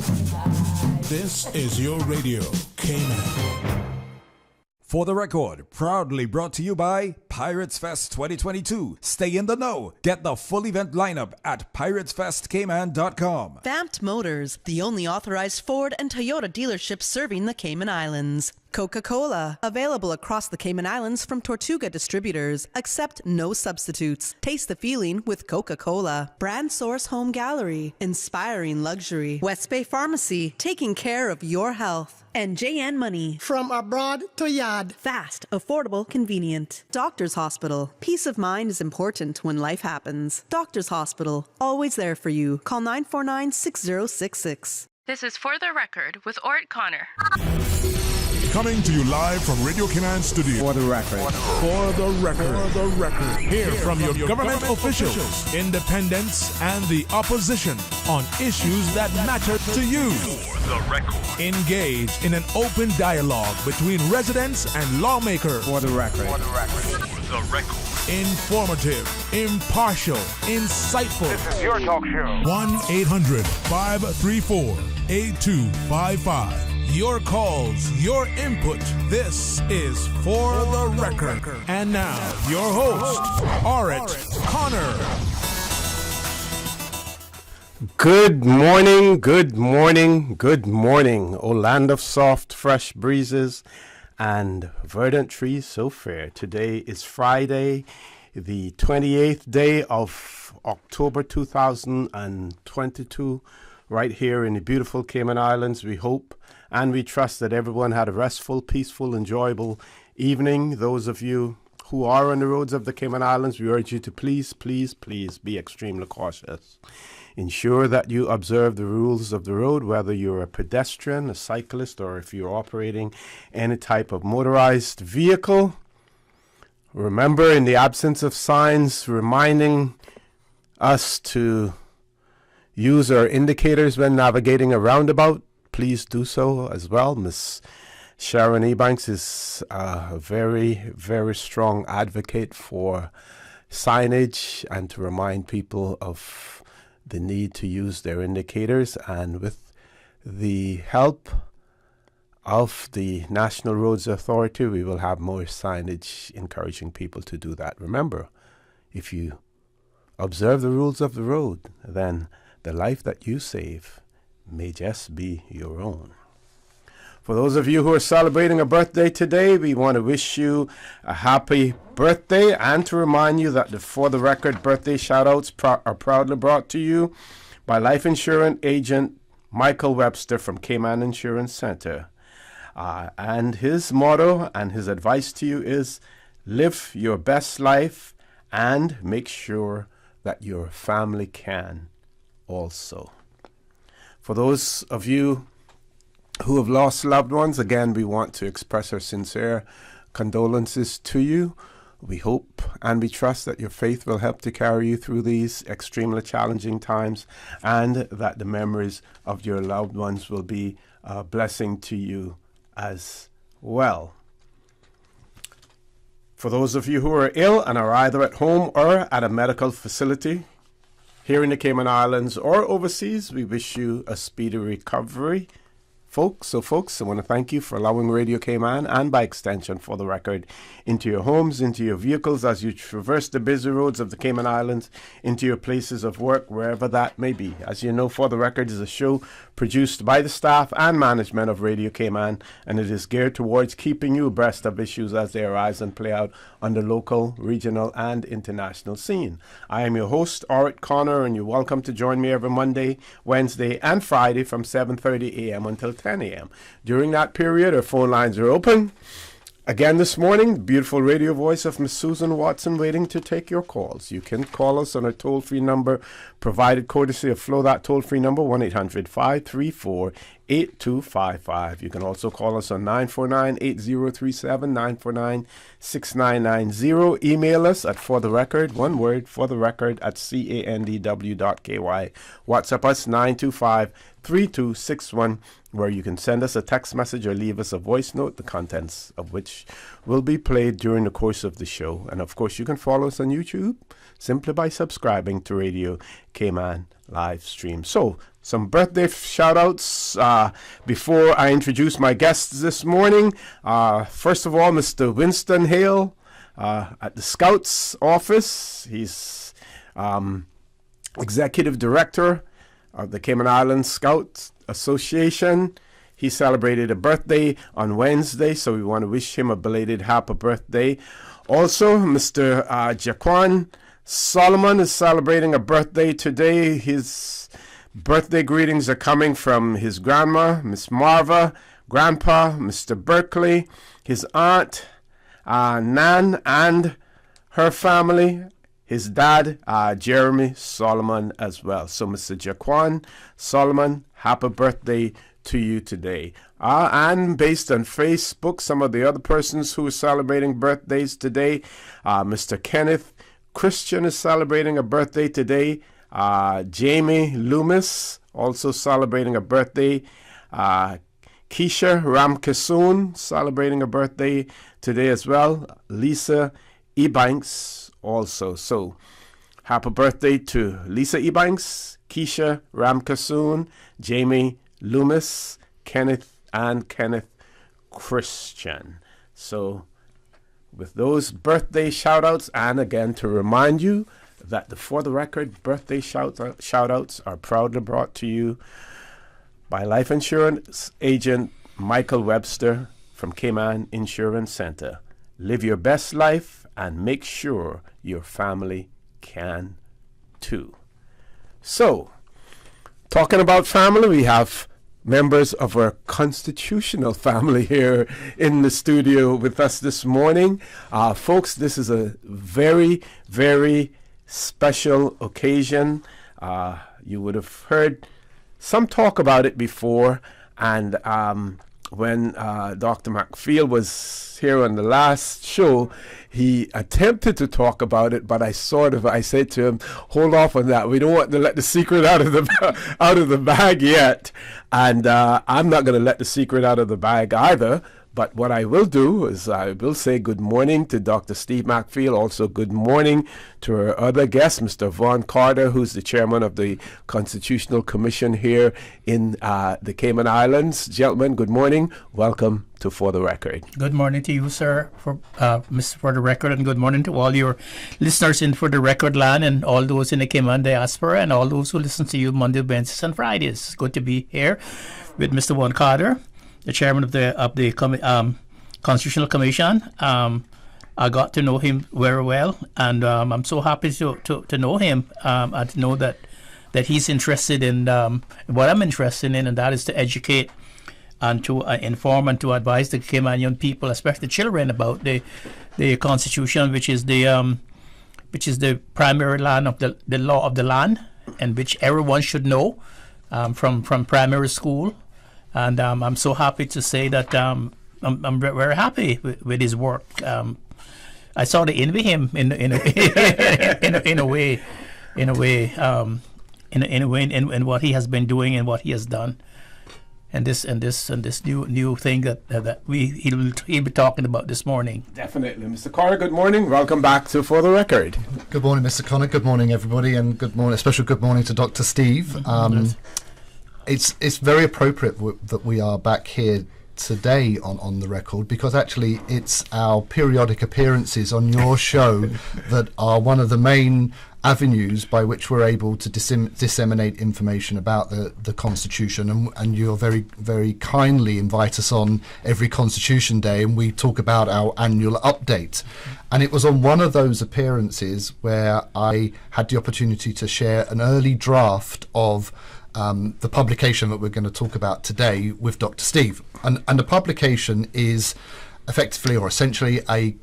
This is your radio, K-Man. For the record, proudly brought to you by Pirates Fest 2022. Stay in the know. Get the full event lineup at piratesfestkman.com. Vamped Motors, the only authorized Ford and Toyota dealership serving the Cayman Islands. Coca-Cola, available across the Cayman Islands from Tortuga distributors. Accept no substitutes. Taste the feeling with Coca-Cola. Brand Source Home Gallery, inspiring luxury. West Bay Pharmacy, taking care of your health. And JN Money. From abroad to yard. Fast, affordable, convenient. Doctor's Hospital. Peace of mind is important when life happens. Doctor's Hospital. Always there for you. Call 949-6066. This is For the Record with Orrett Connor. Coming to you live from Radio K-Man Studio. For the record. For the record. For the record. Hear from your government officials, independents, and the opposition on issues that matter to you. For the record. Engage in an open dialogue between residents and lawmakers. For the record. For the record. For the record. Informative, impartial, insightful. This is your talk show. 1-800-534-8255. Your calls, your input. This is For the Record. And now, your host, Orrett Connor. Good morning, good morning, good morning, O land of soft, fresh breezes and verdant trees so fair. Today is Friday, the 28th day of October 2022, right here in the beautiful Cayman Islands. We hope and we trust that everyone had a restful, peaceful, enjoyable evening. Those of you who are on the roads of the Cayman Islands, we urge you to please, please, please be extremely cautious. Ensure that you observe the rules of the road, whether you're a pedestrian, a cyclist, or if you're operating any type of motorized vehicle. Remember, in the absence of signs reminding us to use our indicators when navigating a roundabout, please do so as well. Miss Sharon Ebanks is a very, very strong advocate for signage and to remind people of the need to use their indicators. And with the help of the National Roads Authority, we will have more signage encouraging people to do that. Remember, if you observe the rules of the road, then the life that you save may just be your own. For those of you who are celebrating a birthday today, we want to wish you a happy birthday and to remind you that the For the Record birthday shout-outs are proudly brought to you by life insurance agent Michael Webster from Cayman Insurance Center. And his motto and his advice to you is live your best life and make sure that your family can also. For those of you who have lost loved ones, again, we want to express our sincere condolences to you. We hope and we trust that your faith will help to carry you through these extremely challenging times and that the memories of your loved ones will be a blessing to you as well. For those of you who are ill and are either at home or at a medical facility, here in the Cayman Islands or overseas, we wish you a speedy recovery. Folks, I want to thank you for allowing Radio Cayman and by extension For the Record into your homes, into your vehicles as you traverse the busy roads of the Cayman Islands, into your places of work, wherever that may be. As you know, For the Record is a show produced by the staff and management of Radio Cayman, and it is geared towards keeping you abreast of issues as they arise and play out on the local, regional, and international scene. I am your host, Orrett Connor, and you're welcome to join me every Monday, Wednesday, and Friday from 7:30 a.m. until 10 a.m. During that period, our phone lines are open. Again this morning, the beautiful radio voice of Miss Susan Watson waiting to take your calls. You can call us on our toll-free number provided courtesy of Flow. That toll-free number, 1-800-534-8255. You can also call us on 949-8037, 949-6990. Email us at fortherecord, one word, fortherecord at candw.ky. WhatsApp us 925-3261, where you can send us a text message or leave us a voice note, the contents of which will be played during the course of the show. And of course, you can follow us on YouTube simply by subscribing to Radio Cayman live stream. So some birthday shout-outs before I introduce my guests this morning. First of all, Mr. Winston Hale at the Scouts office. He's Executive Director of the Cayman Islands Scouts Association. He celebrated a birthday on Wednesday, so we want to wish him a belated happy birthday. Also, Mr. Jaquan Solomon is celebrating a birthday today. His birthday greetings are coming from his grandma, Miss Marva, grandpa, Mr. Berkeley, his aunt, Nan, and her family, his dad, Jeremy Solomon, as well. So, Mr. Jaquan Solomon, happy birthday to you today. And based on Facebook, some of the other persons who are celebrating birthdays today, Mr. Kenneth Christian is celebrating a birthday today. Jamie Loomis also celebrating a birthday. Keisha Ramkasoon celebrating a birthday today as well. Lisa Ebanks also. So happy birthday to Lisa Ebanks, Keisha Ramkasoon, Jamie Loomis, Kenneth Christian. So with those birthday shout-outs, and again to remind you that the For the Record birthday shout-outs are proudly brought to you by life insurance agent Michael Webster from Cayman Insurance Center. Live your best life and make sure your family can too. So, talking about family, we have members of our constitutional family here in the studio with us this morning. Folks, this is a very, very special occasion. You would have heard some talk about it before, and when Dr. McField was here on the last show, he attempted to talk about it, but I said to him, hold off on that. We don't want to let the secret out of the bag yet. And I'm not going to let the secret out of the bag either. But what I will do is I will say good morning to Dr. Steve McField. Also good morning to our other guest, Mr. Vaughn Carter, who's the chairman of the Constitutional Commission here in the Cayman Islands. Gentlemen, good morning. Welcome to For the Record. Good morning to you, sir, Mr. For the Record, and good morning to all your listeners in For the Record land and all those in the Cayman diaspora and all those who listen to you Monday, Wednesdays, and Fridays. It's good to be here with Mr. Vaughn Carter, the chairman of the Constitutional Commission. I got to know him very well, and I'm so happy to know him and to know that he's interested in what I'm interested in, and that is to educate and to inform and to advise the Caymanian people, especially children, about the Constitution, which is the primary land of the law of the land, and which everyone should know from primary school. And I'm so happy to say that I'm very happy with his work. I sort of envy him in a way in what he has been doing and what he has done, and this new thing that he'll be talking about this morning. Definitely, Mr. Carter. Good morning. Welcome back to For the Record. Good morning, Mr. Connor. Good morning, everybody, and a special good morning to Dr. Steve. It's very appropriate that we are back here today on the record, because actually it's our periodic appearances on your show that are one of the main avenues by which we're able to disseminate information about the Constitution, and you very, very kindly invite us on every Constitution Day, and we talk about our annual update. And it was on one of those appearances where I had the opportunity to share an early draft of the publication that we're going to talk about today with Dr. Steve. And the publication is effectively or essentially a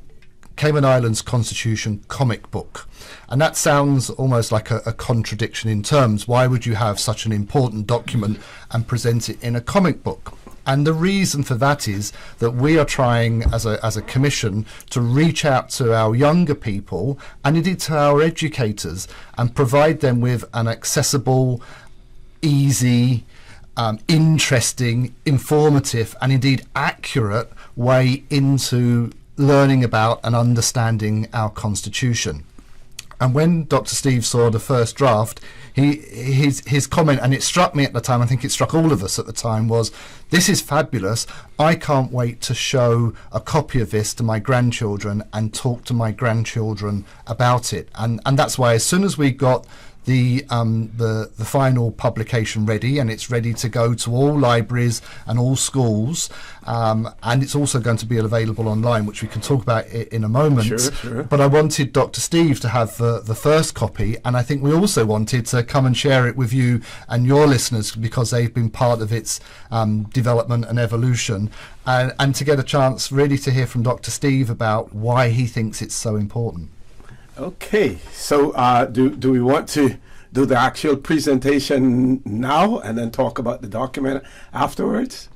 Cayman Islands Constitution comic book. And that sounds almost like a contradiction in terms. Why would you have such an important document and present it in a comic book? And the reason for that is that we are trying as a commission to reach out to our younger people and indeed to our educators and provide them with an accessible, easy, interesting, informative, and indeed accurate way into learning about and understanding our Constitution. And when Dr. Steve saw the first draft, his comment, and it struck me at the time, I think it struck all of us at the time, was, this is fabulous. I can't wait to show a copy of this to my grandchildren and talk to my grandchildren about it. And that's why as soon as we got the final publication ready, and it's ready to go to all libraries and all schools, and it's also going to be available online, which we can talk about in a moment. Sure. But I wanted Dr. Steve to have the first copy, and I think we also wanted to come and share it with you and your listeners, because they've been part of its development and evolution, and to get a chance really to hear from Dr. Steve about why he thinks it's so important. Okay, so do we want to do the actual presentation now and then talk about the document afterwards?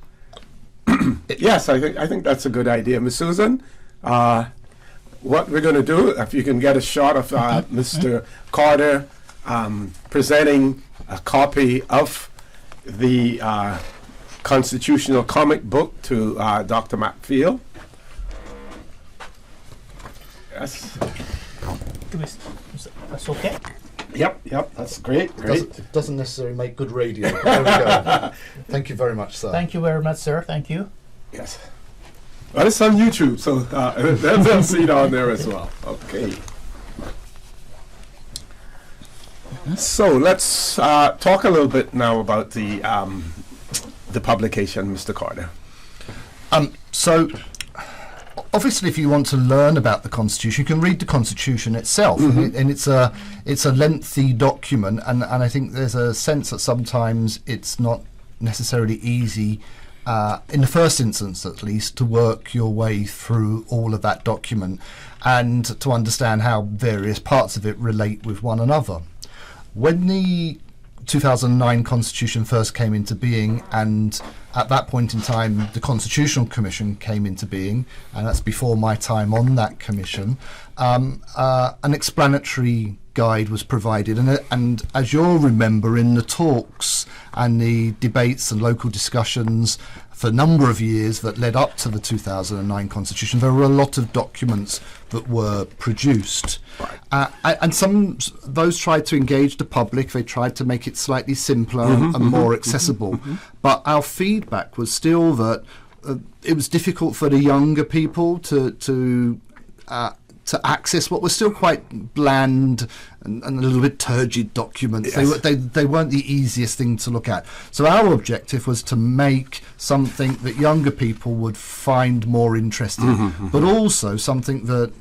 Yes, I think that's a good idea, Ms. Susan. What we're going to do, if you can get a shot of Mr. Carter presenting a copy of the constitutional comic book to Dr. Macfield. Yes. That's okay. Yep, that's great. It doesn't necessarily make good radio. There we go. Thank you very much, sir. Thank you very much, sir. Thank you. Yes. Well, it's on YouTube, so they'll see it on there as well. Okay. So let's talk a little bit now about the publication, Mr. Carter. So, obviously, if you want to learn about the Constitution, you can read the Constitution itself, and it's a lengthy document, and I think there's a sense that sometimes it's not necessarily easy, in the first instance at least, to work your way through all of that document and to understand how various parts of it relate with one another. When the 2009 Constitution first came into being, and at that point in time the Constitutional Commission came into being, and that's before my time on that commission, an explanatory guide was provided, and as you'll remember, in the talks and the debates and local discussions for a number of years that led up to the 2009 Constitution, there were a lot of documents that were produced. And some those tried to engage the public, they tried to make it slightly simpler and more accessible. But our feedback was still that it was difficult for the younger people to access what was still quite bland and a little bit turgid documents. Yes. They weren't the easiest thing to look at. So our objective was to make something that younger people would find more interesting, but also something that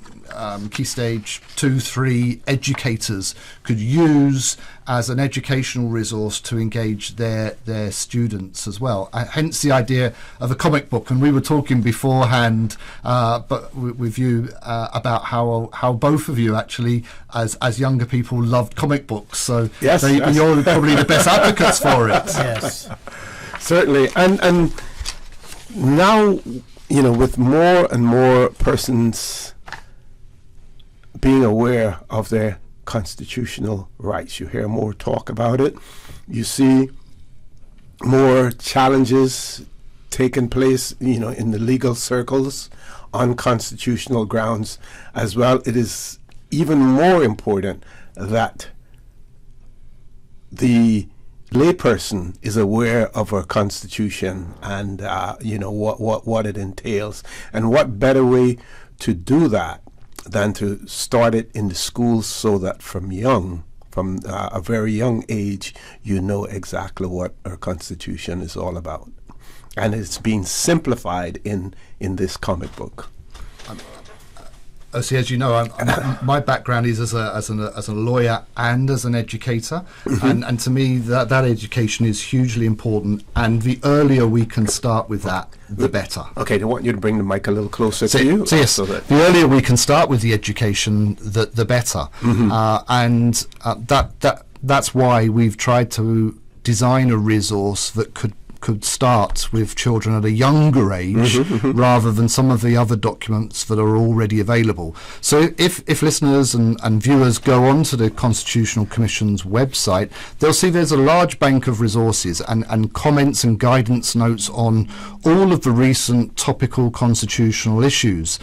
Key Stage 2, 3 educators could use as an educational resource to engage their students as well. Hence the idea of a comic book. And we were talking beforehand, but with you about how both of you actually, as younger people, loved comic books. So yes. You're probably the best advocates for it. Yes, Certainly, and now, with more and more persons being aware of their constitutional rights, you hear more talk about it. You see more challenges taking place, in the legal circles on constitutional grounds as well. It is even more important that the layperson is aware of our Constitution and what it entails, and what better way to do that than to start it in the schools, so that from a very young age, you know exactly what our Constitution is all about, and it's being simplified in this comic book. See, as you know, my background is as a lawyer and as an educator, and to me that education is hugely important. And the earlier we can start with that, the better. Okay, I want you to bring the mic a little closer to you. So yes, the earlier we can start with the education, the better. That's why we've tried to design a resource that could could start with children at a younger age rather than some of the other documents that are already available. So if listeners and viewers go onto the Constitutional Commission's website, they'll see there's a large bank of resources and comments and guidance notes on all of the recent topical constitutional issues.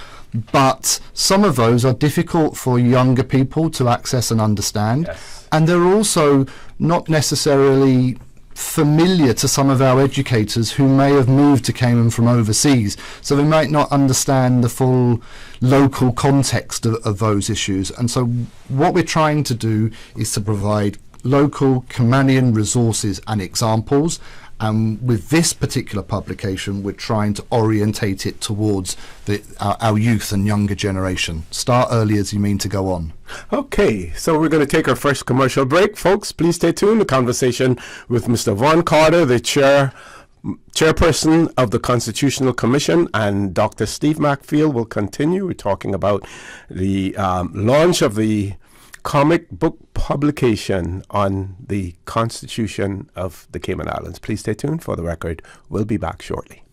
But some of those are difficult for younger people to access and understand. Yes. And they're also not necessarily familiar to some of our educators who may have moved to Cayman from overseas. So they might not understand the full local context of those issues. And so what we're trying to do is to provide local Caymanian resources and examples. And with this particular publication, we're trying to orientate it towards our youth and younger generation. Start early as you mean to go on. Okay, so we're going to take our first commercial break. Folks, please stay tuned. The conversation with Mr. Vaughn Carter, the chairperson of the Constitutional Commission, and Dr. Steve Macfield will continue. We're talking about the launch of the comic book publication on the Constitution of the Cayman Islands. Please stay tuned. For the record, we'll be back shortly.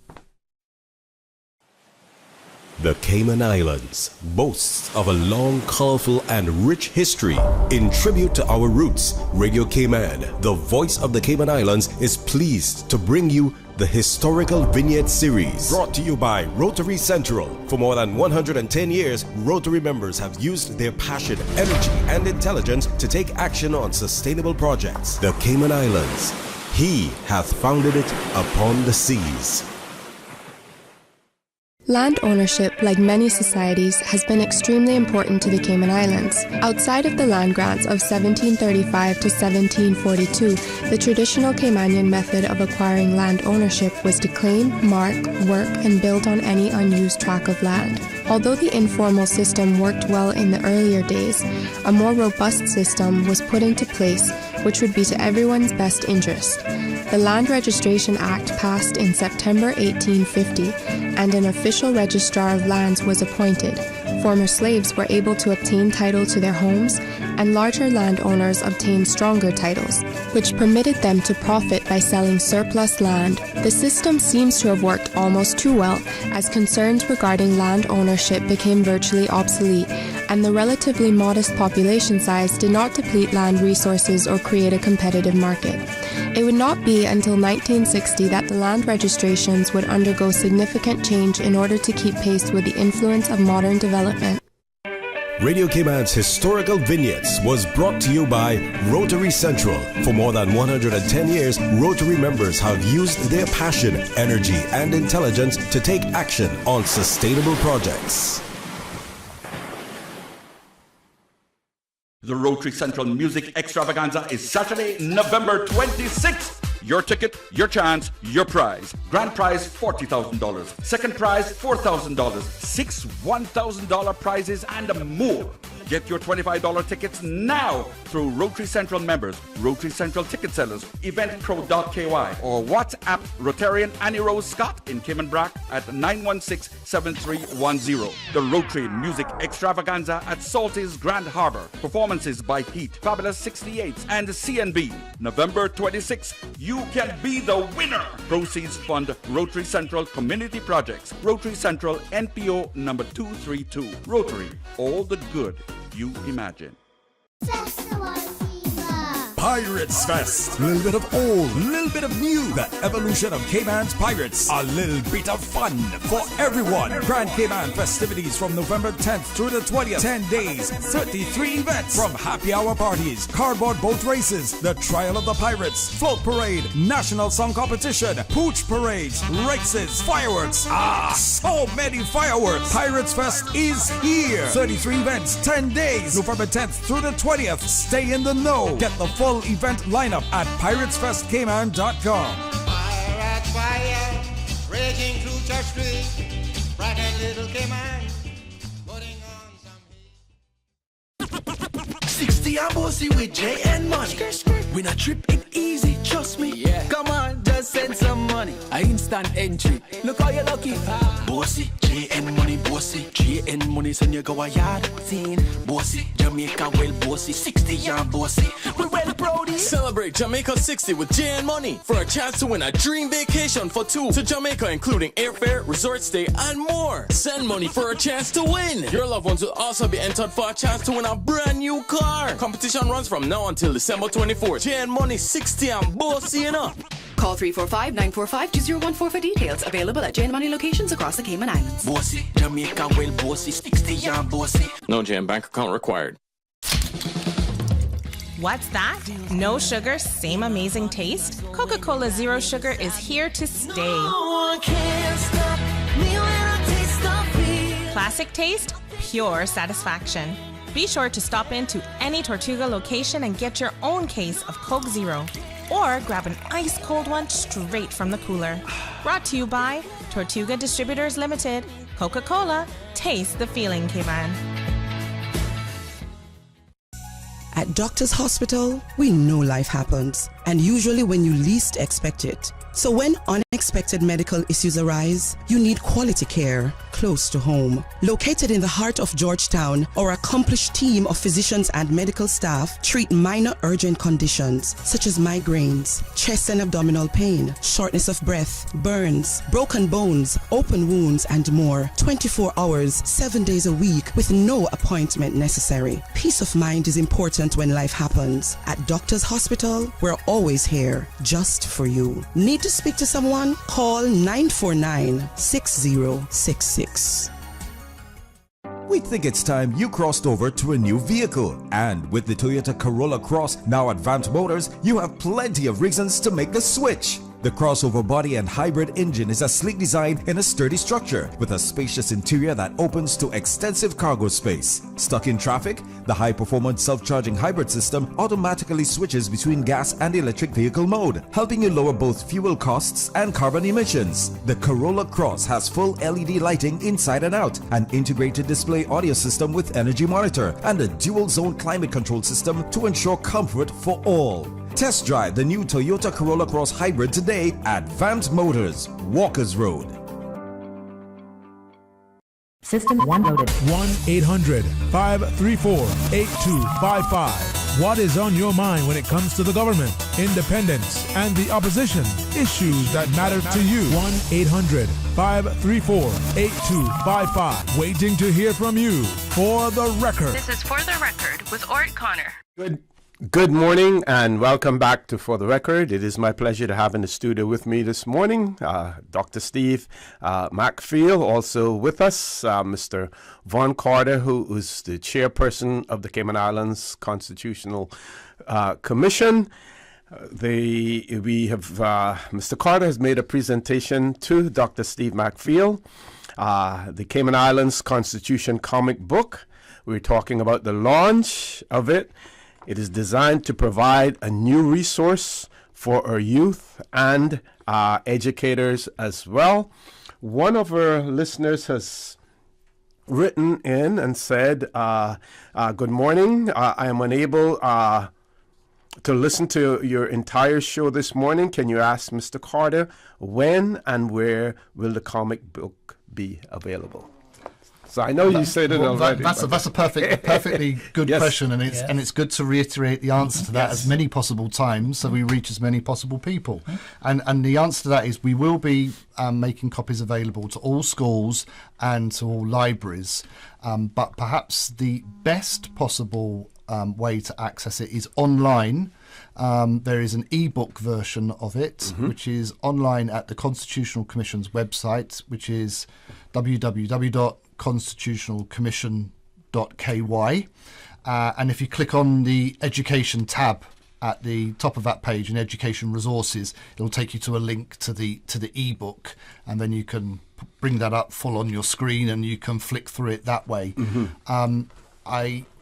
The Cayman Islands boasts of a long, colorful, and rich history. In tribute to our roots, Radio Cayman, the voice of the Cayman Islands, is pleased to bring you the Historical Vignette Series, brought to you by Rotary Central. For more than 110 years, Rotary members have used their passion, energy, and intelligence to take action on sustainable projects. The Cayman Islands, He hath founded it upon the seas. Land ownership, like many societies, has been extremely important to the Cayman Islands. Outside of the land grants of 1735 to 1742, the traditional Caymanian method of acquiring land ownership was to claim, mark, work, and build on any unused tract of land. Although the informal system worked well in the earlier days, a more robust system was put into place which would be to everyone's best interest. The Land Registration Act passed in September 1850, and an official registrar of lands was appointed. Former slaves were able to obtain title to their homes, and larger landowners obtained stronger titles, which permitted them to profit by selling surplus land. The system seems to have worked almost too well, as concerns regarding land ownership became virtually obsolete, and the relatively modest population size did not deplete land resources or create a competitive market. It would not be until 1960 that the land registrations would undergo significant change in order to keep pace with the influence of modern development. Radio Cayman's Historical Vignettes was brought to you by Rotary Central. For more than 110 years, Rotary members have used their passion, energy, and intelligence to take action on sustainable projects. The Rotary Central Music Extravaganza is Saturday, November 26th. Your ticket, your chance, your prize. Grand prize, $40,000. Second prize, $4,000. 6 $1,000 prizes and more. Get your $25 tickets now through Rotary Central members, Rotary Central ticket sellers, eventpro.ky, or WhatsApp Rotarian Annie Rose Scott in Cayman Brac at 916-7310. The Rotary Music Extravaganza at Salty's Grand Harbor. Performances by Heat, Fabulous 68, and CNB. November 26th, you can be the winner. Proceeds fund Rotary Central Community Projects. Rotary Central NPO number 232. Rotary, all the good you imagine. Pirates Fest. A little bit of old, a little bit of new. The evolution of Cayman's Pirates. A little bit of fun for everyone. Grand Cayman festivities from November 10th through the 20th. 10 days, 33 events. From happy hour parties, cardboard boat races, the Trial of the Pirates, float parade, national song competition, pooch parades, races, fireworks. So many fireworks. Pirates Fest is here. 33 events, 10 days, November 10th through the 20th. Stay in the know. Get the full event lineup at piratesfestcayman.com. Pirate fire raging through Church Street, bright and little Cayman, putting on some heat. 60 and bossy with J and money. We not tripping easy, trust me. Yeah. Come on, just send some money. money, I instant entry. Look how you lucky. Bossy, JN money, bossy. JN money, send you go a yard. Scene, bossy. Jamaica well bossy. 60 yard bossy. We well proudie. Celebrate Jamaica 60 with JN money for a chance to win a dream vacation for two to Jamaica, including airfare, resort stay, and more. Send money for a chance to win. Your loved ones will also be entered for a chance to win a brand new car. Competition runs from now until December 24th. JN money 60 and bossy enough. Call 345-945-2014 for details. Available at JN Money locations across the Cayman Islands. Bossy, Jamaica well bossy. 60 yard bossy. No JN bank account required. What's that? No sugar, same amazing taste? Coca-Cola Zero Sugar is here to stay. No one can stop me when I taste the beer. Classic taste, pure satisfaction. Be sure to stop into any Tortuga location and get your own case of Coke Zero. Or grab an ice cold one straight from the cooler. Brought to you by Tortuga Distributors Limited. Coca-Cola, taste the feeling, Cayman. At Doctors Hospital, we know life happens, and usually when you least expect it. So when unexpected medical issues arise, you need quality care close to home. Located in the heart of Georgetown, our accomplished team of physicians and medical staff treat minor urgent conditions such as migraines, chest and abdominal pain, shortness of breath, burns, broken bones, open wounds, and more. 24 hours, 7 days a week with no appointment necessary. Peace of mind is important when life happens. At Doctors Hospital, we're always here just for you. Need to speak to someone? Call 949-6066. We think it's time you crossed over to a new vehicle. And with the Toyota Corolla Cross now at Vant Motors, you have plenty of reasons to make the switch. The crossover body and hybrid engine is a sleek design in a sturdy structure with a spacious interior that opens to extensive cargo space. Stuck in traffic? The high-performance self-charging hybrid system automatically switches between gas and electric vehicle mode, helping you lower both fuel costs and carbon emissions. The Corolla Cross has full LED lighting inside and out, an integrated display audio system with energy monitor, and a dual-zone climate control system to ensure comfort for all. Test drive the new Toyota Corolla Cross Hybrid today at Vant Motors, Walkers Road. System 1 loaded. 1-800-534-8255. What is on your mind when it comes to the government, independence, and the opposition? Issues that matter to you. 1-800-534-8255. Waiting to hear from you. For the record. This is For the Record with Orrett Connor. Good morning and welcome back to For the Record. It is my pleasure to have in the studio with me this morning Dr. Steve McField, also with us, Mr. Vaughn Carter, who is the chairperson of the Cayman Islands Constitutional Commission. Mr. Carter has made a presentation to Dr. Steve McField, the Cayman Islands Constitution comic book. We're talking about the launch of it. It is designed to provide a new resource for our youth and educators as well. One of our listeners has written in and said, good morning. I am unable to listen to your entire show this morning. Can you ask Mr. Carter when and where will the comic book be available? So I know you said it already. That's a perfectly good question, and it's good to reiterate the answer to that as many possible times, so we reach as many possible people. And the answer to that is we will be making copies available to all schools and to all libraries, but perhaps the best possible way to access it is online. There is an e-book version of it, which is online at the Constitutional Commission's website, which is www.constitutionalcommission.ky. And if you click on the education tab at the top of that page in education resources, it'll take you to a link to the e-book, and then you can bring that up full on your screen and you can flick through it that way.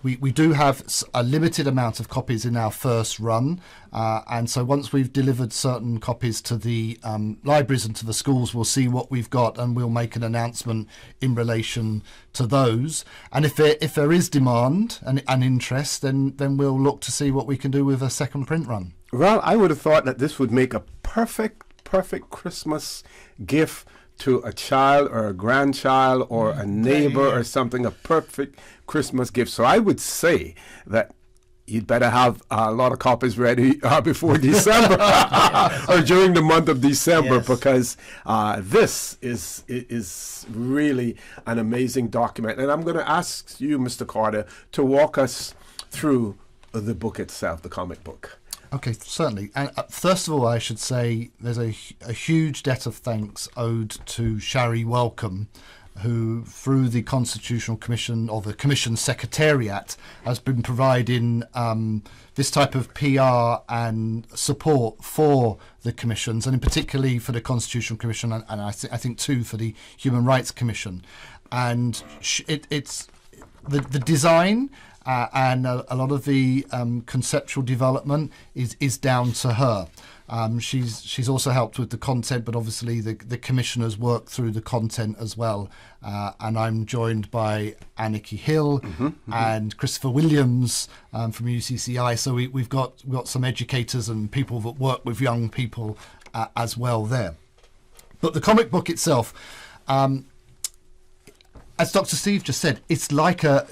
We do have a limited amount of copies in our first run, and so once we've delivered certain copies to the libraries and to the schools, we'll see what we've got and we'll make an announcement in relation to those. And if there is demand and interest, then we'll look to see what we can do with a second print run. Well, I would have thought that this would make a perfect perfect Christmas gift to a child or a grandchild or a neighbor or something, a perfect Christmas gift. So I would say that you'd better have a lot of copies ready before December or during the month of December, because this is really an amazing document. And I'm going to ask you, Mr. Carter, to walk us through the book itself, the comic book. Okay, certainly. And first of all, I should say there's a huge debt of thanks owed to Shari Welcome, who, through the Constitutional Commission or the Commission Secretariat, has been providing this type of PR and support for the commissions, and in particularly for the Constitutional Commission, and I think too for the Human Rights Commission. And it's the design and a lot of the conceptual development is down to her. She's also helped with the content, but obviously the commissioners work through the content as well. And I'm joined by Aniki Hill and Christopher Williams from UCCI. So we've got some educators and people that work with young people as well there. But the comic book itself, as Dr. Steve just said, it's like a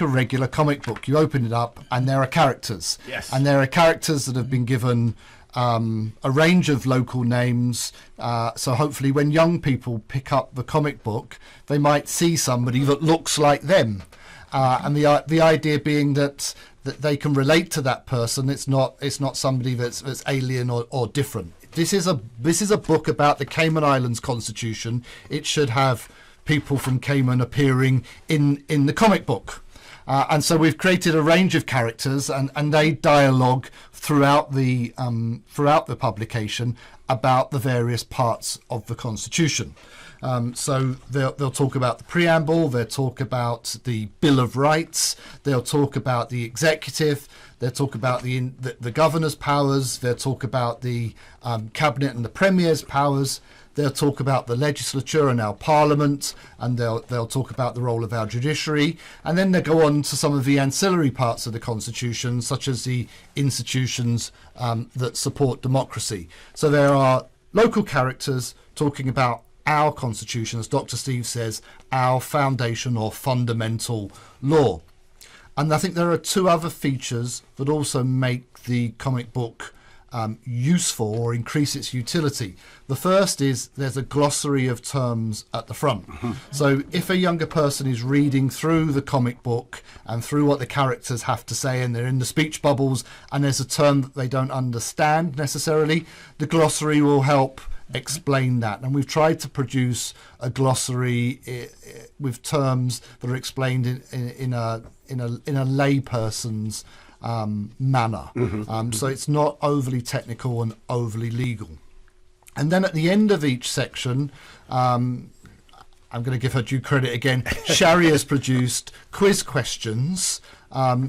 regular comic book. You open it up and there are characters. Yes. And there are characters that have been given a range of local names. So hopefully when young people pick up the comic book, they might see somebody that looks like them. And the idea being that they can relate to that person. It's not somebody that's alien or different. This is a book about the Cayman Islands Constitution. It should have people from Cayman appearing in the comic book. And so we've created a range of characters and they dialogue throughout the publication about the various parts of the Constitution. So they'll talk about the preamble, they'll talk about the Bill of Rights, they'll talk about the executive, they'll talk about the governor's powers, they'll talk about the cabinet and the premier's powers. They'll talk about the legislature and our parliament, and they'll talk about the role of our judiciary, and then they'll go on to some of the ancillary parts of the Constitution, such as the institutions that support democracy. So there are local characters talking about our Constitution, as Dr. Steve says, our foundation or fundamental law. And I think there are two other features that also make the comic book useful or increase its utility. The first is there's a glossary of terms at the front. So if a younger person is reading through the comic book and through what the characters have to say, and they're in the speech bubbles, and there's a term that they don't understand necessarily, the glossary will help explain that. And we've tried to produce a glossary with terms that are explained in a layperson's manner. So it's not overly technical and overly legal. And then at the end of each section, I'm going to give her due credit again, Shari has produced quiz questions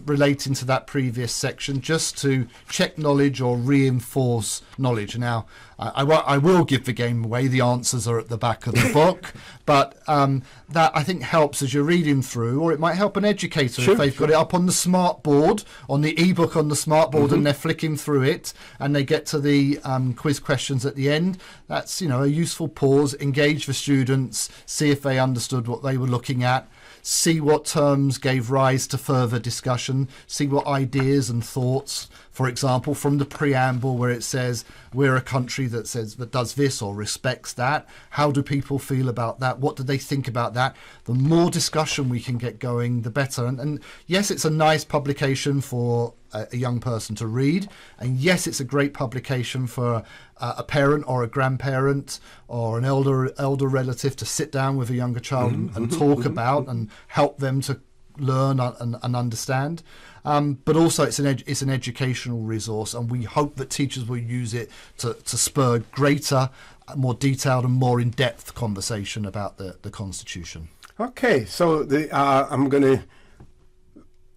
relating to that previous section, just to check knowledge or reinforce knowledge. Now, I will give the game away. The answers are at the back of the book, but that I think helps as you're reading through, or it might help an educator if they've got it up on the smart board, on the ebook on the smart board, and they're flicking through it, and they get to the quiz questions at the end. That's a useful pause, engage the students, see if they understood what they were looking at, see what terms gave rise to further discussion, see what ideas and thoughts, for example, from the preamble where it says we're a country that does this or respects that. How do people feel about that? What do they think about that? The more discussion we can get going, the better. And yes, it's a nice publication for a young person to read, and yes, it's a great publication for a parent or a grandparent or an elder relative to sit down with a younger child and talk about and help them to learn and understand. But also it's an educational resource, and we hope that teachers will use it to spur greater, more detailed and more in-depth conversation about the Constitution. Okay, so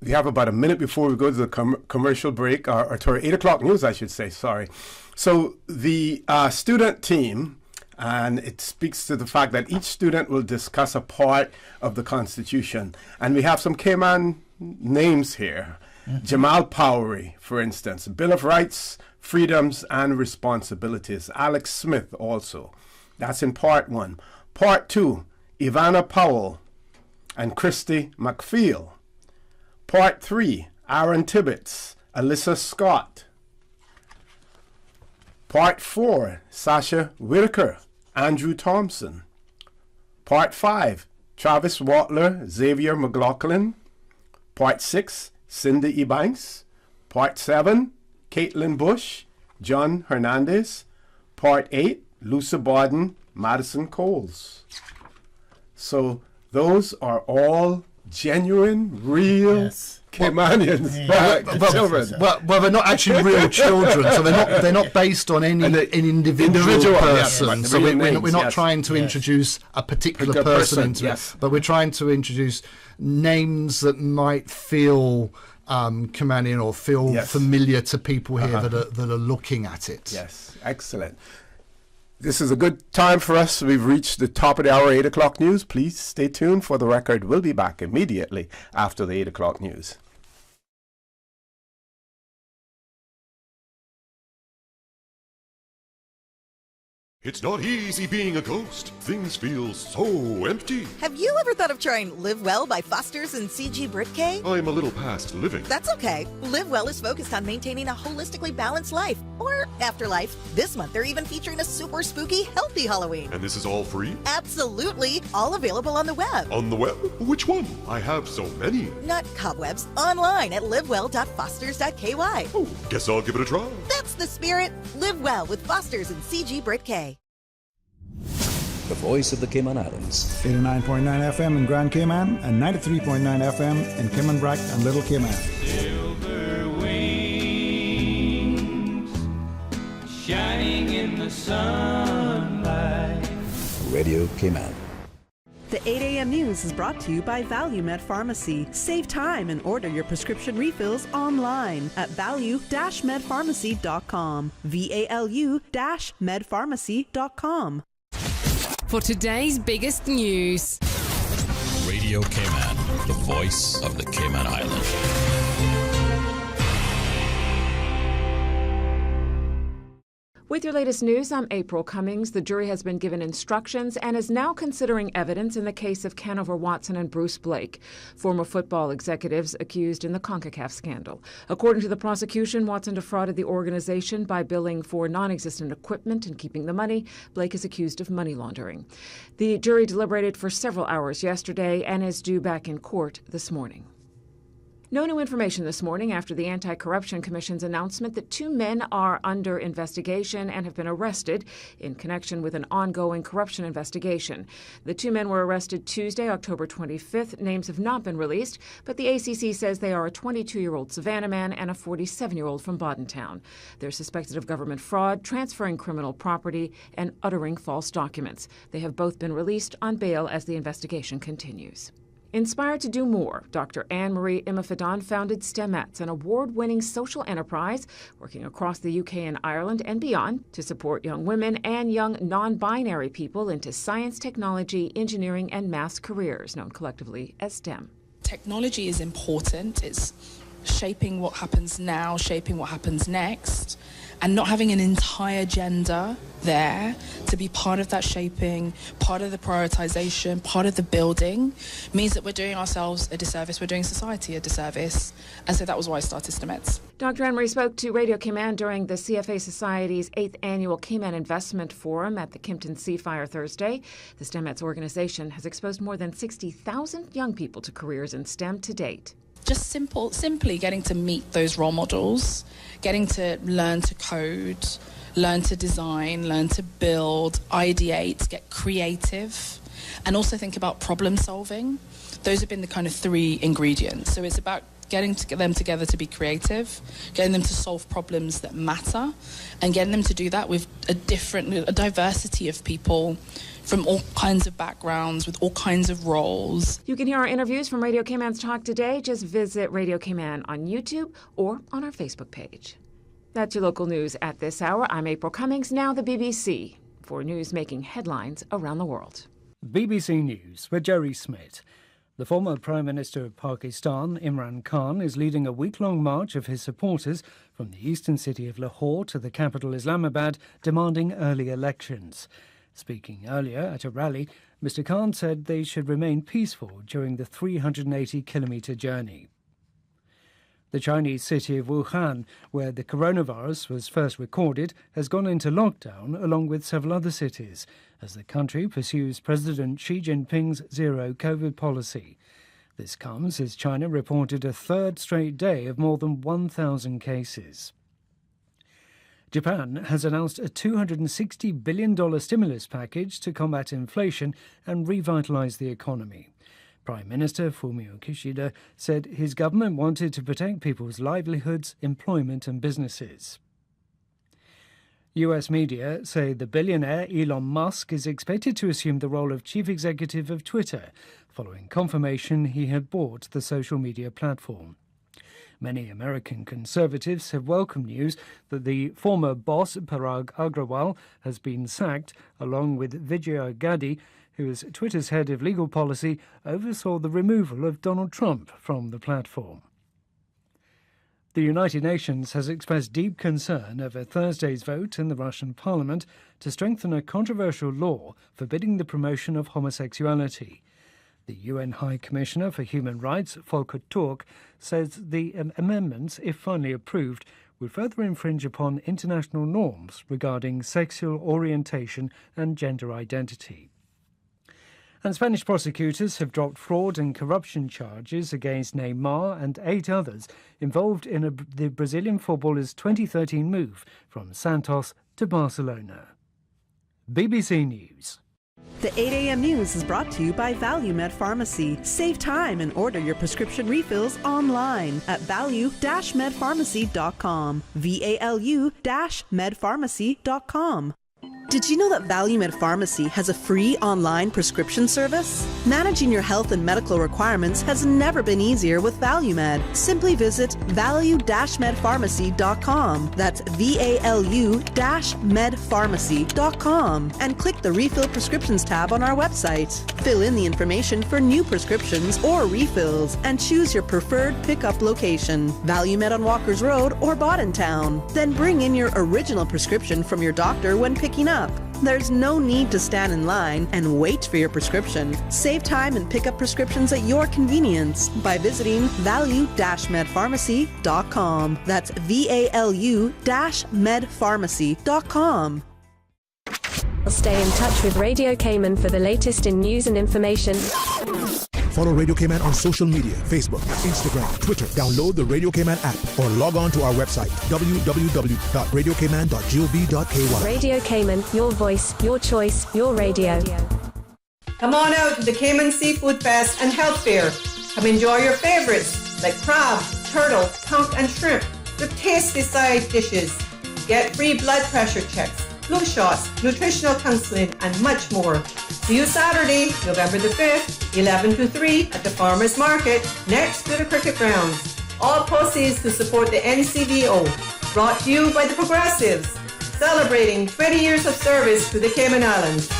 we have about a minute before we go to the commercial break, or to our 8 o'clock news, I should say, sorry. So the student team, and it speaks to the fact that each student will discuss a part of the Constitution. And we have some Cayman names here. Jamal Powery, for instance, Bill of Rights Freedoms and Responsibilities. Alex Smith also. That's in part 1. Part 2, Ivana Powell and Christy McPhail. Part 3, Aaron Tibbetts, Alyssa Scott. Part 4, Sasha Whitaker, Andrew Thompson. Part 5, Travis Watler, Xavier McLaughlin. Part 6, Cindy Ebanks. Part 7, Caitlin Bush, John Hernandez. Part 8, Lucia Borden, Madison Coles. So those are all genuine, real Caymanians. Well, they're not actually real children, so they're not based on an individual person. So we're not trying to introduce a particular person into it, but we're trying to introduce names that might feel Caymanian or feel familiar to people here that are looking at it. Yes, excellent. This is a good time for us. We've reached the top of the hour, 8 o'clock news. Please stay tuned for the record. We'll be back immediately after the 8 o'clock news. It's not easy being a ghost. Things feel so empty. Have you ever thought of trying Live Well by Foster's and C.G. Britke? I'm a little past living. That's okay. Live Well is focused on maintaining a holistically balanced life, or afterlife. This month, they're even featuring a super spooky, healthy Halloween. And this is all free? Absolutely. All available on the web. On the web? Which one? I have so many. Not cobwebs. Online at livewell.fosters.ky. Oh, guess I'll give it a try. That's the spirit. Live Well with Foster's and C.G. Britke. The voice of the Cayman Islands. 89.9 FM in Grand Cayman and 93.9 FM in Cayman Brac and Little Cayman. Silver wings shining in the sunlight. Radio Cayman. The 8 a.m. news is brought to you by ValueMed Pharmacy. Save time and order your prescription refills online at value-medpharmacy.com. VALU-medpharmacy.com. For today's biggest news. Radio Cayman, the voice of the Cayman Islands. With your latest news, I'm April Cummings. The jury has been given instructions and is now considering evidence in the case of Canover Watson and Bruce Blake, former football executives accused in the CONCACAF scandal. According to the prosecution, Watson defrauded the organization by billing for non-existent equipment and keeping the money. Blake is accused of money laundering. The jury deliberated for several hours yesterday and is due back in court this morning. No new information this morning after the Anti-Corruption Commission's announcement that 2 men are under investigation and have been arrested in connection with an ongoing corruption investigation. The 2 men were arrested Tuesday, October 25th. Names have not been released, but the ACC says they are a 22-year-old Savannah man and a 47-year-old from Boddentown. They're suspected of government fraud, transferring criminal property, and uttering false documents. They have both been released on bail as the investigation continues. Inspired to do more, Dr. Anne-Marie Imafidon founded STEMETS, an award-winning social enterprise working across the UK and Ireland and beyond to support young women and young non-binary people into science, technology, engineering, and maths careers, known collectively as STEM. Technology is important. It's shaping what happens now, shaping what happens next, and not having an entire gender there to be part of that shaping, part of the prioritization, part of the building, means that we're doing ourselves a disservice, we're doing society a disservice. And so that was why I started STEMETS. Dr. Anne-Marie spoke to Radio Cayman during the CFA Society's 8th annual Cayman Investment Forum at the Kimpton Seafire Thursday. The STEMETS organization has exposed more than 60,000 young people to careers in STEM to date. Just simply getting to meet those role models, getting to learn to code, learn to design, learn to build, ideate, get creative, and also think about problem solving. Those have been the kind of 3 ingredients. So it's about getting them together to be creative, getting them to solve problems that matter, and getting them to do that with a diversity of people from all kinds of backgrounds, with all kinds of roles. You can hear our interviews from Radio Cayman's Talk Today. Just visit Radio Cayman on YouTube or on our Facebook page. That's your local news at this hour. I'm April Cummings, now the BBC, for news making headlines around the world. BBC News with Jerry Smith. The former Prime Minister of Pakistan, Imran Khan, is leading a week-long march of his supporters from the eastern city of Lahore to the capital Islamabad, demanding early elections. Speaking earlier at a rally, Mr. Khan said they should remain peaceful during the 380-kilometre journey. The Chinese city of Wuhan, where the coronavirus was first recorded, has gone into lockdown along with several other cities as the country pursues President Xi Jinping's zero-COVID policy. This comes as China reported a third straight day of more than 1,000 cases. Japan has announced a $260 billion stimulus package to combat inflation and revitalise the economy. Prime Minister Fumio Kishida said his government wanted to protect people's livelihoods, employment and businesses. US media say the billionaire Elon Musk is expected to assume the role of chief executive of Twitter, following confirmation he had bought the social media platform. Many American conservatives have welcomed news that the former boss, Parag Agrawal, has been sacked, along with Vijaya Gadde, who as Twitter's head of legal policy oversaw the removal of Donald Trump from the platform. The United Nations has expressed deep concern over Thursday's vote in the Russian parliament to strengthen a controversial law forbidding the promotion of homosexuality. The UN High Commissioner for Human Rights, Volker Turk, says the amendments, if finally approved, would further infringe upon international norms regarding sexual orientation and gender identity. And Spanish prosecutors have dropped fraud and corruption charges against Neymar and 8 others involved in the Brazilian footballer's 2013 move from Santos to Barcelona. BBC News. The 8 a.m. news is brought to you by ValueMed Pharmacy. Save time and order your prescription refills online at value-medpharmacy.com. VALU-medpharmacy.com. Did you know that ValueMed Pharmacy has a free online prescription service? Managing your health and medical requirements has never been easier with ValueMed. Simply visit value-medpharmacy.com. That's VALU-medpharmacy.com and click the Refill Prescriptions tab on our website. Fill in the information for new prescriptions or refills and choose your preferred pickup location. ValueMed on Walker's Road or Town. Then bring in your original prescription from your doctor when picking up. There's no need to stand in line and wait for your prescription. Save time and pick up prescriptions at your convenience by visiting value-medpharmacy.com. That's VALU-medpharmacy.com. Stay in touch with Radio Cayman for the latest in news and information. Follow Radio Cayman on social media, Facebook, Instagram, Twitter. Download the Radio Cayman app or log on to our website, www.radiocayman.gov.ky. Radio Cayman, your voice, your choice, your radio. Come on out to the Cayman Seafood Fest and Health Fair. Come enjoy your favorites like crab, turtle, conch and shrimp with tasty side dishes. Get free blood pressure checks, flu shots, nutritional counseling and much more. See you Saturday, November the 5th, 11 to 3 at the Farmers Market next to the cricket grounds. All proceeds to support the NCVO. Brought to you by the Progressives, celebrating 20 years of service to the Cayman Islands.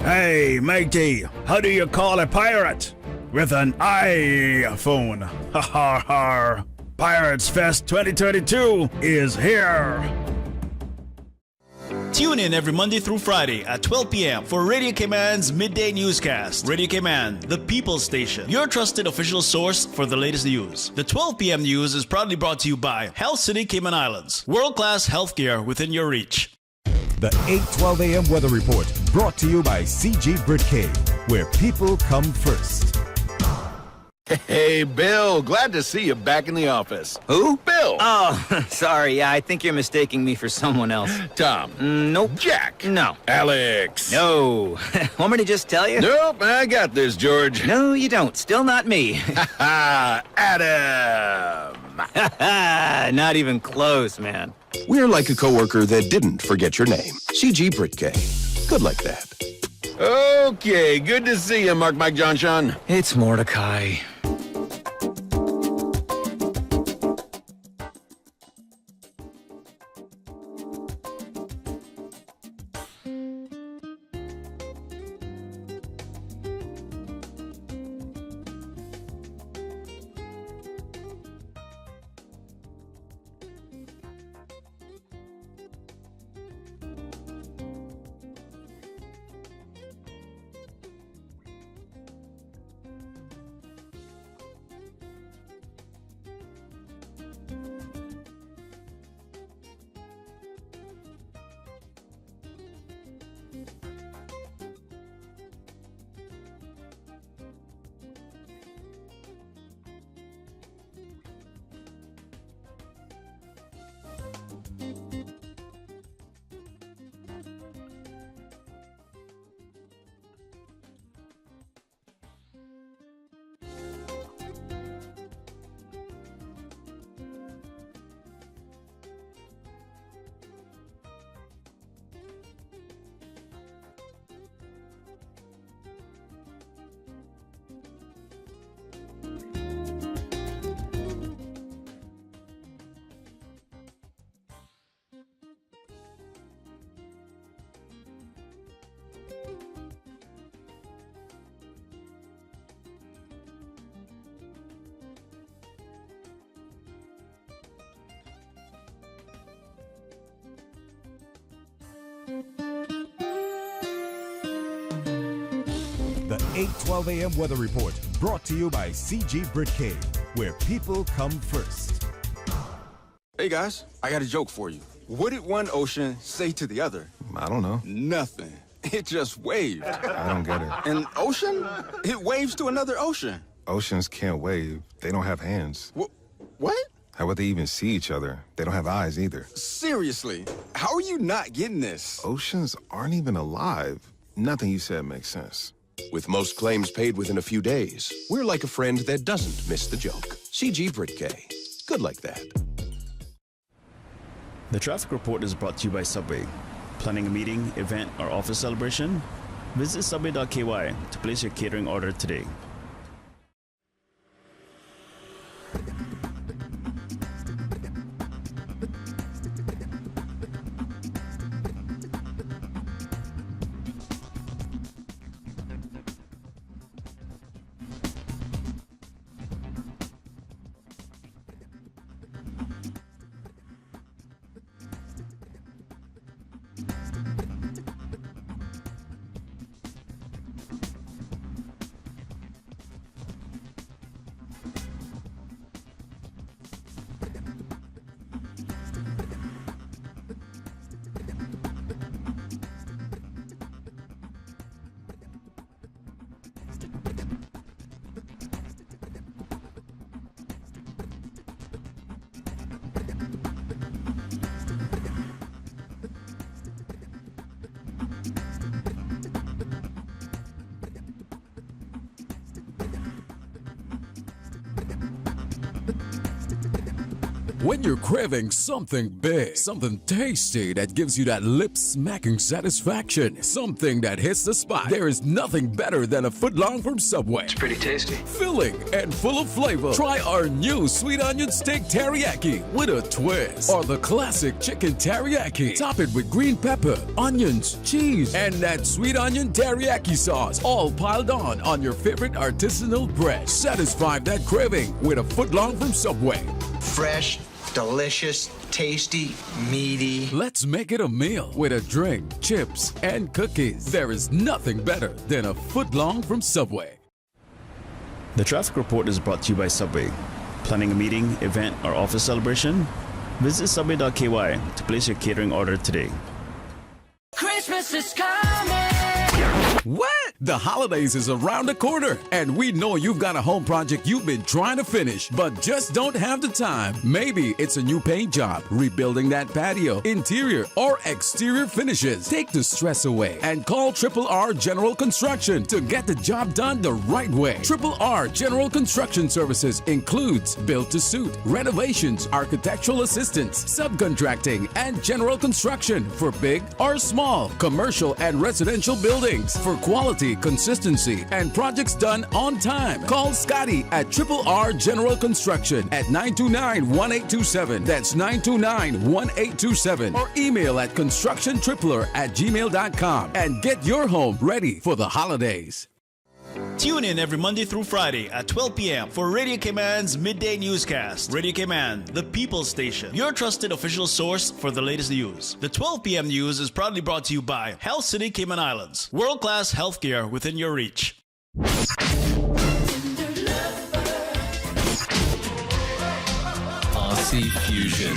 Hey, matey, how do you call a pirate? With an iPhone. Ha ha ha. Pirates Fest 2022 is here. Tune in every Monday through Friday at 12 p.m. for Radio Cayman's Midday Newscast. Radio Cayman, the people's station, your trusted official source for the latest news. The 12 p.m. news is proudly brought to you by Health City Cayman Islands. World-class healthcare within your reach. The 8:12 a.m. weather report brought to you by CG Britcay, where people come first. Hey, Bill, glad to see you back in the office. Who? Bill. Oh, sorry. Yeah, I think you're mistaking me for someone else. Tom. Nope. Jack. No. Alex. No. Want me to just tell you? Nope, I got this, George. No, you don't. Still not me. Adam. Not even close, man. We're like a coworker that didn't forget your name. CG Britcay. Good like that. Okay, good to see you, Mike Johnson. It's Mordecai. 8:12 a.m. weather report brought to you by CG Britcay, where people come first. Hey guys, I got a joke for you. What did one ocean say to the other? I don't know. Nothing. It just waved. I don't get it. An ocean? It waves to another ocean. Oceans can't wave. They don't have hands. What? How would they even see each other? They don't have eyes either. Seriously, how are you not getting this? Oceans aren't even alive. Nothing you said makes sense. With most claims paid within a few days, we're like a friend that doesn't miss the joke. CG Britcay. Good like that. The traffic report is brought to you by Subway. Planning a meeting, event, or office celebration? Visit subway.ky to place your catering order today. When you're craving something big, something tasty that gives you that lip-smacking satisfaction, something that hits the spot, there is nothing better than a footlong from Subway. It's pretty tasty. Filling and full of flavor. Try our new sweet onion steak teriyaki with a twist. Or the classic chicken teriyaki. Top it with green pepper, onions, cheese, and that sweet onion teriyaki sauce, all piled on your favorite artisanal bread. Satisfy that craving with a footlong from Subway. Fresh, delicious, tasty, meaty. Let's make it a meal with a drink, chips, and cookies. There is nothing better than a footlong from Subway. The traffic report is brought to you by Subway. Planning a meeting, event, or office celebration? Visit subway.ky to place your catering order today. Christmas is coming! What? The holidays is around the corner, and we know you've got a home project you've been trying to finish, but just don't have the time. Maybe it's a new paint job, rebuilding that patio, interior or exterior finishes. Take the stress away and call Triple R General Construction to get the job done the right way. Triple R General Construction Services includes build-to-suit, renovations, architectural assistance, subcontracting, and general construction for big or small, commercial and residential buildings. For quality, consistency, and projects done on time, call Scotty at Triple R General Construction at 929-1827. That's 929-1827. Or email at constructiontripler@gmail.com and get your home ready for the holidays. Tune in every Monday through Friday at 12 p.m. for Radio Cayman's Midday Newscast. Radio Cayman, the people's station. Your trusted official source for the latest news. The 12 p.m. news is proudly brought to you by Health City Cayman Islands. World-class healthcare within your reach. RC Fusion.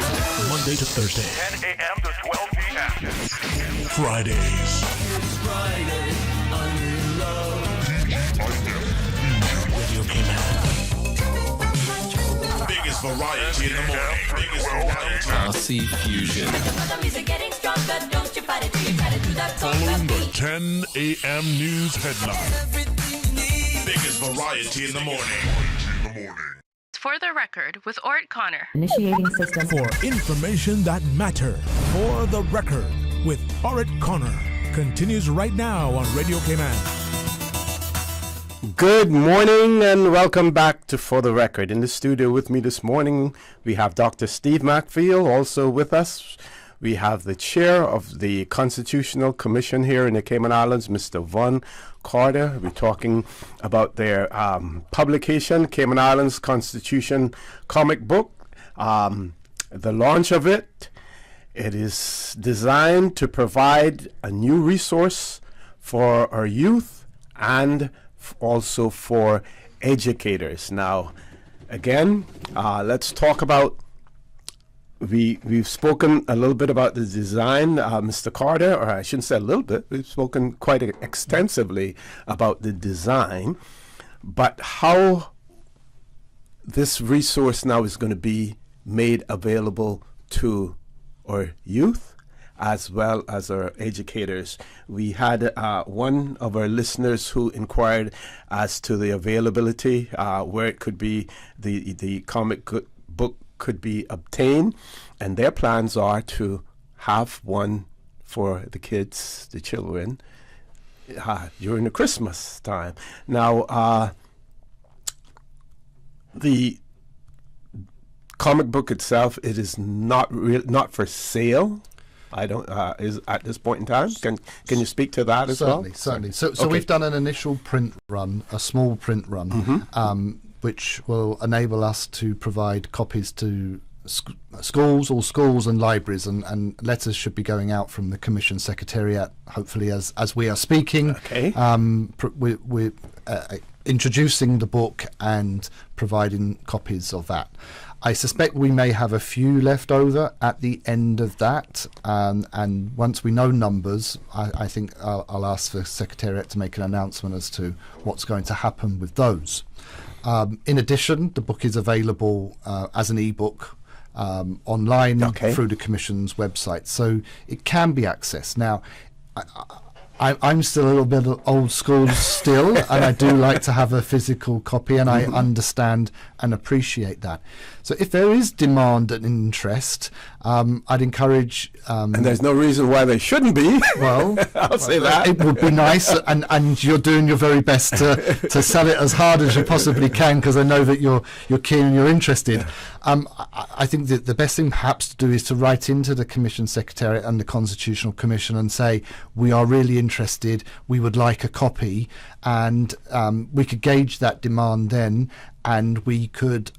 Monday to Thursday. 10 a.m. to 12 p.m. Fridays. Radio Cayman. Biggest variety in the morning. Biggest variety. RC Fusion. Following the 10 a.m. news headline. Biggest variety in the morning. For the record, with Orrett Connor. Initiating system. For information that matter. For the record, with Orrett Connor. Continues right now on Radio Cayman. Good morning and welcome back to For the Record. In the studio with me this morning, we have Dr. Steve Macfield. Also with us, we have the chair of the Constitutional Commission here in the Cayman Islands, Mr. Von Carter. We're talking about their publication, Cayman Islands Constitution comic book, the launch of it. It is designed to provide a new resource for our youth and also for educators. Now, again, let's talk about, we've spoken a little bit about the design, Mr. Carter, or I shouldn't say a little bit, we've spoken quite extensively about the design, but how this resource now is going to be made available to our youth as well as our educators. We had one of our listeners who inquired as to the availability, where it could be, the comic book could be obtained, and their plans are to have one for the kids, the children, during the Christmas time. Now, the comic book itself, it is not for sale. I don't is at this point in time. Can you speak to that as well? Certainly. So Okay. we've done an initial print run, a small print run, which will enable us to provide copies to schools and libraries, and letters should be going out from the Commission Secretariat, hopefully as we are speaking. Okay. We're introducing the book and providing copies of that. I suspect we may have a few left over at the end of that, and once we know numbers, I think I'll ask the Secretariat to make an announcement as to what's going to happen with those. In addition, the book is available as an e-book online through the Commission's website, so it can be accessed. Now, I'm still a little bit old school still, and I do like to have a physical copy, and I understand and appreciate that. So if there is demand and interest, I'd encourage... and there's no reason why they shouldn't be. Well, I'll say that. It would be nice, and you're doing your very best to sell it as hard as you possibly can, because I know that you're keen and you're interested. I think that the best thing perhaps to do is to write into the Commission Secretariat and the Constitutional Commission and say, we are really interested, we would like a copy, and we could gauge that demand then, and we could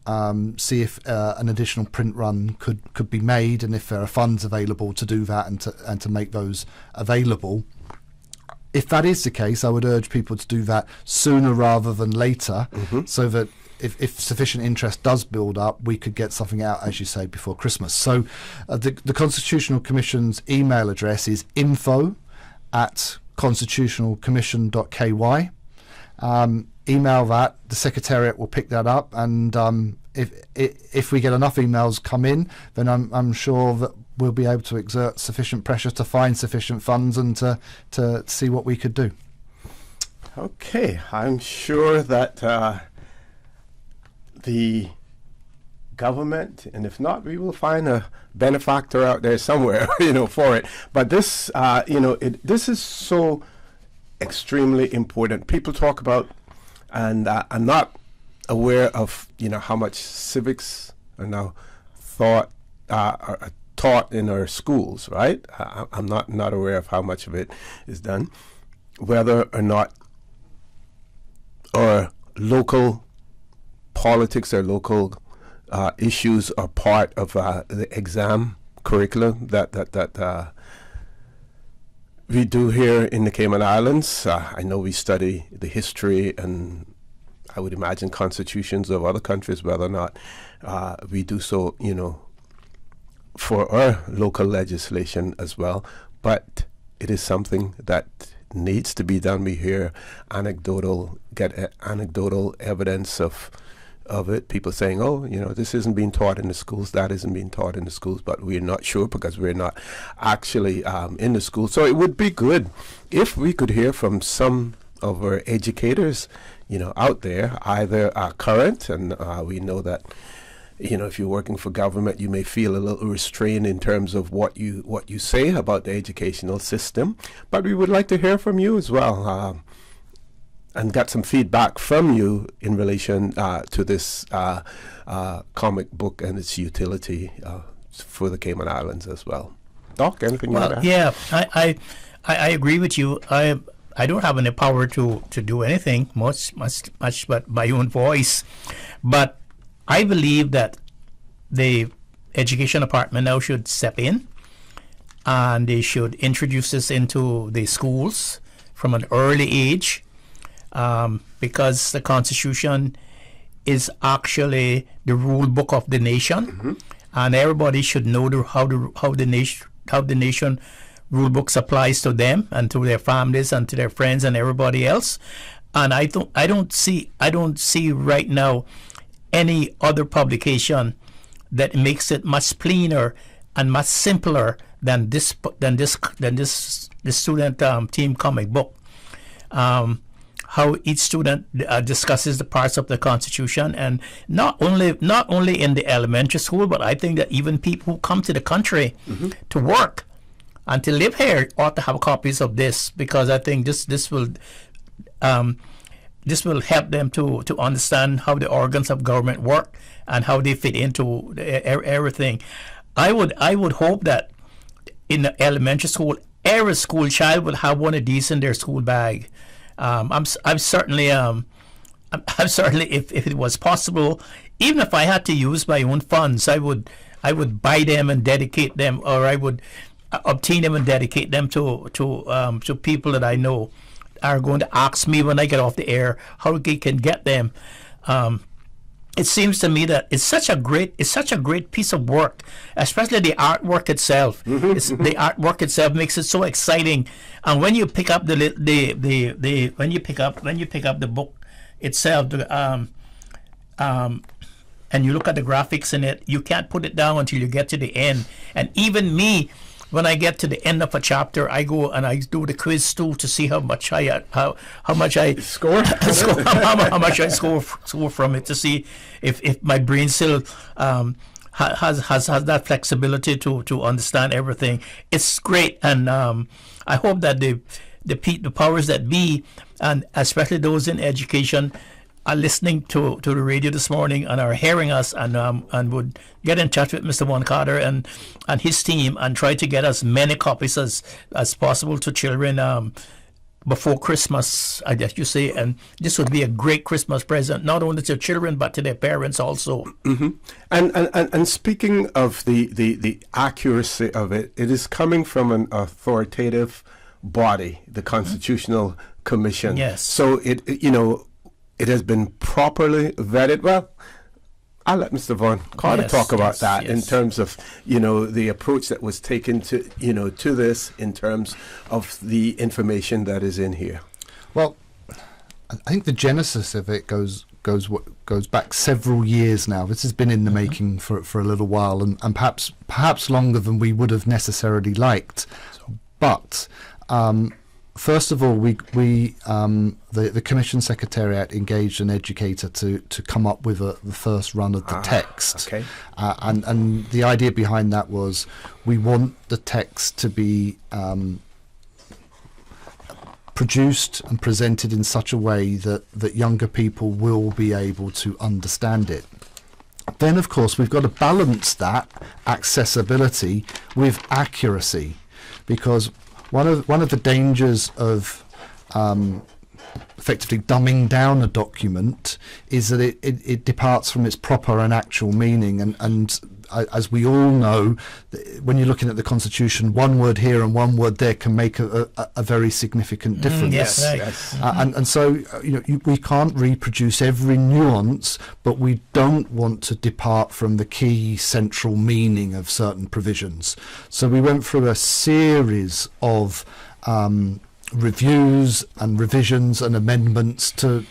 see if an additional print run could be made, and if there are funds available to do that and to make those available. If that is the case, I would urge people to do that sooner rather than later, so that if sufficient interest does build up, we could get something out, as you say, before Christmas. So the Constitutional Commission's email address is info@constitutionalcommission.ky. Email that, the Secretariat will pick that up, and if we get enough emails come in, then I'm sure that we'll be able to exert sufficient pressure to find sufficient funds and to see what we could do. Okay, I'm sure that the government, and if not, we will find a benefactor out there somewhere, for it. But this, this is so extremely important. People talk about, and I'm not aware of, how much civics are now are taught in our schools, right? I'm not aware of how much of it is done, whether or not our local politics or local issues are part of the exam curriculum that we do here in the Cayman Islands. I know we study the history and I would imagine constitutions of other countries, whether or not we do so, for our local legislation as well. But it is something that needs to be done. We hear anecdotal evidence of it. People saying, this isn't being taught in the schools, that isn't being taught in the schools, but we're not sure because we're not actually in the schools. So it would be good if we could hear from some of our educators, out there, either current, and we know that, if you're working for government, you may feel a little restrained in terms of what you say about the educational system, but we would like to hear from you as well. And get some feedback from you in relation to this comic book and its utility for the Cayman Islands as well. Doc, anything you want to add? Yeah, I agree with you. I don't have any power to do anything much but my own voice. But I believe that the Education Department now should step in, and they should introduce this into the schools from an early age. because the Constitution is actually the rule book of the nation, and everybody should know how the nation rule books applies to them and to their families and to their friends and everybody else. And I don't see right now any other publication that makes it much cleaner and much simpler than this student team comic book. How each student discusses the parts of the Constitution, and not only in the elementary school, but I think that even people who come to the country to work and to live here ought to have copies of this, because I think this will help them to understand how the organs of government work and how they fit into everything. I would hope that in the elementary school, every school child will have one of these in their school bag. I'm certainly if it was possible, even if I had to use my own funds, I would buy them and dedicate them, or I would obtain them and dedicate them to people that I know are going to ask me when I get off the air how they can get them. It seems to me that it's such a great piece of work, especially the artwork itself. The artwork itself makes it so exciting, and when you pick up when you pick up the book itself, and you look at the graphics in it, you can't put it down until you get to the end. And even me, when I get to the end of a chapter, I go and I do the quiz too to see how much I score, how much I score from it, to see if my brain still has that flexibility to understand everything. It's great, and I hope that the powers that be, and especially those in education, are listening to the radio this morning and are hearing us, and would get in touch with Mr. Von Carter and his team and try to get as many copies as possible to children before Christmas, I guess you say. And this would be a great Christmas present, not only to children but to their parents also. And speaking of the accuracy of it, it is coming from an authoritative body, the Constitutional Commission. Yes. So it has been properly vetted. Well, I'll let Mr. Von Carter talk about that in terms of, the approach that was taken to this in terms of the information that is in here. Well, I think the genesis of it goes back several years now. This has been in the making for a little while, and perhaps longer than we would have necessarily liked. But first of all, the Commission Secretariat engaged an educator to come up with the first run of the text. Okay. And the idea behind that was we want the text to be produced and presented in such a way that younger people will be able to understand it. Then, of course, we've got to balance that accessibility with accuracy, because one of the dangers of effectively dumbing down a document is that it departs from its proper and actual meaning. And as we all know, when you're looking at the Constitution, one word here and one word there can make a very significant difference. Yes, right. And so we can't reproduce every nuance, but we don't want to depart from the key central meaning of certain provisions. So we went through a series of reviews and revisions and amendments to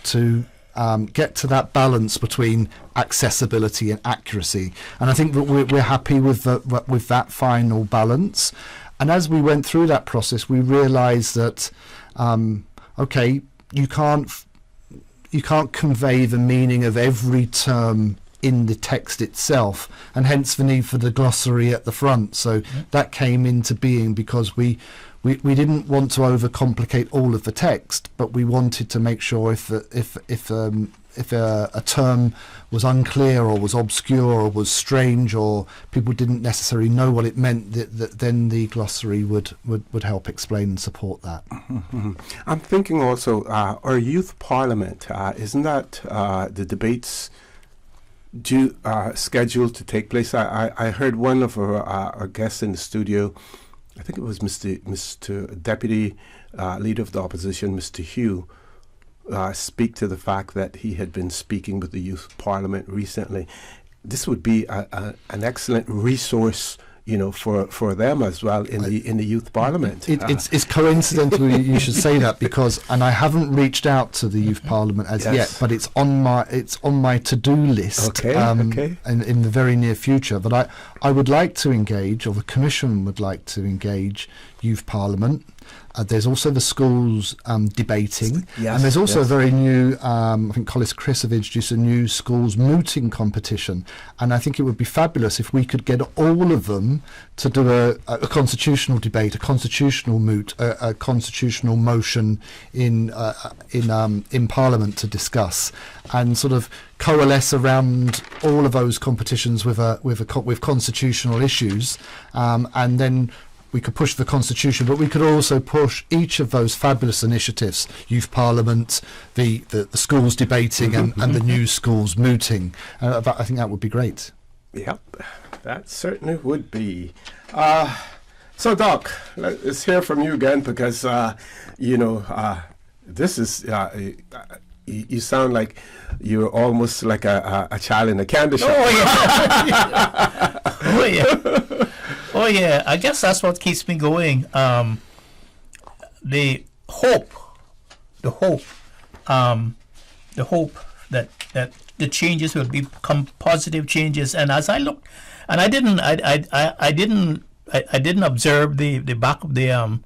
get to that balance between accessibility and accuracy, and I think that we're happy with that final balance. And as we went through that process, we realised that you can't convey the meaning of every term in the text itself, and hence the need for the glossary at the front. So that came into being because we didn't want to overcomplicate all of the text, but we wanted to make sure if a term was unclear or was obscure or was strange or people didn't necessarily know what it meant, that then the glossary would help explain and support that. I'm thinking also our youth parliament, isn't that the debates scheduled to take place? I heard one of our guests in the studio, I think it was Mr. Deputy Leader of the Opposition, Mr. Hugh, speak to the fact that he had been speaking with the Youth Parliament recently. This would be an excellent resource, for them as well in the Youth Parliament. It's coincidental you should say that, because, and I haven't reached out to the Youth Parliament as yet, but it's on my to-do list. In the very near future. But I would like to engage, or the Commission would like to engage Youth Parliament. There's also the schools debating, and there's also a very new, I think Chris have introduced a new schools mooting competition, and I think it would be fabulous if we could get all of them to do a constitutional debate, a constitutional moot, a constitutional motion in Parliament to discuss, and sort of coalesce around all of those competitions with constitutional issues, and then we could push the Constitution, but we could also push each of those fabulous initiatives: Youth Parliament, the schools debating, and the new schools mooting. I think that would be great. Yep, that certainly would be. So, Doc, let's hear from you again, because this is. You sound like you're almost like a child in a candy shop. Oh yeah. Oh yeah. Oh yeah, I guess that's what keeps me going. The hope that the changes will become positive changes. And as I look, and I didn't observe the back of the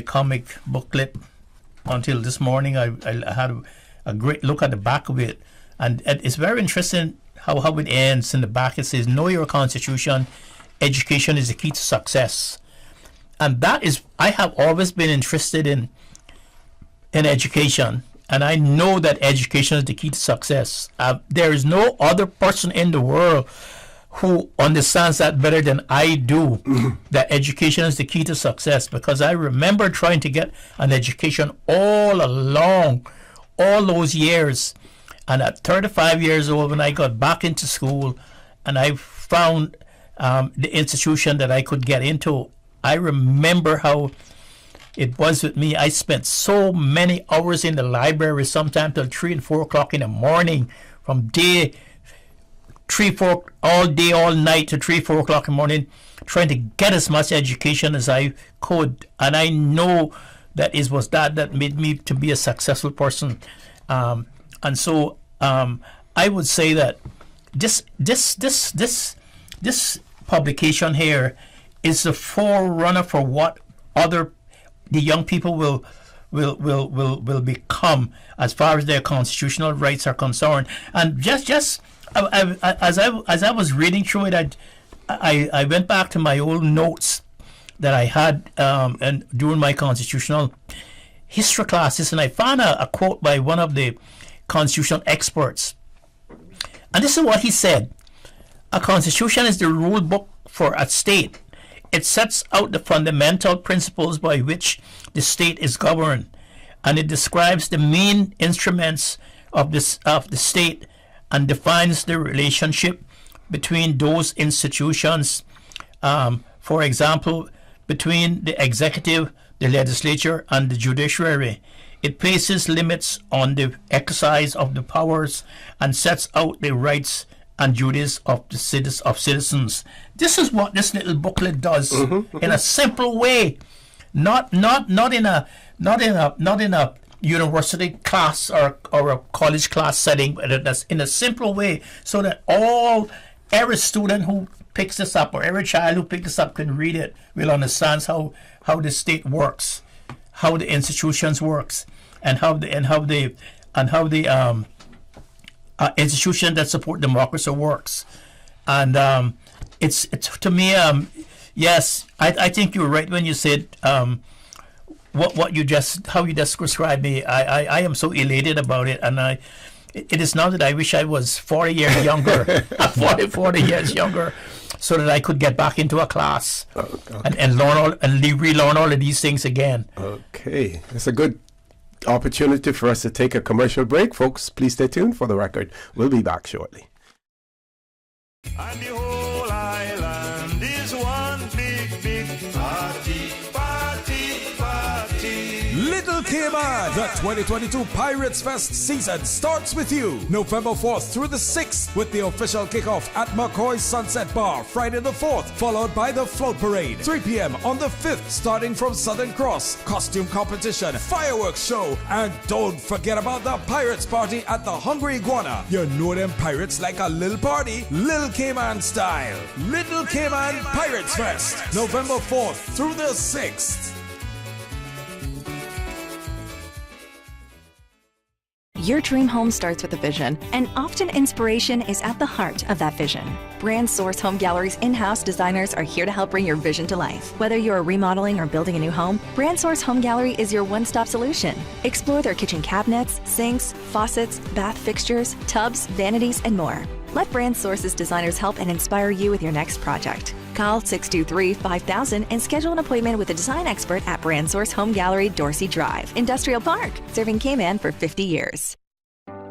comic booklet until this morning. I had a great look at the back of it, and it's very interesting how it ends. In the back it says, "Know your Constitution. Education is the key to success." And that is, I have always been interested in education, and I know that education is the key to success. There is no other person in the world who understands that better than I do, that education is the key to success, because I remember trying to get an education all along, all those years. And at 35 years old, when I got back into school and I found the institution that I could get into, I remember how it was with me. I spent so many hours in the library, sometimes till 3 and 4 o'clock in the morning, from all day, all night to 3, 4 o'clock in the morning, trying to get as much education as I could. And I know that it was that made me to be a successful person. And so I would say that this publication here is the forerunner for what the young people will become as far as their constitutional rights are concerned. And just as I was reading through it, I went back to my old notes that I had and during my constitutional history classes, and I found a quote by one of the constitutional experts. And this is what he said: "A constitution is the rule book for a state. It sets out the fundamental principles by which the state is governed, and it describes the main instruments of the state and defines the relationship between those institutions. For example, between the executive, the legislature, and the judiciary. It places limits on the exercise of the powers and sets out the rights and duties of the citizens." This is what this little booklet does in a simple way, not in a university class or a college class setting, but that's in a simple way, so that every student who picks this up, or every child who picks this up, can read it, will understand how the state works, how the institutions works, and how the institution that support democracy works. And it's to me, yes, I think you're right when you said how you just described me. I am so elated about it, and it is not that I wish I was 40 years younger, 40 years younger, so that I could get back into a class and learn relearn all of these things again. Okay, it's a good opportunity for us to take a commercial break, folks. Please stay tuned for the record. We'll be back shortly. And the whole island is one big party, party, party. Little Cayman, the 2022 Pirates Fest season starts with you November 4th through the 6th with the official kickoff at McCoy's Sunset Bar Friday the 4th, followed by the float parade 3 p.m. on the 5th starting from Southern Cross, costume competition, fireworks show, and don't forget about the Pirates party at the Hungry Iguana. You know them pirates like a little party, Little Cayman style. Little Cayman Pirates Fest, November 4th through the 6th. Your dream home starts with a vision, and often inspiration is at the heart of that vision. Brand Source Home Gallery's in-house designers are here to help bring your vision to life. Whether you're remodeling or building a new home, Brand Source Home Gallery is your one-stop solution. Explore their kitchen cabinets, sinks, faucets, bath fixtures, tubs, vanities, and more. Let Brand Source's designers help and inspire you with your next project. Call 623-5000 and schedule an appointment with a design expert at Brand Source Home Gallery, Dorsey Drive, Industrial Park, serving Cayman for 50 years.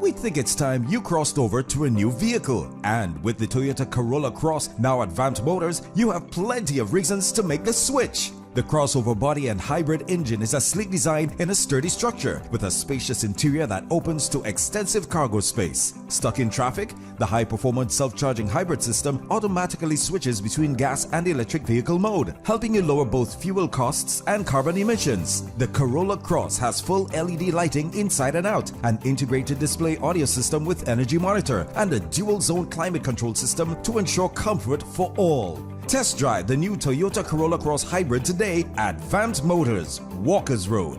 We think it's time you crossed over to a new vehicle. And with the Toyota Corolla Cross now at Vamped Motors, you have plenty of reasons to make the switch. The crossover body and hybrid engine is a sleek design in a sturdy structure with a spacious interior that opens to extensive cargo space. Stuck in traffic? The high-performance self-charging hybrid system automatically switches between gas and electric vehicle mode, helping you lower both fuel costs and carbon emissions. The Corolla Cross has full LED lighting inside and out, an integrated display audio system with energy monitor, and a dual-zone climate control system to ensure comfort for all. Test drive the new Toyota Corolla Cross Hybrid today at Vamped Motors, Walkers Road.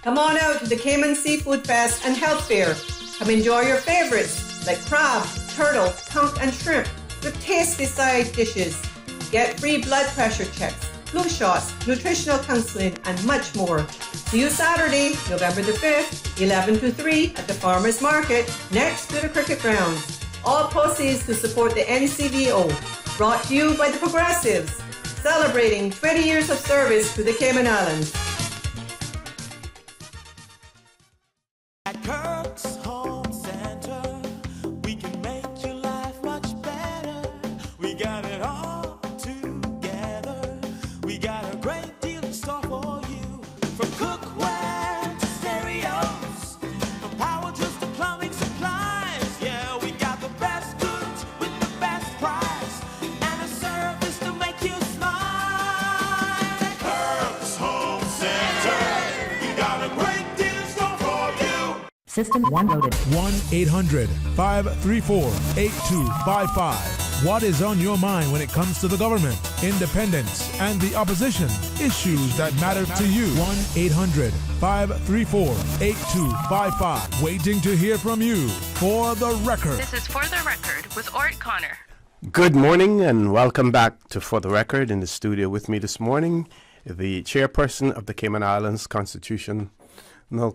Come on out to the Cayman Seafood Fest and Health Fair. Come enjoy your favorites like crab, turtle, conch, and shrimp with tasty side dishes. Get free blood pressure checks, flu shots, nutritional counseling, and much more. See you Saturday, November the 5th, 11 to 3 at the Farmers Market next to the cricket grounds. All proceeds to support the NCVO. Brought to you by the Progressives, celebrating 20 years of service to the Cayman Islands. At Kirk's Home Center, we can make your life much better. We got it all together. We got a great deal in store for you. From cookware to stereos, from power tools to plumbing supplies. Yeah, we got the best goods with the best price and a service to make you smile. Kirk's Home Center, we got a great deal in store for you. System 1 loaded. 1-800-534-8255. What is on your mind when it comes to the government, independence, and the opposition? Issues that matter to you. 1-800-534-8255. Waiting to hear from you. For the Record. This is For the Record with Orrett Connor. Good morning and welcome back to For the Record. In the studio with me this morning, the chairperson of the Cayman Islands Constitutional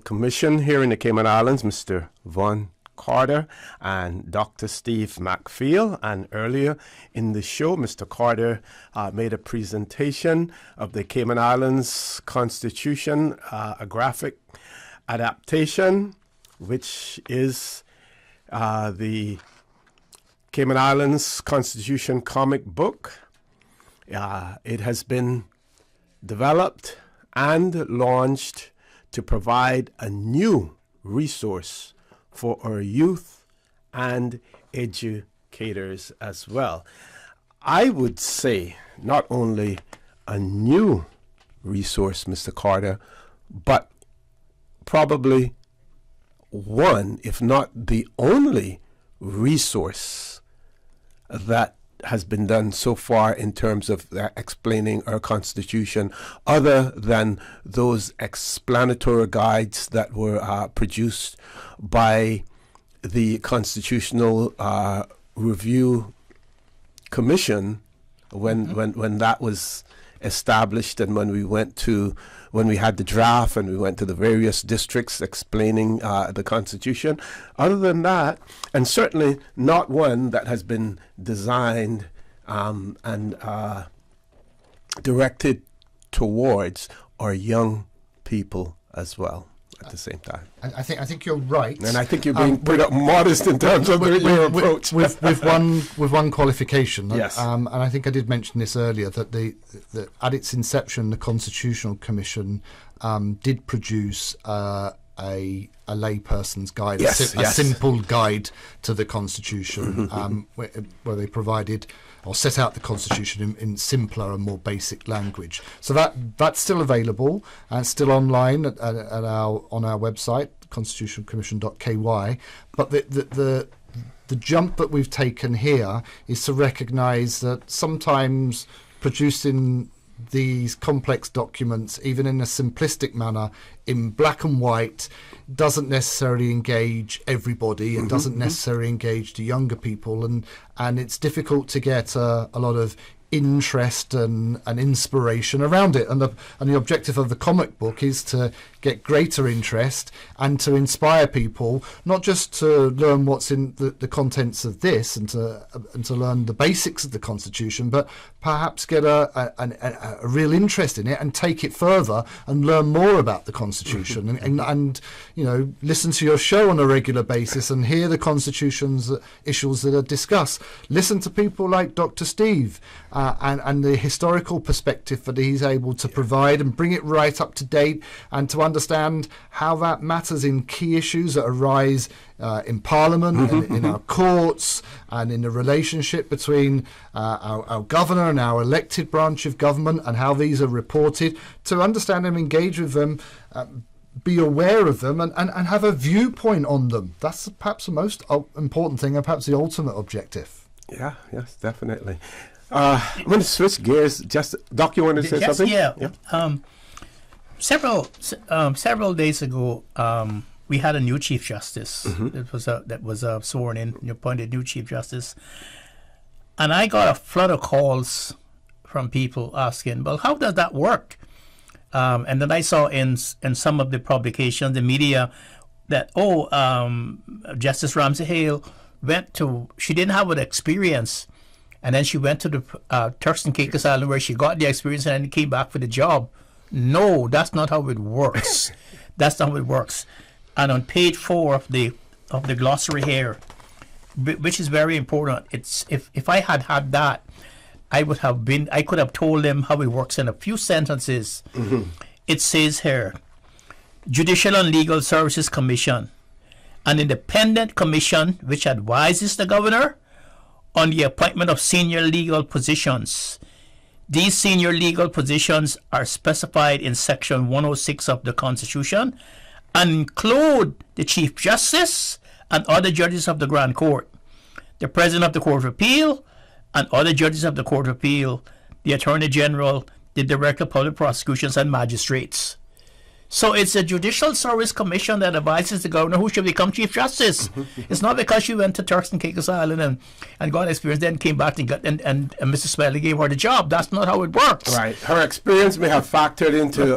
Commission here in the Cayman Islands, Mr. Von Carter, and Dr. Steve McPhail. And earlier in the show, Mr. Carter made a presentation of the Cayman Islands Constitution, a graphic adaptation, which is the Cayman Islands Constitution comic book. It has been developed and launched to provide a new resource for our youth and educators as well. I would say not only a new resource, Mr. Carter, but probably one, if not the only resource that has been done so far in terms of explaining our Constitution, other than those explanatory guides that were produced by the Constitutional Review Commission when that was established, and when we had the draft and we went to the various districts explaining the Constitution. Other than that, and certainly not one that has been designed and directed towards our young people as well. at the same time. I think you're right, and I think you're being modest in terms of your approach. with one qualification. Yes, and I think I did mention this earlier that the at its inception, the Constitutional Commission did produce a layperson's guide, a simple guide to the Constitution, where they provided or set out the Constitution in simpler and more basic language. So that's still available and still online on our website, constitutionalcommission.ky. But the jump that we've taken here is to recognise that sometimes producing these complex documents, even in a simplistic manner, in black and white, doesn't necessarily engage everybody and doesn't necessarily engage the younger people, and it's difficult to get a lot of interest and inspiration around it. And the objective of the comic book is to get greater interest and to inspire people, not just to learn what's in the contents of this and to learn the basics of the Constitution, but perhaps get a real interest in it and take it further and learn more about the Constitution and listen to your show on a regular basis and hear the Constitution's issues that are discussed. Listen to people like Dr. Steve and the historical perspective that he's able to provide and bring it right up to date, and to understand how that matters in key issues that arise in Parliament and in our courts and in the relationship between our governor and our elected branch of government, and how these are reported, to understand them, engage with them, be aware of them, and have a viewpoint on them. That's perhaps the most important thing, and perhaps the ultimate objective. Yeah, yes, definitely. I'm going to switch gears. Doc, you want to say something? Yeah. Several days ago, we had a new Chief Justice that was sworn in, appointed new Chief Justice, and I got a flood of calls from people asking, "Well, how does that work?" And then I saw in some of the publications, the media, that Justice Ramsey Hale she didn't have an experience, and then she went to the Turks and Caicos Island where she got the experience and then came back for the job. No, that's not how it works. That's not how it works. And on page 4 of the glossary here, which is very important, it's if I had that, I could have told them how it works in a few sentences. It says here, Judicial and Legal Services Commission, an independent commission which advises the governor on the appointment of senior legal positions. These senior legal positions are specified in Section 106 of the Constitution and include the Chief Justice and other judges of the Grand Court, the President of the Court of Appeal and other judges of the Court of Appeal, the Attorney General, the Director of Public Prosecutions, and magistrates. So it's a Judicial Service Commission that advises the governor who should become Chief Justice. It's not because she went to Turks and Caicos Island and got experience, then came back and Mr. Smiley gave her the job. That's not how it works. Right. Her experience may have factored into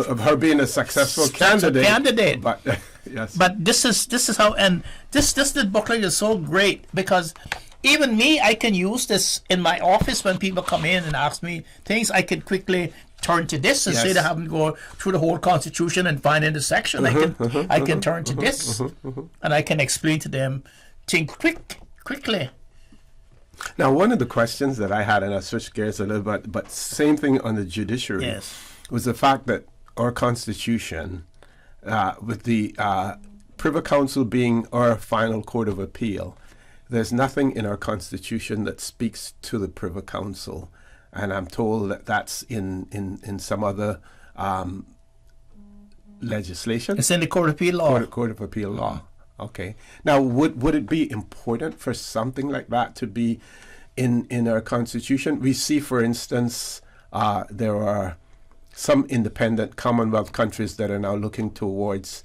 of her being a successful candidate. But yes. But this is how, and this booklet is so great because even me, I can use this in my office when people come in and ask me things. I can quickly turn to this instead of having to go through the whole Constitution and find in the section. I can turn to this and I can explain to them things quickly. Now, one of the questions that I had, and I switched gears a little bit, but same thing on the judiciary, was the fact that our Constitution, with the Privy Council being our final court of appeal, there's nothing in our Constitution that speaks to the Privy Council. And I'm told that that's in some other legislation. It's in the Court of Appeal law. Court of Appeal law. Okay. Now, would it be important for something like that to be in our Constitution? We see, for instance, there are some independent Commonwealth countries that are now looking towards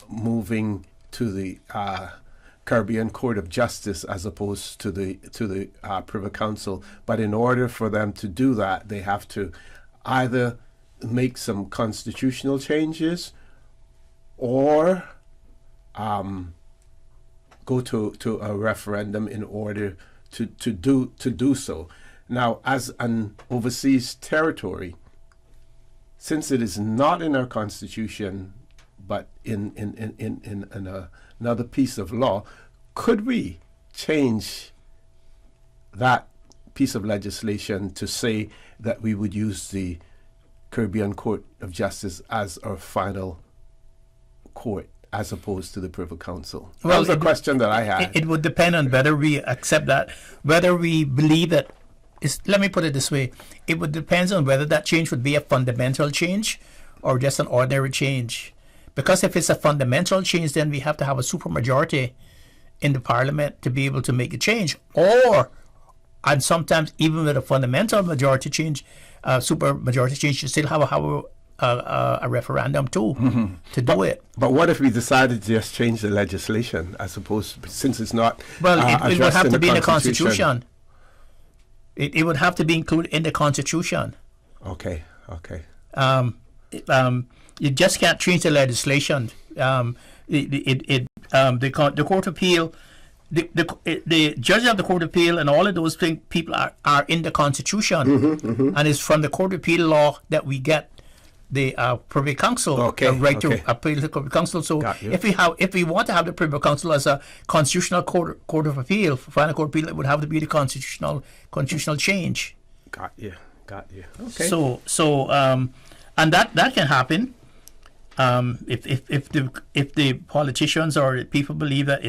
moving to the Caribbean Court of Justice as opposed to the Privy Council. But in order for them to do that, they have to either make some constitutional changes or go to a referendum in order to do so. Now, as an overseas territory, since it is not in our Constitution, but in another piece of law. Could we change that piece of legislation to say that we would use the Caribbean Court of Justice as our final court, as opposed to the Privy Council? Well, that was a question that I had. It would depend on whether we accept that, whether we believe that. Let me put it this way: it would depend on whether that change would be a fundamental change or just an ordinary change. Because if it's a fundamental change, then we have to have a supermajority in the Parliament to be able to make a change, and sometimes even with a fundamental majority change, supermajority change, you still have a referendum too to do it. But what if we decided to just change the legislation as opposed, since it's not? Well, it would have to be in the Constitution. It would have to be included in the Constitution. Okay. You just can't change the legislation. The Court of Appeal, the judges of the Court of Appeal and all of those people are in the Constitution, and it's from the Court of Appeal law that we get the Privy Council right to appeal to the Privy Council. So if we want to have the Privy Council as a constitutional court of appeal, final court of appeal, it would have to be the constitutional change. Got you. Okay. So and that can happen. If the politicians or people believe that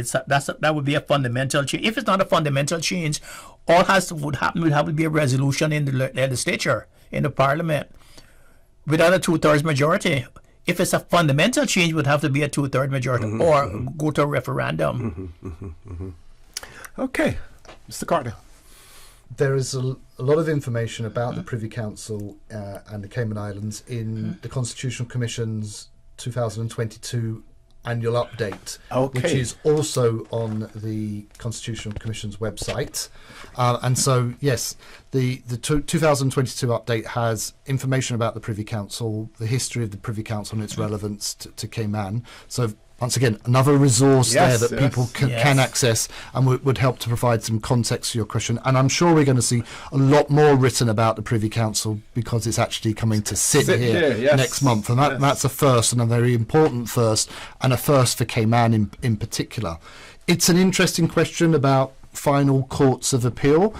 that would be a fundamental change. If it's not a fundamental change, all would have to be a resolution in the legislature, in the Parliament, without a 2/3 majority. If it's a fundamental change, it would have to be a 2/3 majority or go to a referendum. Okay, Mr. Carter. There is a lot of information about the Privy Council and the Cayman Islands in the Constitutional Commission's 2022 annual update, which is also on the Constitutional Commission's website. And so, yes, the 2022 update has information about the Privy Council, the history of the Privy Council and its relevance to Cayman. So, once again, another resource there that people can access and would help to provide some context to your question. And I'm sure we're going to see a lot more written about the Privy Council because it's actually coming to sit here next month. And that's a first, and a very important first, and a first for Cayman in particular. It's an interesting question about final courts of appeal.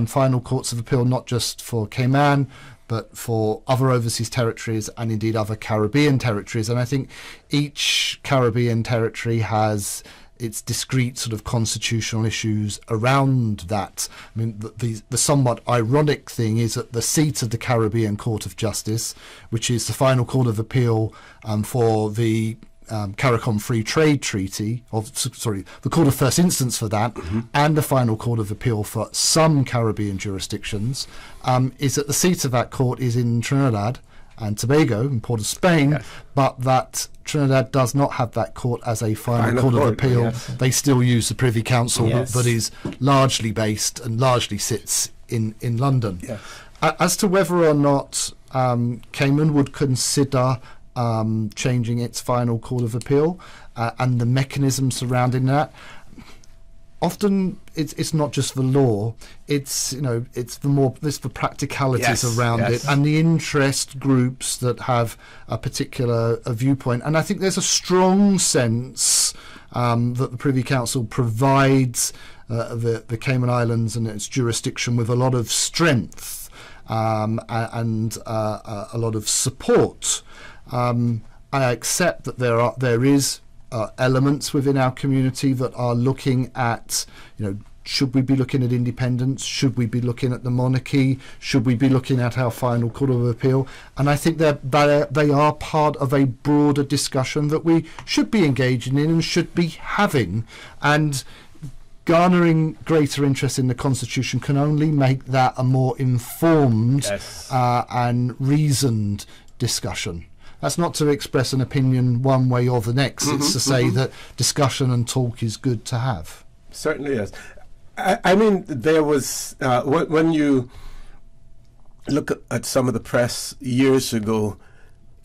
Final courts of appeal not just for Cayman, but for other overseas territories and indeed other Caribbean territories. And I think each Caribbean territory has its discrete sort of constitutional issues around that. I mean, the somewhat ironic thing is that the seat of the Caribbean Court of Justice, which is the final court of appeal for the CARICOM Free Trade Treaty, the Court of First Instance for that, and the final Court of Appeal for some Caribbean jurisdictions, is that the seat of that court is in Trinidad and Tobago, in Port of Spain, but that Trinidad does not have that court as a final court of appeal. They still use the Privy Council that is largely based and largely sits in London. As to whether or not Cayman would consider changing its final court of appeal and the mechanism surrounding that, often it's not just the law, it's the practicalities around it and the interest groups that have a particular viewpoint. And I think there's a strong sense that the Privy Council provides the Cayman Islands and its jurisdiction with a lot of strength and a lot of support. I accept that there is elements within our community that are looking at, should we be looking at independence? Should we be looking at the monarchy? Should we be looking at our final court of appeal? And I think that they are part of a broader discussion that we should be engaging in and should be having. And garnering greater interest in the Constitution can only make that a more informed and reasoned discussion. That's not to express an opinion one way or the next. It's to say that discussion and talk is good to have. Certainly is. I mean, there was, when you look at some of the press years ago,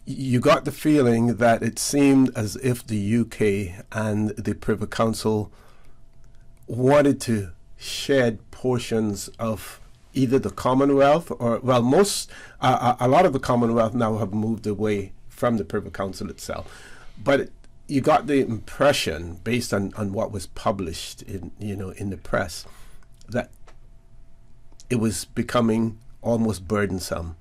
you got the feeling that it seemed as if the UK and the Privy Council wanted to shed portions of either the Commonwealth or, well, a lot of the Commonwealth now have moved away from the Privy Council itself. But you got the impression, based on what was published in the press, that it was becoming almost burdensome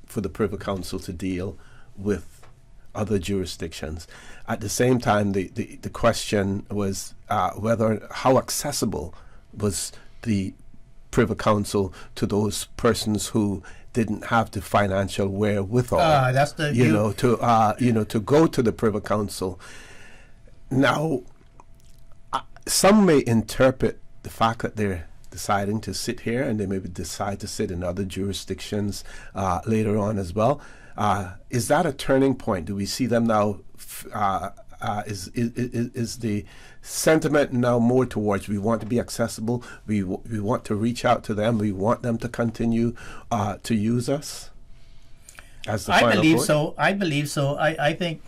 for the Privy Council to deal with other jurisdictions. At the same time, the question was how accessible was the Privy Council to those persons who didn't have the financial wherewithal, that's the to go to the Privy Council. Now, some may interpret the fact that they're deciding to sit here, and they maybe decide to sit in other jurisdictions later on as well. Is that a turning point? Do we see them now? Is the sentiment now more towards we want to be accessible, we want to reach out to them, we want them to continue to use us as the final point? I believe so. I think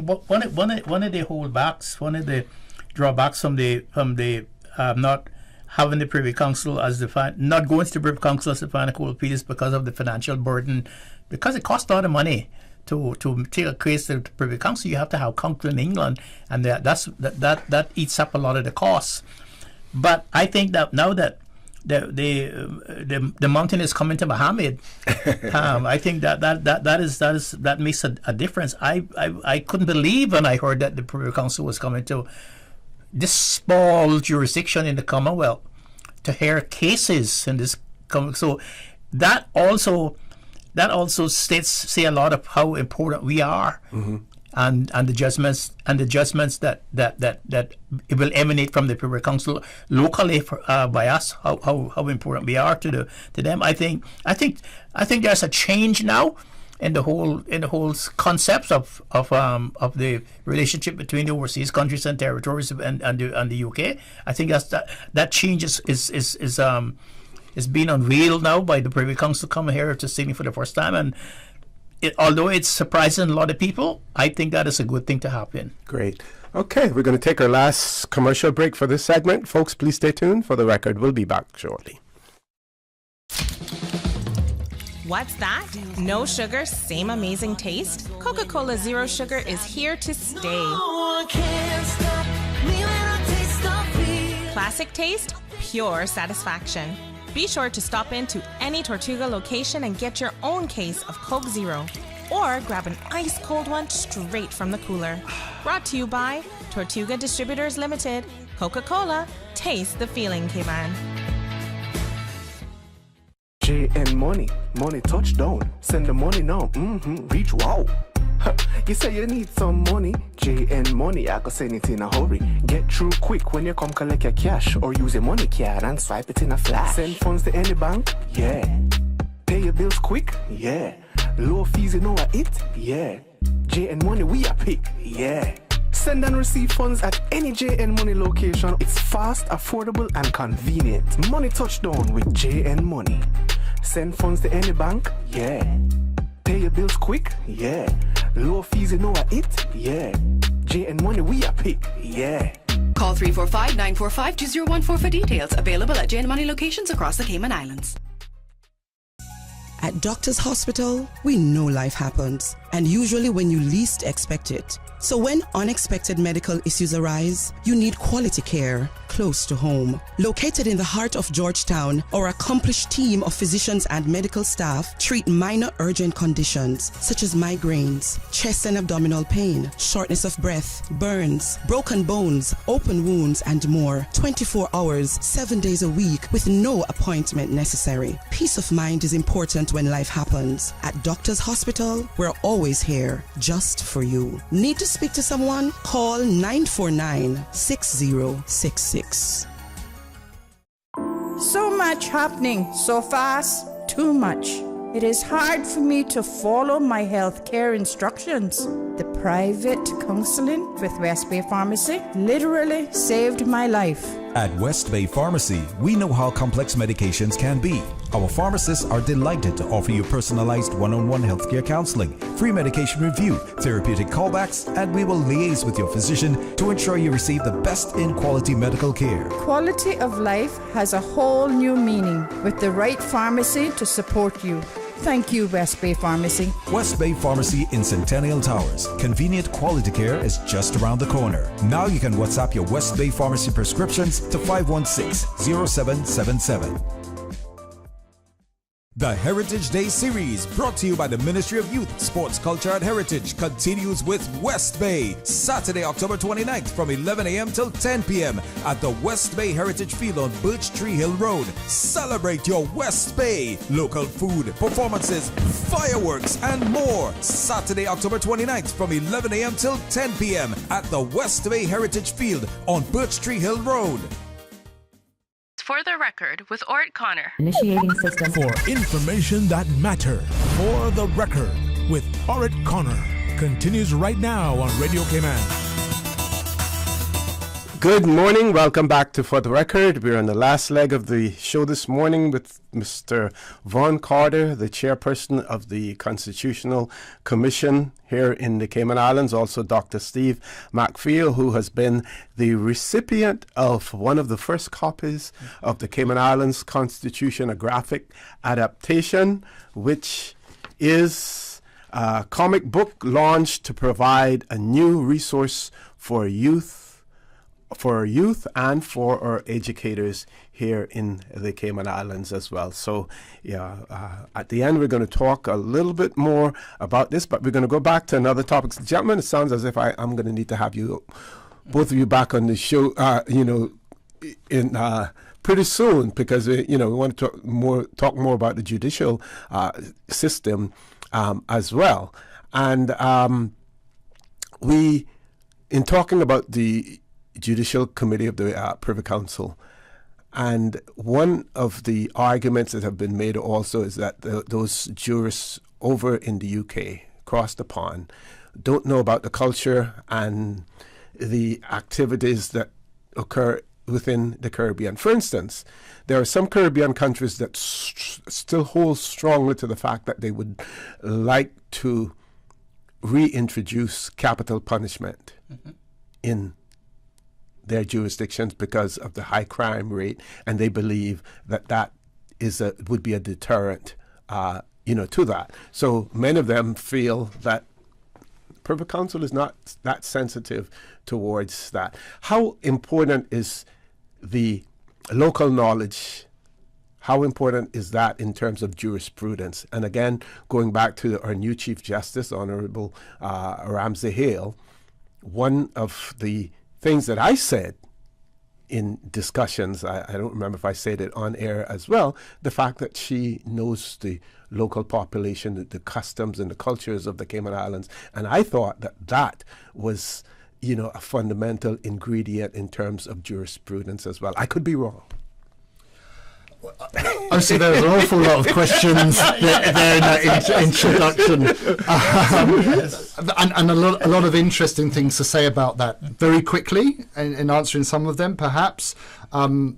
one of the holdbacks, one of the drawbacks from the not having the Privy Council as not going to the Privy Council as the final court appeal is because of the financial burden, because it costs a lot of money to take a case to the Privy Council. You have to have counsel in England, and that eats up a lot of the costs. But I think that now that the mountain is coming to Muhammad, I think that makes a difference. I couldn't believe when I heard that the Privy Council was coming to this small jurisdiction in the Commonwealth to hear cases in this. So that also say a lot of how important we are, and the judgments that it will emanate from the Privy Council locally by us, how important we are to them. I think there's a change now in the whole concept of the relationship between the overseas countries and territories and the UK. I think that change is being unveiled now by the Privy Council coming here to Sydney for the first time, and although it's surprising a lot of people, I think that is a good thing to happen. Great. Okay, we're going to take our last commercial break for this segment. Folks, please stay tuned. For the record, we'll be back shortly. What's that? No sugar, same amazing taste? Coca-Cola Zero Sugar is here to stay. Classic taste, pure satisfaction. Be sure to stop into any Tortuga location and get your own case of Coke Zero. Or grab an ice cold one straight from the cooler. Brought to you by Tortuga Distributors Limited. Coca-Cola, taste the feeling, K-Man. JN money touchdown. Send the money now. Reach wow. You say you need some money. JN money, I can send it in a hurry. Get through quick when you come collect your cash, or use a money card and swipe it in a flash. Send funds to any bank, yeah. Pay your bills quick, yeah. Low fees, you know what it, yeah. JN money, we a pick, yeah. Send and receive funds at any JN Money location. It's fast, affordable, and convenient. Money touchdown with JN Money. Send funds to any bank, yeah. Pay your bills quick, yeah. Low fees, you know what it, yeah. JN Money, we a pick, yeah. Call 345-945-2014 for details. Available at JN Money locations across the Cayman Islands. At Doctors Hospital, we know life happens, and usually when you least expect it. So when unexpected medical issues arise, you need quality care close to home. Located in the heart of Georgetown, our accomplished team of physicians and medical staff treat minor urgent conditions such as migraines, chest and abdominal pain, shortness of breath, burns, broken bones, open wounds, and more. 24 hours, 7 days a week with no appointment necessary. Peace of mind is important when life happens. At Doctors Hospital, we're always here just for you. Need to speak to someone? Call 949-6066. So much happening so fast, too much. It is hard for me to follow my healthcare instructions. The private counseling with West Bay Pharmacy literally saved my life. At West Bay Pharmacy, we know how complex medications can be. Our pharmacists are delighted to offer you personalized one-on-one healthcare counseling, free medication review, therapeutic callbacks, and we will liaise with your physician to ensure you receive the best in quality medical care. Quality of life has a whole new meaning with the right pharmacy to support you. Thank you, West Bay Pharmacy. West Bay Pharmacy in Centennial Towers. Convenient quality care is just around the corner. Now you can WhatsApp your West Bay Pharmacy prescriptions to 516-0777. The Heritage Day series, brought to you by the Ministry of Youth, Sports, Culture and Heritage, continues with West Bay, Saturday, October 29th from 11 a.m. till 10 p.m. at the West Bay Heritage Field on Birch Tree Hill Road. Celebrate your West Bay. Local food, performances, fireworks, and more. Saturday, October 29th from 11 a.m. till 10 p.m. at the West Bay Heritage Field on Birch Tree Hill Road. For the record, with Orrett Connor. Initiating system. For information that matters. For the record, with Orrett Connor. Continues right now on Radio Cayman. Good morning. Welcome back to For the Record. We're on the last leg of the show this morning with Mr. Vaughn Carter, the chairperson of the Constitutional Commission here in the Cayman Islands. Also, Dr. Steve McPhail, who has been the recipient of one of the first copies of the Cayman Islands Constitution, a graphic adaptation, which is a comic book launched to provide a new resource for youth and for our educators here in the Cayman Islands as well. So, at the end, we're going to talk a little bit more about this, but we're going to go back to another topic. Gentlemen, it sounds as if I'm going to need to have you, both of you, back on the show, in pretty soon, because we want to talk more about the judicial system as well. And in talking about the Judicial Committee of the Privy Council, and one of the arguments that have been made also is that those jurists over in the UK, across the pond, don't know about the culture and the activities that occur within the Caribbean. For instance, there are some Caribbean countries that still hold strongly to the fact that they would like to reintroduce capital punishment in their jurisdictions because of the high crime rate, and they believe that would be a deterrent, to that. So many of them feel that Privy Council is not that sensitive towards that. How important is the local knowledge? How important is that in terms of jurisprudence? And again, going back to our new Chief Justice, Honorable Ramsey Hale, one of the things that I said in discussions, I don't remember if I said it on air as well, the fact that she knows the local population, the customs and the cultures of the Cayman Islands. And I thought that was, a fundamental ingredient in terms of jurisprudence as well. I could be wrong. I see there's an awful lot of questions there in that introduction, and a lot of interesting things to say about that. Very quickly, in answering some of them, perhaps the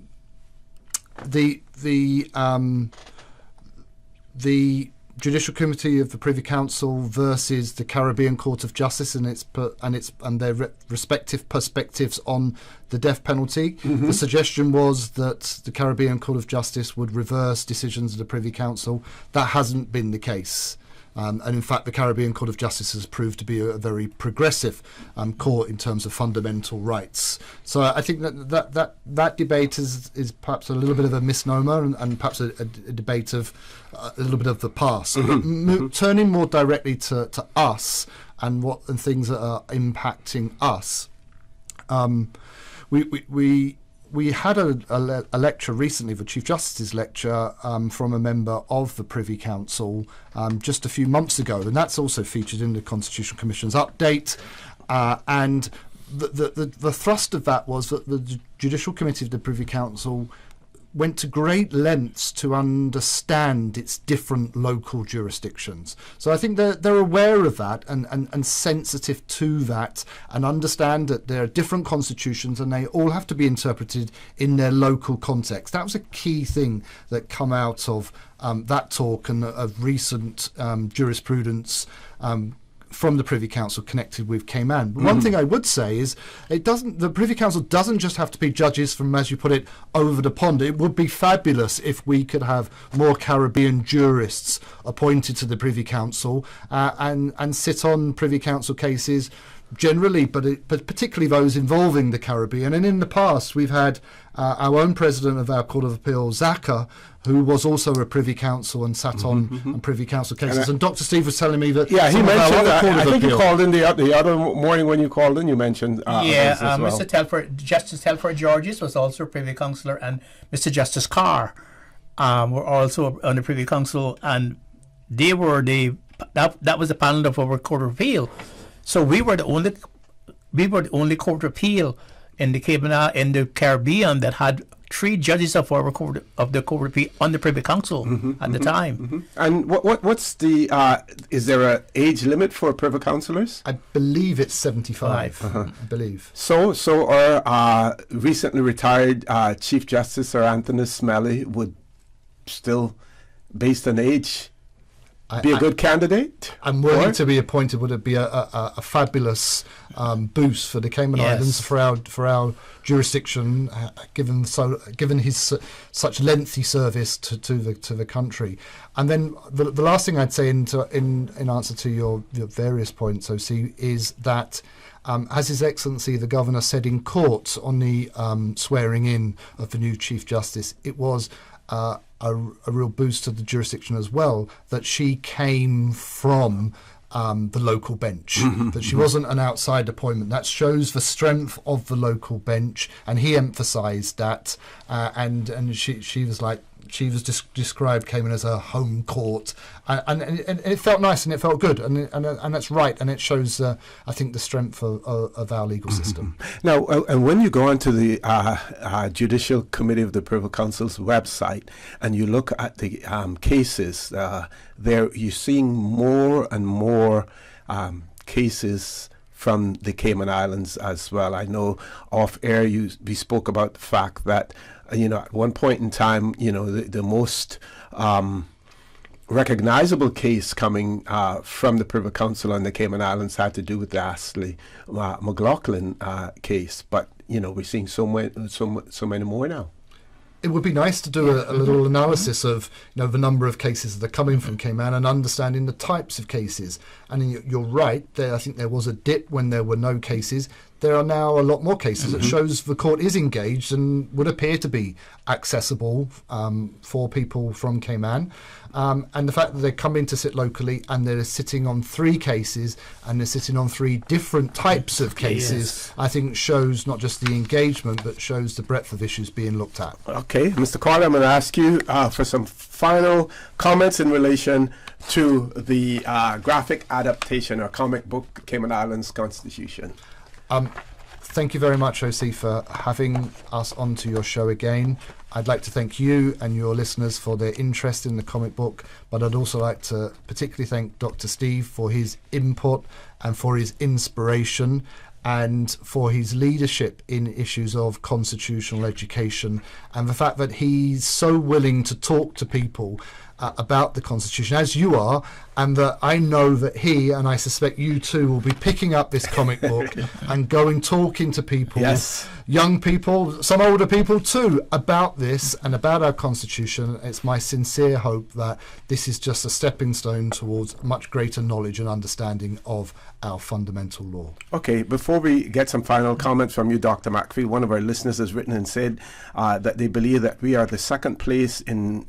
Judicial Committee of the Privy Council versus the Caribbean Court of Justice and their respective perspectives on the death penalty. Mm-hmm. The suggestion was that the Caribbean Court of Justice would reverse decisions of the Privy Council. That hasn't been the case. And in fact, the Caribbean Court of Justice has proved to be a very progressive court in terms of fundamental rights. So I think that debate is perhaps a little bit of a misnomer and perhaps a debate of a little bit of the past. Mm-hmm. But turning more directly to us and things that are impacting us, we had a lecture recently, the Chief Justice's lecture, from a member of the Privy Council just a few months ago, and that's also featured in the Constitutional Commission's update. And the thrust of that was that the Judicial Committee of the Privy Council went to great lengths to understand its different local jurisdictions. So I think they're aware of that and sensitive to that, and understand that there are different constitutions and they all have to be interpreted in their local context. That was a key thing that come out of that talk and of recent jurisprudence from the Privy Council connected with Cayman. But one thing I would say is the Privy Council doesn't just have to be judges from, as you put it, over the pond. It would be fabulous if we could have more Caribbean jurists appointed to the Privy Council and sit on Privy Council cases generally, but particularly those involving the Caribbean. And in the past, we've had our own president of our Court of Appeal, Zaka, who was also a Privy Council and sat on Privy Council cases. And Dr. Steve was telling me that he mentioned. I think you called in the other morning when you called in. You mentioned Mr. Telford, Justice Telford Georges was also a Privy Councillor, and Mr. Justice Carr were also on the Privy Council, and they were that was the panel of our Court of Appeal. So we were the only Court of Appeal in the Caribbean that had 3 judges of our Court of Appeal on the Privy Council at the time. And what's the is there an age limit for Privy Councillors? I believe it's 75. I believe. So our recently retired Chief Justice Sir Anthony Smelly would still, based on age, be a good candidate? I'm willing to be appointed. Would it be a fabulous boost for the Cayman Islands, for our jurisdiction, given his such lengthy service to the country? And then the last thing I'd say in answer to your various points, OC, is that as His Excellency the Governor said in court on the swearing in of the new Chief Justice, it was a real boost to the jurisdiction as well, that she came from the local bench, that she wasn't an outside appointment. That shows the strength of the local bench, and he emphasised that, and she was like, she was described Cayman as a home court, and it felt nice and it felt good, and that's right, and it shows I think the strength of our legal system. Now, and when you go onto the Judicial Committee of the Privy Council's website and you look at the cases, there you're seeing more and more cases from the Cayman Islands as well. I know off air we spoke about the fact that at one point in time, the most recognizable case coming from the Privy Council on the Cayman Islands had to do with the Astley McLaughlin case. But we're seeing so many more now. It would be nice to do a little analysis of the number of cases that are coming from Cayman and understanding the types of cases. And you're right, I think there was a dip when there were no cases. There are now a lot more cases. It shows the court is engaged and would appear to be accessible for people from Cayman. And the fact that they come in to sit locally and they're sitting on 3 cases and they're sitting on 3 different types of cases, I think shows not just the engagement, but shows the breadth of issues being looked at. Okay, Mr. Carter, I'm going to ask you for some final comments in relation to the graphic adaptation or comic book Cayman Islands Constitution. Thank you very much, OC, for having us onto your show again. I'd like to thank you and your listeners for their interest in the comic book, but I'd also like to particularly thank Dr. Steve for his input and for his inspiration and for his leadership in issues of constitutional education, and the fact that he's so willing to talk to people about the Constitution, as you are, and that I know that he, and I suspect you too, will be picking up this comic book and going talking to people, young people, some older people too, about this and about our Constitution. It's my sincere hope that this is just a stepping stone towards much greater knowledge and understanding of our fundamental law. Okay, before we get some final comments from you, Dr. McPhee, one of our listeners has written and said that they believe that we are the second place in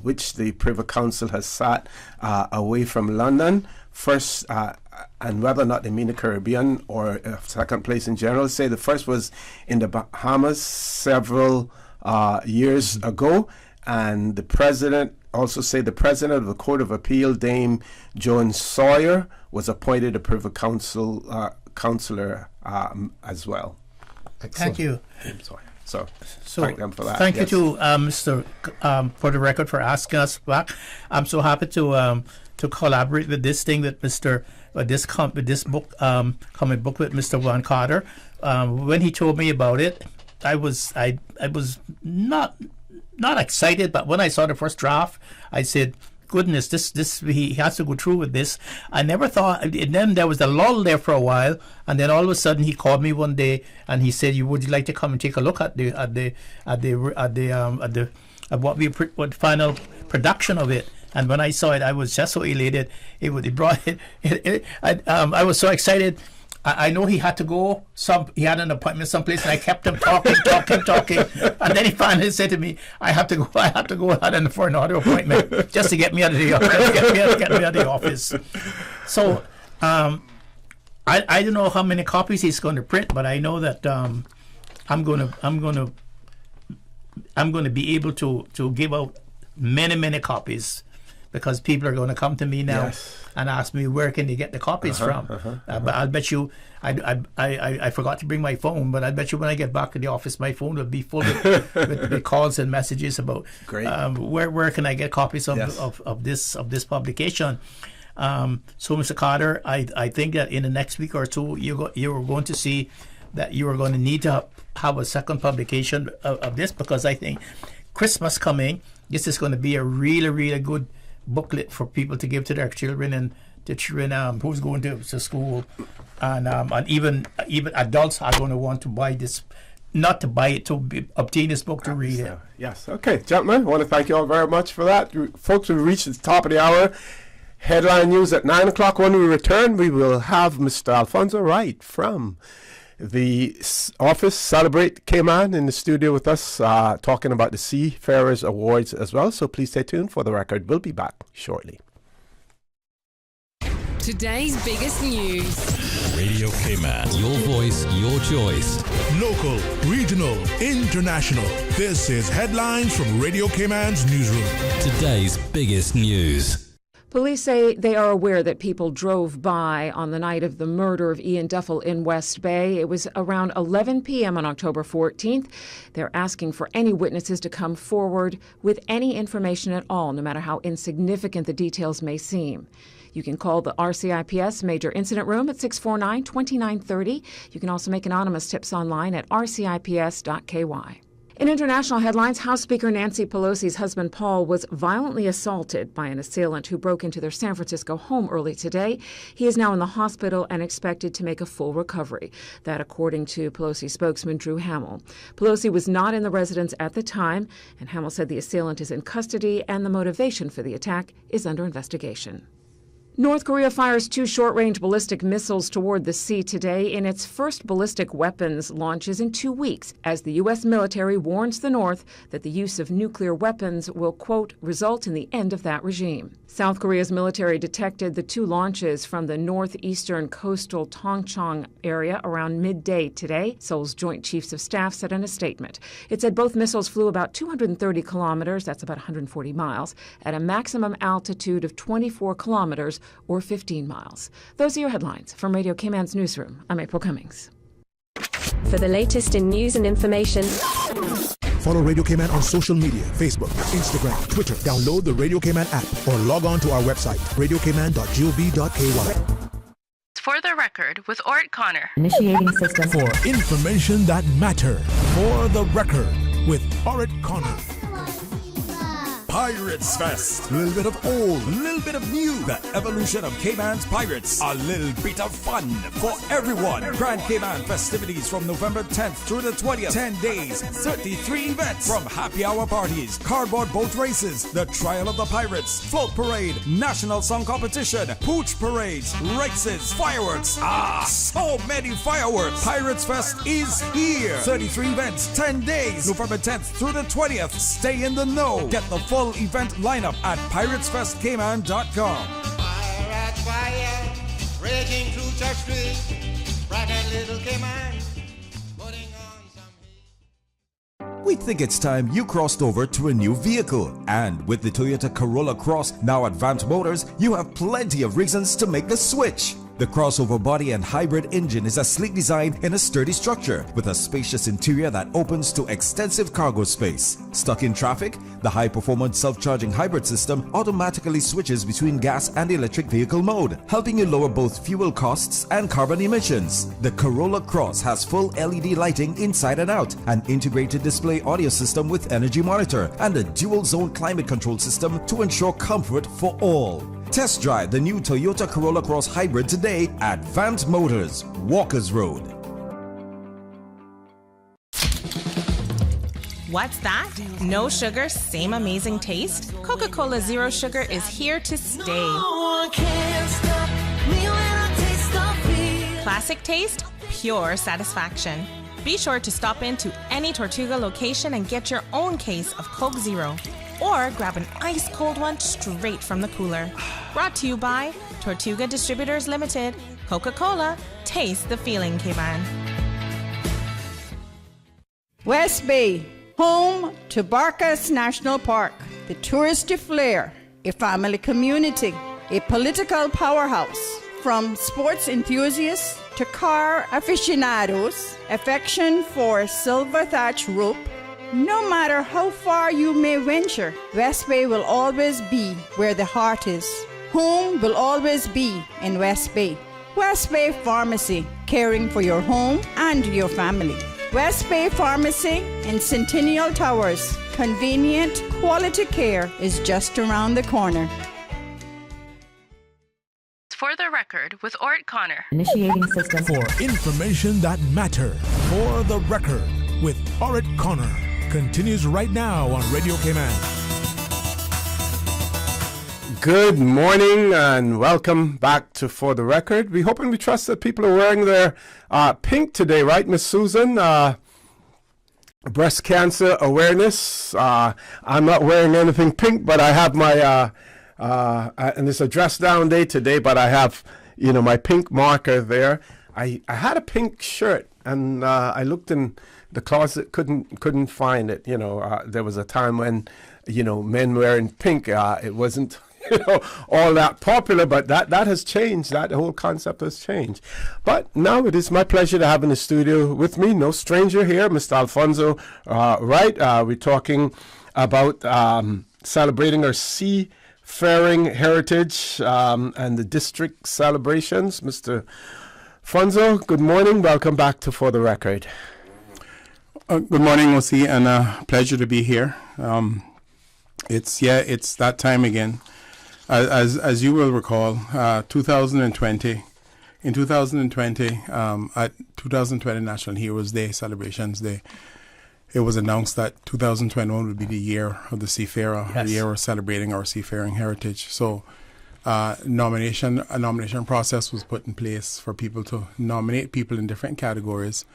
which the Privy Council has sat away from London. First, and whether or not they mean the Caribbean or second place in general, say the first was in the Bahamas several years ago, and the president also say the president of the Court of Appeal, Dame Joan Sawyer, was appointed a Privy Council counselor as well. Excellent. Thank you. I'm sorry. So thank them for that. Thank you to Mr. For the record for asking us back. I'm so happy to collaborate with this thing with Mr. This book comic book with Mr. Van Carter. When he told me about it, I was not excited, but when I saw the first draft, I said, goodness, this he has to go through with this. I never thought. And then there was a lull there for a while, and then all of a sudden he called me one day and he said, "Would you like to come and take a look at the what final production of it?" And when I saw it, I was just so elated. I was so excited. I know he had to go. He had an appointment someplace, and I kept him talking. And then he finally said to me, "I have to go out for another appointment just to get me out of the office." So I don't know how many copies he's going to print, but I know that I'm going to be able to give out many copies, because people are going to come to me now and ask me, where can they get the copies from? But I'll bet you, I forgot to bring my phone, but I bet you when I get back to the office, my phone will be full with calls and messages about where can I get copies of this publication. So, Mr. Carter, I think that in the next week or two, you're going to see that you are going to need to have a second publication of this, because I think Christmas coming, this is going to be a really good booklet for people to give to their children, and the children who's going to school, and even adults are going to want to buy this, not to buy it, to obtain this book to read it. Yes. Okay, gentlemen, I want to thank you all very much for that. Folks, we've reached the top of the hour. Headline news at 9 o'clock. When we return, we will have Mr. Alfonso Wright from the office, Celebrate Cayman, in the studio with us, talking about the Seafarers Awards as well. So please stay tuned for the record. We'll be back shortly. Today's biggest news. Radio Cayman. Your voice, your choice. Local, regional, international. This is Headlines from Radio Cayman's newsroom. Today's biggest news. Police say they are aware that people drove by on the night of the murder of Ian Duffel in West Bay. It was around 11 p.m. on October 14th. They're asking for any witnesses to come forward with any information at all, no matter how insignificant the details may seem. You can call the RCIPS Major Incident Room at 649-2930. You can also make anonymous tips online at rcips.ky. In international headlines, House Speaker Nancy Pelosi's husband Paul was violently assaulted by an assailant who broke into their San Francisco home early today. He is now in the hospital and expected to make a full recovery. That according to Pelosi spokesman Drew Hamill. Pelosi was not in the residence at the time, and Hamill said the assailant is in custody and the motivation for the attack is under investigation. North Korea fires 2 short-range ballistic missiles toward the sea today in its first ballistic weapons launches in 2 weeks, as the U.S. military warns the North that the use of nuclear weapons will, quote, result in the end of that regime. South Korea's military detected the 2 launches from the northeastern coastal Tongchong area around midday today, Seoul's Joint Chiefs of Staff said in a statement. It said both missiles flew about 230 kilometers, that's about 140 miles, at a maximum altitude of 24 kilometers, or 15 miles. Those are your headlines from Radio Cayman's newsroom. I'm April Cummings. For the latest in news and information, follow Radio Cayman on social media, Facebook, Instagram, Twitter. Download the Radio Cayman app or log on to our website, radiocayman.gov.ky. For the record, with Orrett Connor. Initiating system. For information that matter. For the record, with Orrett Connor. Pirates Fest. A little bit of old, a little bit of new. The evolution of Cayman's Pirates. A little bit of fun for everyone. Grand Cayman festivities from November 10th through the 20th. 10 days, 33 events. From happy hour parties, cardboard boat races, the Trial of the Pirates, float parade, national song competition, pooch parades, races, fireworks. So many fireworks. Pirates Fest is here. 33 events, 10 days, November 10th through the 20th. Stay in the know. Get the full event lineup at piratesfestcayman.com. Pirates fire, raging through Church Street, bright and little Cayman, putting on some heat. We think it's time you crossed over to a new vehicle. And with the Toyota Corolla Cross now at Vamp Motors, you have plenty of reasons to make the switch. The crossover body and hybrid engine is a sleek design in a sturdy structure with a spacious interior that opens to extensive cargo space. Stuck in traffic? The high-performance self-charging hybrid system automatically switches between gas and electric vehicle mode, helping you lower both fuel costs and carbon emissions. The Corolla Cross has full LED lighting inside and out, an integrated display audio system with energy monitor, and a dual-zone climate control system to ensure comfort for all. Test drive the new Toyota Corolla Cross Hybrid today at Vant Motors, Walkers Road. What's that? No sugar, same amazing taste? Coca-Cola Zero Sugar is here to stay. Classic taste, pure satisfaction. Be sure to stop into any Tortuga location and get your own case of Coke Zero. Or grab an ice cold one straight from the cooler. Brought to you by Tortuga Distributors Limited. Coca-Cola, taste the feeling, K-Man. West Bay, home to Barkas National Park, the touristy flair, a family community, a political powerhouse. From sports enthusiasts to car aficionados, affection for silver thatch roof. No matter how far you may venture, West Bay will always be where the heart is. Home will always be in West Bay. West Bay Pharmacy, caring for your home and your family. West Bay Pharmacy in Centennial Towers. Convenient, quality care is just around the corner. For the record, with Orrett Connor. Initiating system. For information that matter. For the record, with Orrett Connor. Continues right now on Radio K-Man. Good morning and welcome back to For the Record. We hope and we trust that people are wearing their pink today, right, Miss Susan? Breast cancer awareness. I'm not wearing anything pink, but I have my, and it's a dress down day today, but I have, my pink marker there. I had a pink shirt and I looked in the closet, couldn't find it. There was a time when, men wearing pink, it wasn't, all that popular, but that has changed. That whole concept has changed. But now it is my pleasure to have in the studio with me, no stranger here, Mr. Alfonso Wright. We're talking about celebrating our seafaring heritage and the district celebrations. Mr. Alfonso, good morning. Welcome back to For the Record. Good morning, O.C., and a pleasure to be here. It's that time again. As you will recall, 2020. In 2020, at 2020 National Heroes Day celebrations, it was announced that 2021 would be the year of the seafarer, the year of celebrating our seafaring heritage. So, a nomination process was put in place for people to nominate people in different categories.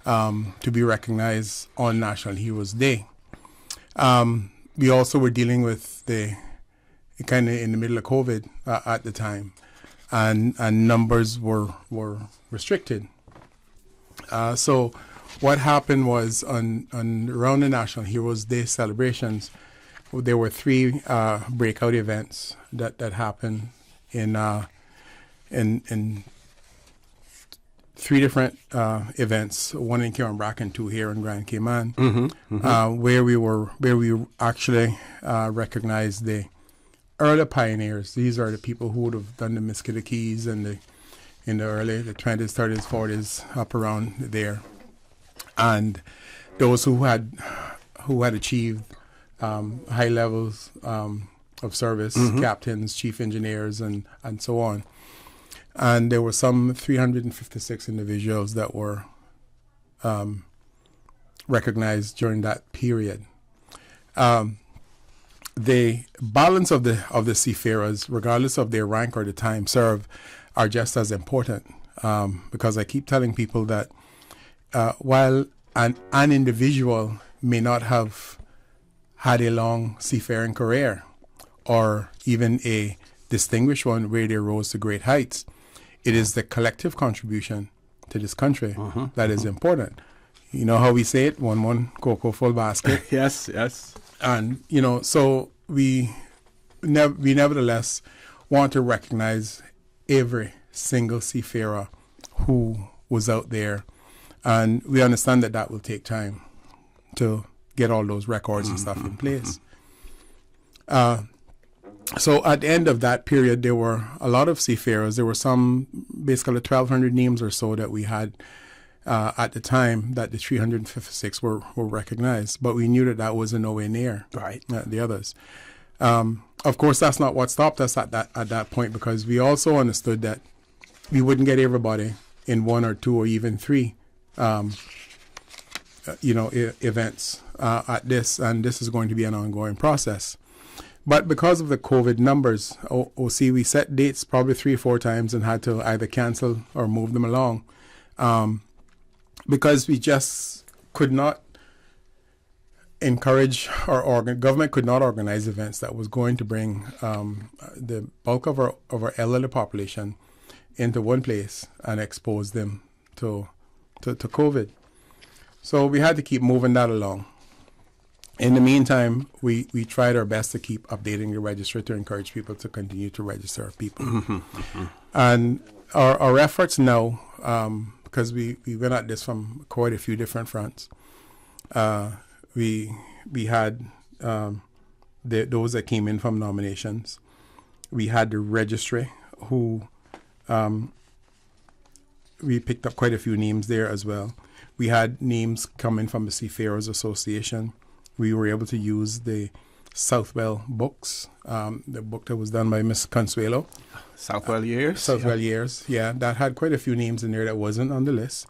To be recognized on National Heroes Day. We also were dealing with the kind of in the middle of COVID at the time, and numbers were restricted. So what happened was on around the National Heroes Day celebrations, there were three breakout events that happened in three different events, one in Cairnbrack and two here in Grand Cayman, where we actually recognized the early pioneers. These are the people who would have done the Miskita Keys in the early 20s, 30s, 40s, up around there, and those who had achieved high levels of service, captains, chief engineers, and so on. And there were some 356 individuals that were recognized during that period. The balance of the seafarers, regardless of their rank or the time served, are just as important. Because I keep telling people that while an individual may not have had a long seafaring career or even a distinguished one where they rose to great heights, it is the collective contribution to this country that is important. You know how we say it, one cocoa full basket. Yes. And, so we nevertheless want to recognize every single seafarer who was out there. And we understand that that will take time to get all those records and stuff in place. So at the end of that period, there were a lot of seafarers. There were some, basically 1,200 names or so that we had at the time that the 356 were recognized. But we knew that that was nowhere near the others. Of course, that's not what stopped us at that point, because we also understood that we wouldn't get everybody in one or two or even three, events at this, and this is going to be an ongoing process. But because of the COVID numbers, OC, we set dates probably 3 or 4 times and had to either cancel or move them along, because we just could not encourage, or government could not organize events that was going to bring the bulk of our elderly population into one place and expose them to COVID. So we had to keep moving that along. In the meantime, we tried our best to keep updating the registry to encourage people to continue to register people. And our efforts now, because we went at this from quite a few different fronts, we had those that came in from nominations. We had the registry who we picked up quite a few names there as well. We had names coming from the Seafarers Association. We were able to use the Southwell books, the book that was done by Miss Consuelo. Southwell Years? Southwell Years, yeah. That had quite a few names in there that wasn't on the list.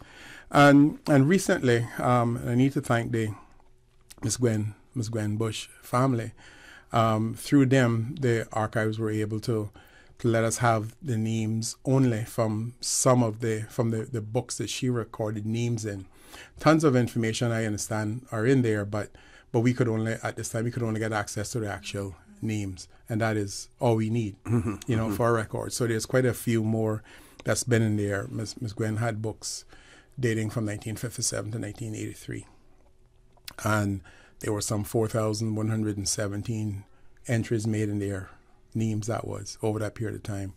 And recently, I need to thank the Miss Gwen Bush family. Through them, the archives were able to let us have the names only from some of the books that she recorded names in. Tons of information, I understand, are in there, but we could only, at this time, we could only get access to the actual names, and that is all we need, for our records. So there's quite a few more that's been in there. Miss Gwen had books dating from 1957 to 1983, and there were some 4,117 entries made in their names, that was over that period of time.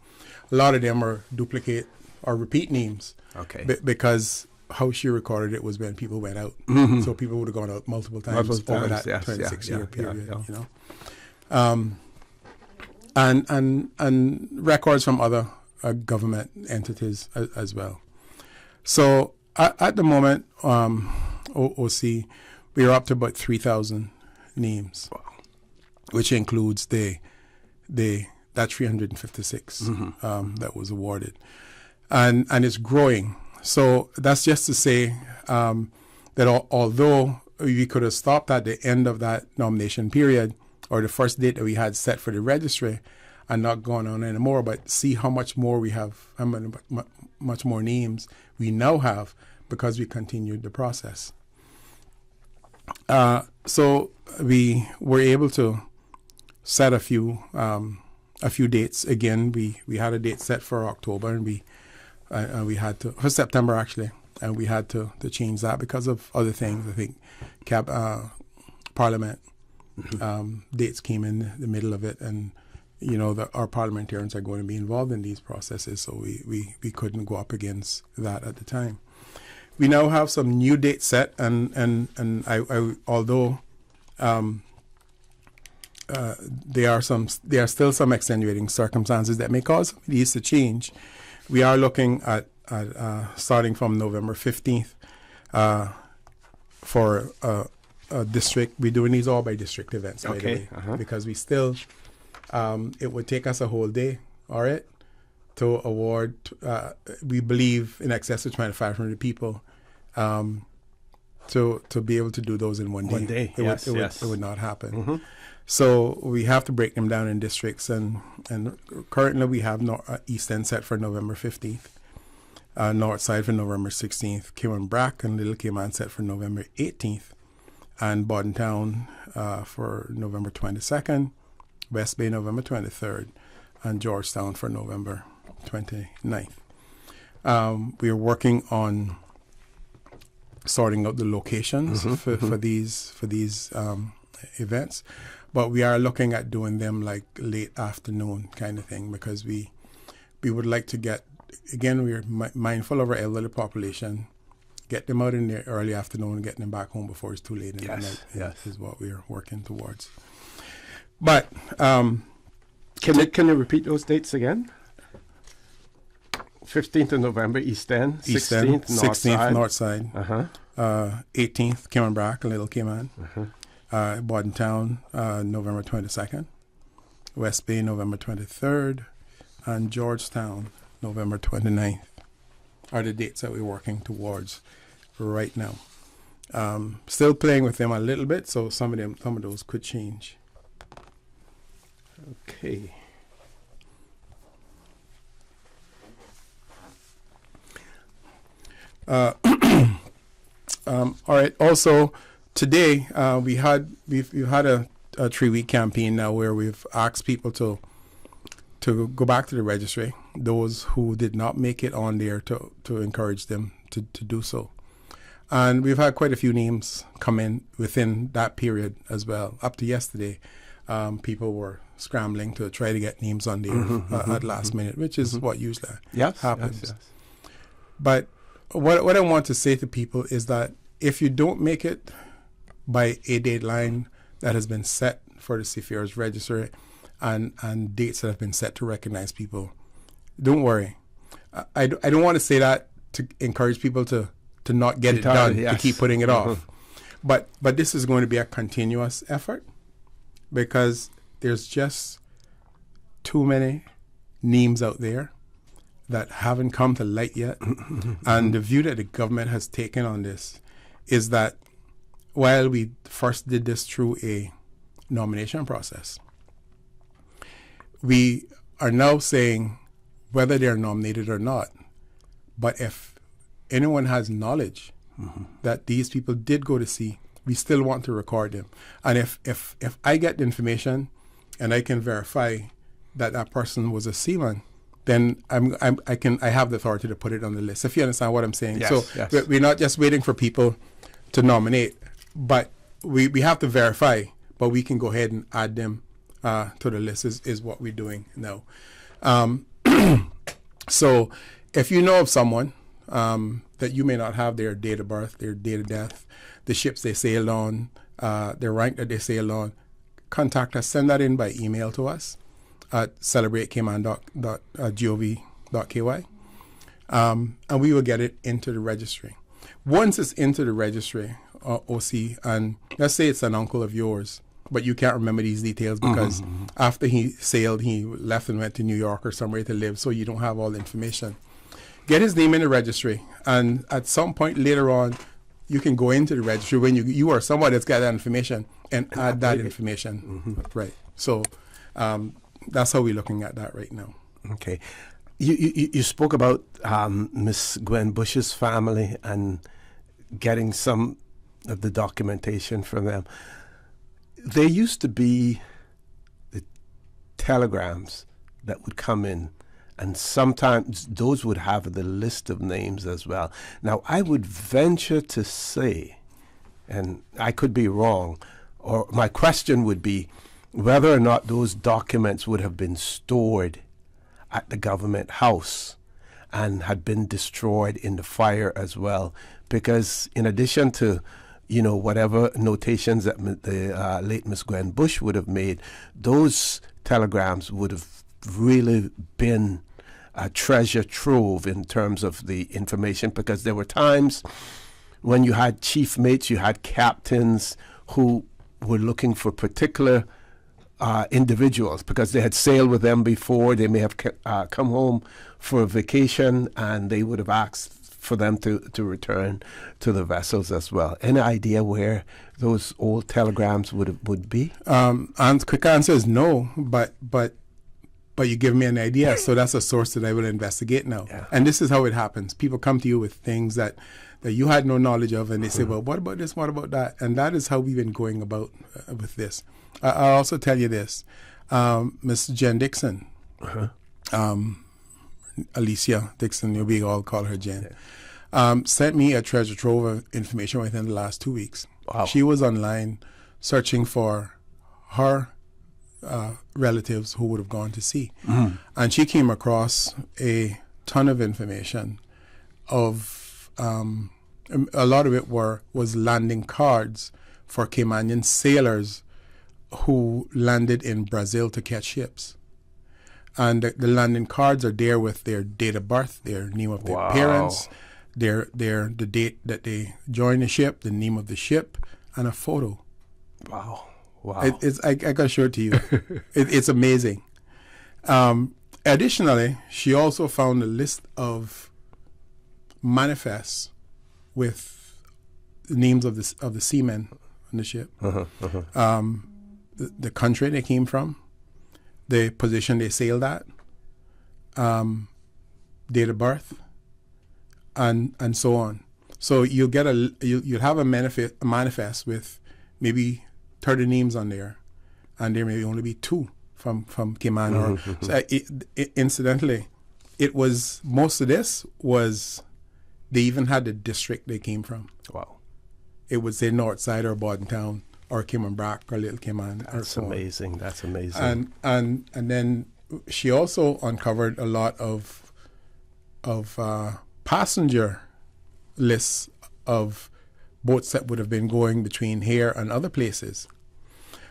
A lot of them are duplicate or repeat names, because how she recorded it was when people went out. So people would have gone out multiple times over that 26-year period, and records from other government entities as well. So at the moment, OC, we are up to about 3,000 names, which includes that 356 that was awarded, and it's growing. So that's just to say that although we could have stopped at the end of that nomination period, or the first date that we had set for the registry, and not gone on anymore, but see how much more we have, how much more names we now have because we continued the process. So we were able to set a few dates. Again, we had a date set for October, and we had to, for September actually, and we had to change that because of other things. I think Parliament dates came in the middle of it, and our parliamentarians are going to be involved in these processes, so we couldn't go up against that at the time. We now have some new dates set, and I although there are still some extenuating circumstances that may cause these to change. We are looking at starting from November 15th for a district. We're doing these all by district events, by the way, because we still, it would take us a whole day, Orrett, to award, we believe, in excess of 2,500 people to be able to do those in one day. It would not happen. So we have to break them down in districts, and currently we have East End set for November 15th, North Side for November 16th, Cayman-Brac and Little Cayman set for November 18th, and Bordentown for November 22nd, West Bay November 23rd, and Georgetown for November 29th. We are working on sorting out the locations for these events. But we are looking at doing them like late afternoon kind of thing, because we would like to get again, we're mindful of our elderly population. Get them out in the early afternoon and getting them back home before it's too late in the night is what we're working towards. But can you repeat those dates again? 15th of November, East End. 16th, North Side. 18th, Cayman Brac, Little Cayman. Bordentown, November 22nd. West Bay, November 23rd. And Georgetown, November 29th are the dates that we're working towards right now. Still playing with them a little bit, so some of those could change. Okay. All right. Also, today we've had a 3-week campaign now where we've asked people to go back to the registry. Those who did not make it on there to encourage them to do so. And we've had quite a few names come in within that period as well. Up to yesterday, people were scrambling to try to get names on there at last minute, which is what usually happens. Yes. But what I want to say to people is that if you don't make it by a deadline that has been set for the Seafarers Registry and dates that have been set to recognize people, don't worry. I don't want to say that to encourage people to not get it done, to keep putting it off. But this is going to be a continuous effort because there's just too many names out there that haven't come to light yet. And the view that the government has taken on this is that while we first did this through a nomination process, we are now saying whether they're nominated or not, but if anyone has knowledge that these people did go to sea, we still want to record them. And if I get the information and I can verify that that person was a seaman, then I have the authority to put it on the list. If you understand what I'm saying. We're not just waiting for people to nominate, but we have to verify, but we can go ahead and add them to the list is what we're doing now. So if you know of someone that you may not have their date of birth, their date of death, the ships they sailed on, their rank that they sailed on, contact us. Send that in by email to us at celebratecayman.gov.ky, and we will get it into the registry. Once it's into the registry, OC, and let's say it's an uncle of yours, but you can't remember these details because after he sailed, he left and went to New York or somewhere to live, so you don't have all the information. Get his name in the registry, and at some point later on, you can go into the registry when you are someone that's got that information and add that information. Right. So that's how we're looking at that right now. Okay. You spoke about Miss Gwen Bush's family and getting some of the documentation from them. There used to be the telegrams that would come in, and sometimes those would have the list of names as well. Now, I would venture to say, and I could be wrong, or my question would be whether or not those documents would have been stored at the government house and had been destroyed in the fire as well. Because in addition to, whatever notations that the late Miss Gwen Bush would have made, those telegrams would have really been a treasure trove in terms of the information, because there were times when you had chief mates, you had captains who were looking for particular individuals because they had sailed with them before. They may have come home for a vacation, and they would have asked for them to return to the vessels as well. Any idea where those old telegrams would be? And quick answer is no, but you give me an idea, so that's a source that I will investigate now. Yeah. And this is how it happens. People come to you with things that you had no knowledge of, and they say, well, what about this, what about that? And that is how we've been going about with this. I'll also tell you this. Miss Jen Dixon, Alicia Dixon, we all call her Jen, sent me a treasure trove of information within the last 2 weeks. Wow. She was online searching for her relatives who would have gone to sea. And she came across a ton of information of a lot of it was landing cards for Caymanian sailors who landed in Brazil to catch ships. And the landing cards are there with their date of birth, their name of their parents, the date that they joined the ship, the name of the ship, and a photo. Wow. I gotta show it to you. It's amazing. Additionally, she also found a list of manifests with the names of the seamen on the ship, the country they came from, the position they sailed at, date of birth, and so on. So you'll get you'll have a manifest with maybe 30 names on there, and there may only be 2 from Cayman. So incidentally, it was most of this was they even had the district they came from. Wow. It would say North Side or Bordentown or Cayman Brac or Little Cayman. That's amazing. That's amazing. And then she also uncovered a lot of passenger lists of boats that would have been going between here and other places.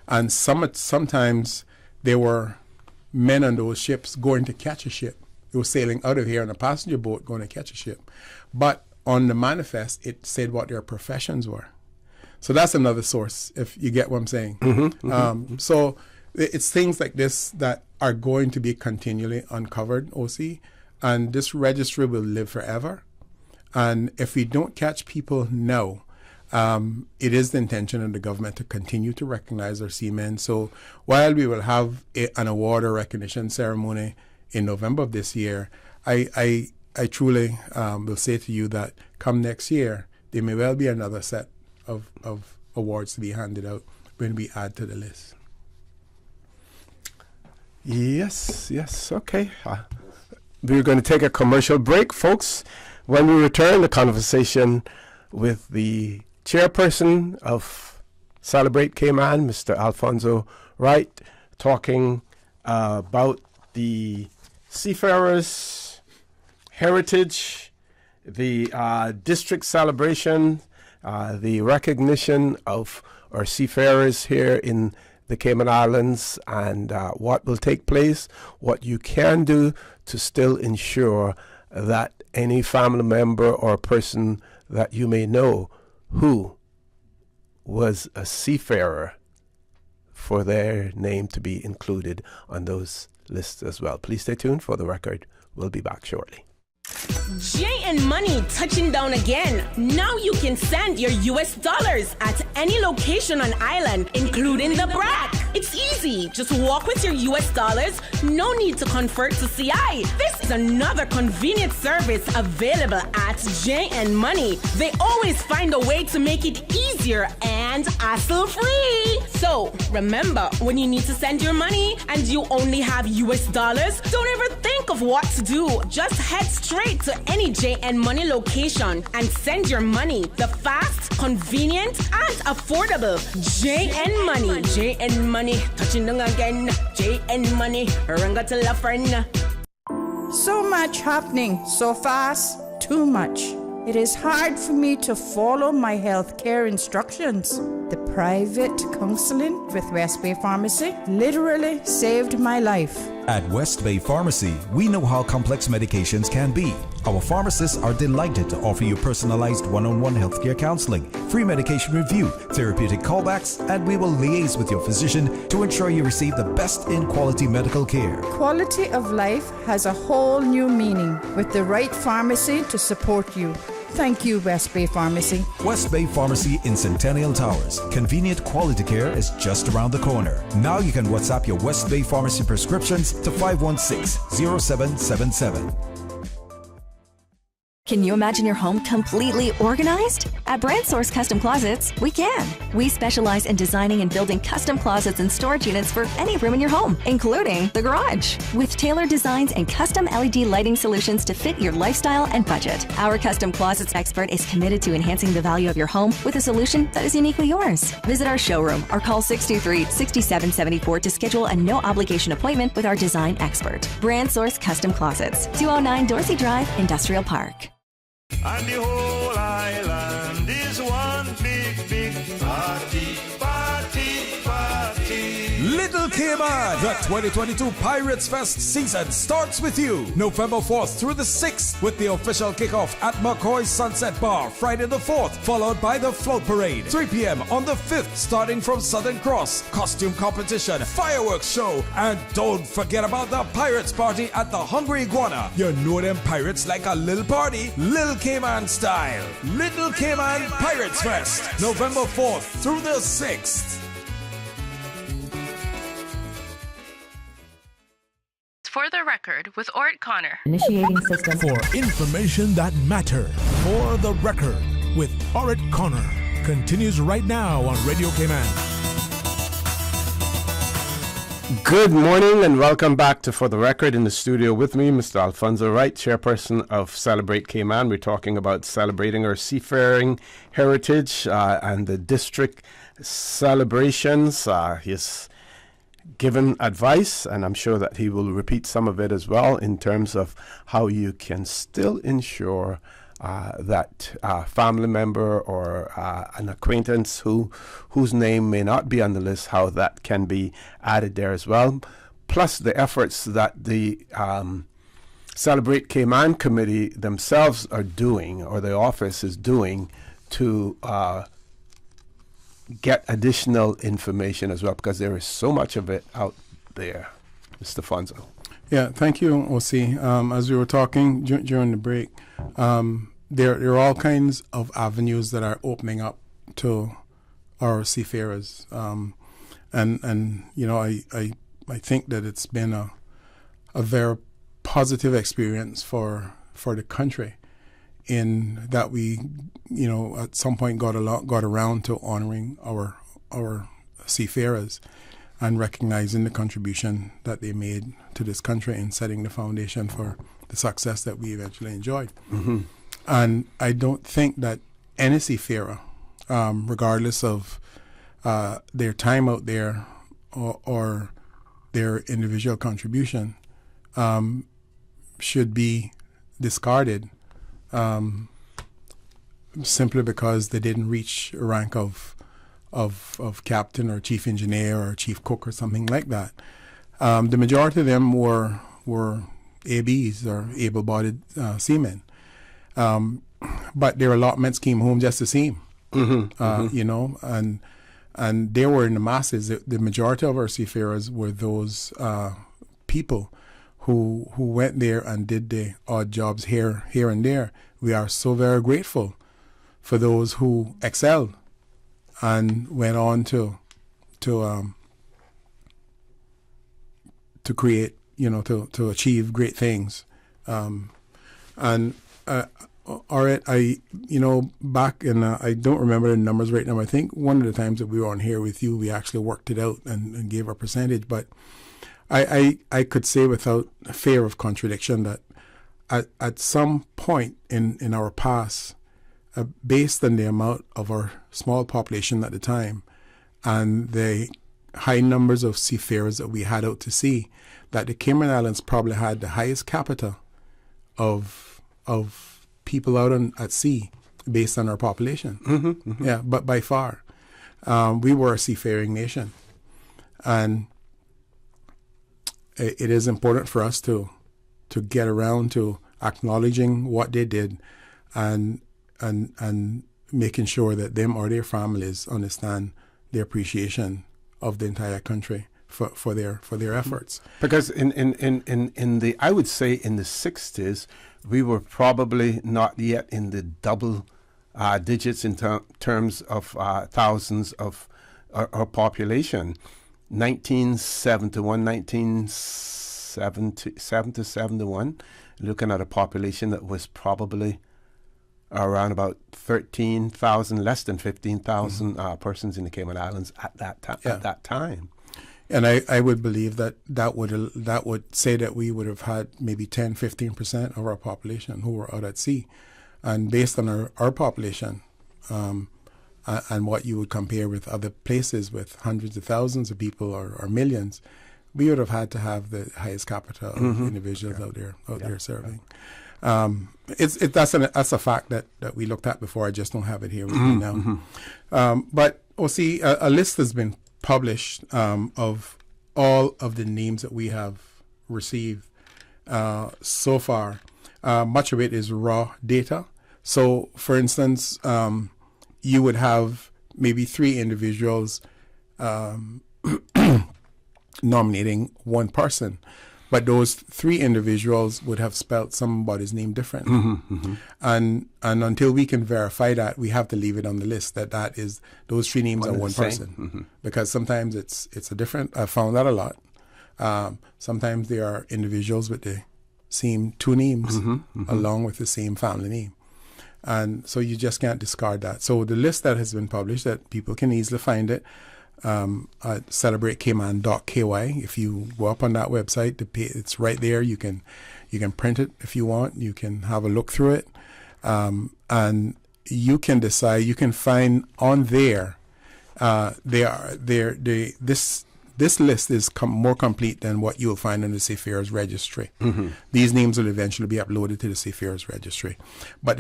And sometimes there were men on those ships going to catch a ship. They were sailing out of here on a passenger boat going to catch a ship. But on the manifest, it said what their professions were. So that's another source, if you get what I'm saying. So it's things like this that are going to be continually uncovered, OC, and this registry will live forever. And if we don't catch people now, it is the intention of the government to continue to recognize our seamen. So while we will have an award or recognition ceremony in November of this year, I truly will say to you that come next year, there may well be another set of awards to be handed out when we add to the list. Yes, okay. We're going to take a commercial break, folks. When we return, the conversation with the chairperson of Celebrate Cayman, Mr. Alfonso Wright, talking about the seafarers' heritage, the district celebration, the recognition of our seafarers here in the Cayman Islands, and what will take place, what you can do to still ensure that any family member or person that you may know who was a seafarer, for their name to be included on those lists as well. Please stay tuned for the record. We'll be back shortly. J&M Money touching down again. Now you can send your US dollars at any location on island, including the BRAC. It's easy. Just walk with your US dollars. No need to convert to CI. This is another convenient service available at J&M Money. They always find a way to make it easier and hassle-free. So remember, when you need to send your money and you only have US dollars, don't ever think of what to do. Just head straight to any J&M Money location and send your money the fast, convenient, and affordable J&M Money. J&M Money, touching down again. J&M Money, ranga to la friend. So much happening, so fast, too much. It is hard for me to follow my healthcare instructions. The private counseling with West Bay Pharmacy literally saved my life. At West Bay Pharmacy, we know how complex medications can be. Our pharmacists are delighted to offer you personalized one-on-one healthcare counseling, free medication review, therapeutic callbacks, and we will liaise with your physician to ensure you receive the best in quality medical care. Quality of life has a whole new meaning with the right pharmacy to support you. Thank you, West Bay Pharmacy. West Bay Pharmacy in Centennial Towers. Convenient quality care is just around the corner. Now you can WhatsApp your West Bay Pharmacy prescriptions to 516-0777. Can you imagine your home completely organized? At Brand Source Custom Closets, we can. We specialize in designing and building custom closets and storage units for any room in your home, including the garage. With tailored designs and custom LED lighting solutions to fit your lifestyle and budget. Our custom closets expert is committed to enhancing the value of your home with a solution that is uniquely yours. Visit our showroom or call 623-6774 to schedule a no-obligation appointment with our design expert. Brand Source Custom Closets, 209 Dorsey Drive, Industrial Park. And the whole island is one big, big party, party, party. Little Cayman, the 2022 Pirates Fest season starts with you November 4th through the 6th with the official kickoff at McCoy's Sunset Bar Friday the 4th, followed by the float parade 3 p.m. on the 5th starting from Southern Cross, costume competition, fireworks show, and don't forget about the Pirates party at the Hungry Iguana. You know them pirates like a little party, Little Cayman style. Little Cayman Pirates Fest, November 4th through the 6th. For the record, with Orrett Connor. Initiating system. For information that matter. For the record, with Orrett Connor. Continues right now on Radio Cayman. Good morning and welcome back to For the Record. In the studio with me, Mr. Alfonso Wright, chairperson of Celebrate Cayman. We're talking about celebrating our seafaring heritage and the district celebrations. He's given advice, and I'm sure that he will repeat some of it as well in terms of how you can still ensure that a family member or an acquaintance whose name may not be on the list, how that can be added there as well. Plus the efforts that the Celebrate Cayman Committee themselves are doing, or the office is doing, to get additional information as well, because there is so much of it out there. Mr. Fonzo. Yeah, thank you, O.C. As we were talking during the break, there are all kinds of avenues that are opening up to our seafarers, and you know, I think that it's been a very positive experience for the country, in that we, you know, at some point got around to honoring our seafarers and recognizing the contribution that they made to this country in setting the foundation for the success that we eventually enjoyed. Mm-hmm. And I don't think that any seafarer, regardless of their time out there or their individual contribution, should be discarded simply because they didn't reach a rank of captain or chief engineer or chief cook or something like that. The majority of them were ABs, or able-bodied seamen. But their allotments came home just the same. Mm-hmm. You know, and they were in the masses. The majority of our seafarers were those people who went there and did the odd jobs here and there. We are so very grateful for those who excelled and went on to create, you know, to achieve great things. Orrett, you know, back in, I don't remember the numbers right now. I think one of the times that we were on here with you, we actually worked it out and gave our percentage. But I could say without fear of contradiction that at some point in our past, based on the amount of our small population at the time and the high numbers of seafarers that we had out to sea, that the Cayman Islands probably had the highest capita of people out at sea based on our population. Mm-hmm, mm-hmm. Yeah, but by far. We were a seafaring nation. And it is important for us to get around to acknowledging what they did and making sure that them or their families understand the appreciation of the entire country for their efforts. Because in the, I would say in the 60s, we were probably not yet in the double digits in terms of thousands of our population. 1970 to 71, looking at a population that was probably around about 13,000, less than 15,000 persons in the Cayman Islands at that time. And I would believe that would say that we would have had maybe 10-15% of our population who were out at sea. And based on our population and what you would compare with other places with hundreds of thousands of people or millions, we would have had to have the highest capita of individuals out there serving. That's a fact that we looked at before. I just don't have it here with me now. But we'll see, a list has been published of all of the names that we have received so far. Much of it is raw data. So, for instance, you would have maybe 3 individuals nominating one person, but those 3 individuals would have spelt somebody's name differently. And until we can verify that, we have to leave it on the list that is those 3 names are one person. Because sometimes it's a different. I found that a lot. Sometimes there are individuals with the same 2 names along with the same family name. And so you just can't discard that. So the list that has been published, that people can easily find it at celebratecayman.ky. If you go up on that website, it's right there. You can print it if you want. You can have a look through it, and you can decide. You can find on there. This list is more complete than what you will find in the Seafarers Registry. These names will eventually be uploaded to the Seafarers Registry, but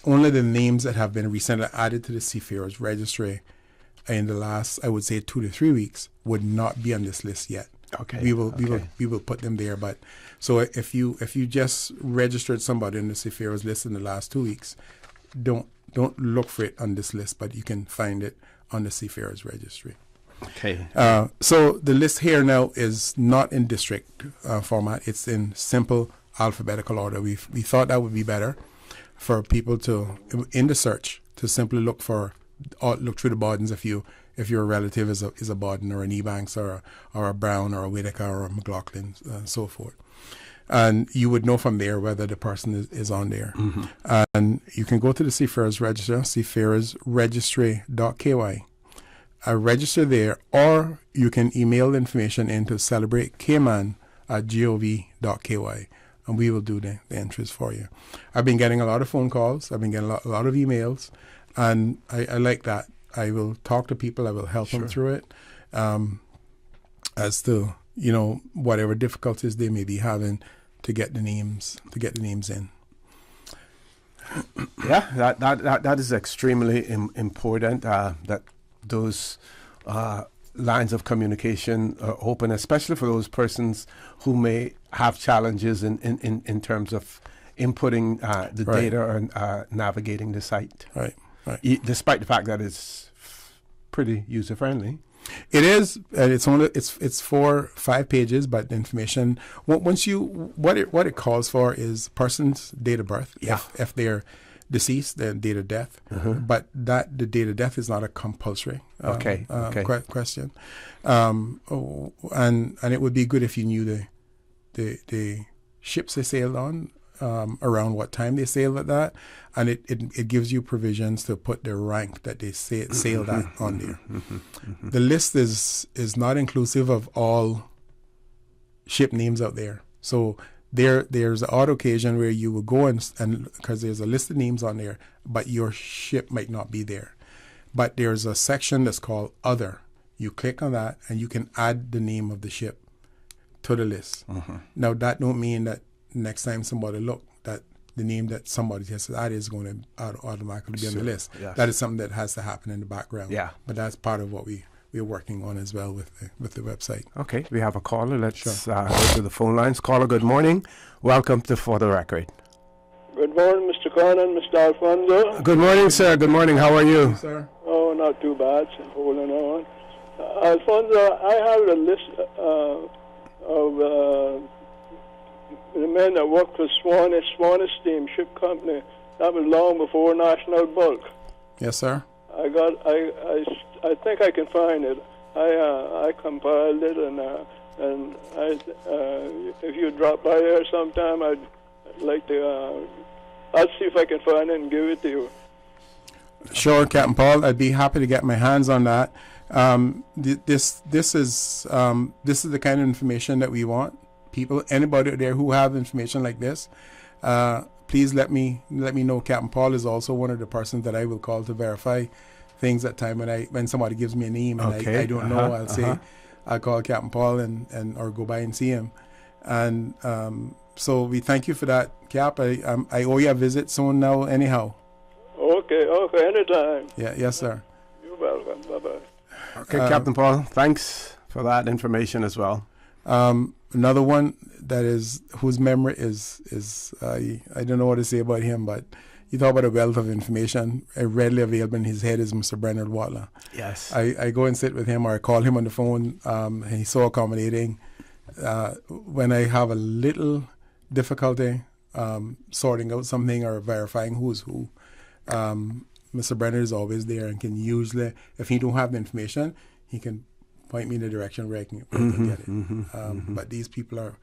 only the names that have been recently added to the Seafarers Registry in the last, I would say, 2 to 3 weeks would not be on this list yet. Okay. We will put them there. But so if you just registered somebody on the Seafarers list in the last 2 weeks, don't look for it on this list, but you can find it on the Seafarers Registry. Okay. So the list here now is not in district format. It's in simple alphabetical order. We thought that would be better for people to, in the search, to simply look through the Bordens if your relative is a Borden or an Ebanks or a Brown or a Whitaker or a McLaughlin and so forth. And you would know from there whether the person is on there. And you can go to the Seafarers Register, seafarersregistry.ky, register there, or you can email the information into celebratecayman@gov.ky, and we will do the entries for you. I've been getting a lot of phone calls. I've been getting a lot of emails, and I like that. I will talk to people. I will help them through it as to, whatever difficulties they may be having to get the names in. Yeah, that is extremely important. That those lines of communication are open, especially for those persons who may have challenges in terms of inputting the data or navigating the site. Right. Despite the fact that it's pretty user friendly. It is, and it's 4-5 pages, but the information what it calls for is person's date of birth. Yeah. If they're deceased, then date of death. But the date of death is not a compulsory question. And it would be good if you knew the ships they sailed on, around what time they sailed at that, and it gives you provisions to put the rank that they sailed at on there. The list is not inclusive of all ship names out there. So there's an odd occasion where you will go and because there's a list of names on there, but your ship might not be there. But there's a section that's called Other. You click on that, and you can add the name of the ship to the list. Now, that don't mean that next time somebody look, that the name that somebody has added is going to automatically be on the list. Yes. That is something that has to happen in the background. Yeah. But that's part of what we're working on as well with the website. Okay, we have a caller. Let's go to the phone lines. Caller, good morning. Welcome to For the Record. Good morning, Mr. Conan, Mr. Alfonso. Good morning, sir. Good morning. How are you? Sir. Oh, not too bad. Holding on. Alfonso, I have a list of the men that worked for Swan Steamship Company. That was long before National Bulk. Yes, sir. I think I can find it. I compiled it, and if you drop by there sometime, I'd like to, I'll see if I can find it and give it to you. Sure, Captain Paul. I'd be happy to get my hands on that. This is the kind of information that we want. People, anybody there who have information like this, please let me know. Captain Paul is also one of the persons that I will call to verify things at time when somebody gives me a name and I don't know. I'll say I'll call Captain Paul and or go by and see him. And so we thank you for that, Cap. I owe you a visit soon now. Anyhow. Okay, anytime. Yeah, yes, sir. You're welcome. Bye-bye. Okay, Captain Paul, thanks for that information as well. Another one that is whose memory is I don't know what to say about him, but you talk about a wealth of information readily available in his head is Mr. Bernard Watler. Yes. I go and sit with him or I call him on the phone. He's so accommodating. When I have a little difficulty sorting out something or verifying who's who, Mr. Brenner is always there and can usually, if he don't have the information, he can point me in the direction where I can get it. But these people are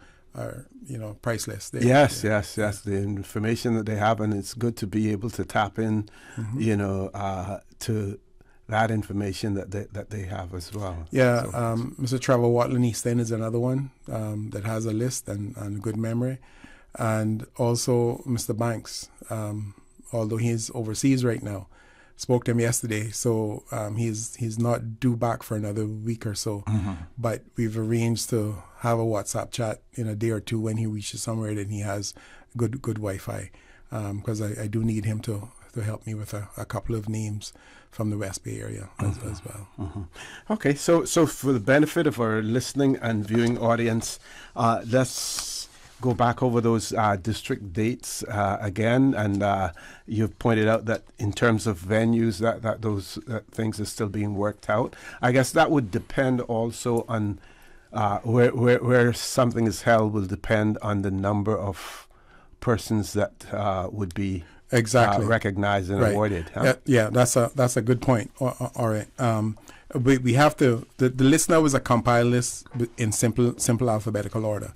priceless. Yes. The information that they have, and it's good to be able to tap in, to that information that they have as well. Yeah, Mr. Trevor Watland Easton is another one that has a list and good memory, and also Mr. Banks. Although he's overseas right now, spoke to him yesterday, so he's not due back for another week or so. But we've arranged to have a WhatsApp chat in a day or two when he reaches somewhere that he has good Wi-Fi, because I do need him to help me with a couple of names from the West Bay area as well. Okay, so for the benefit of our listening and viewing audience, let's go back over those district dates again, and you've pointed out that in terms of venues, that those things are still being worked out. I guess that would depend also on where something is held will depend on the number of persons that would be recognized and awarded. Huh? Yeah, that's a good point. All right. We have to. The list now is a compiled list in simple alphabetical order.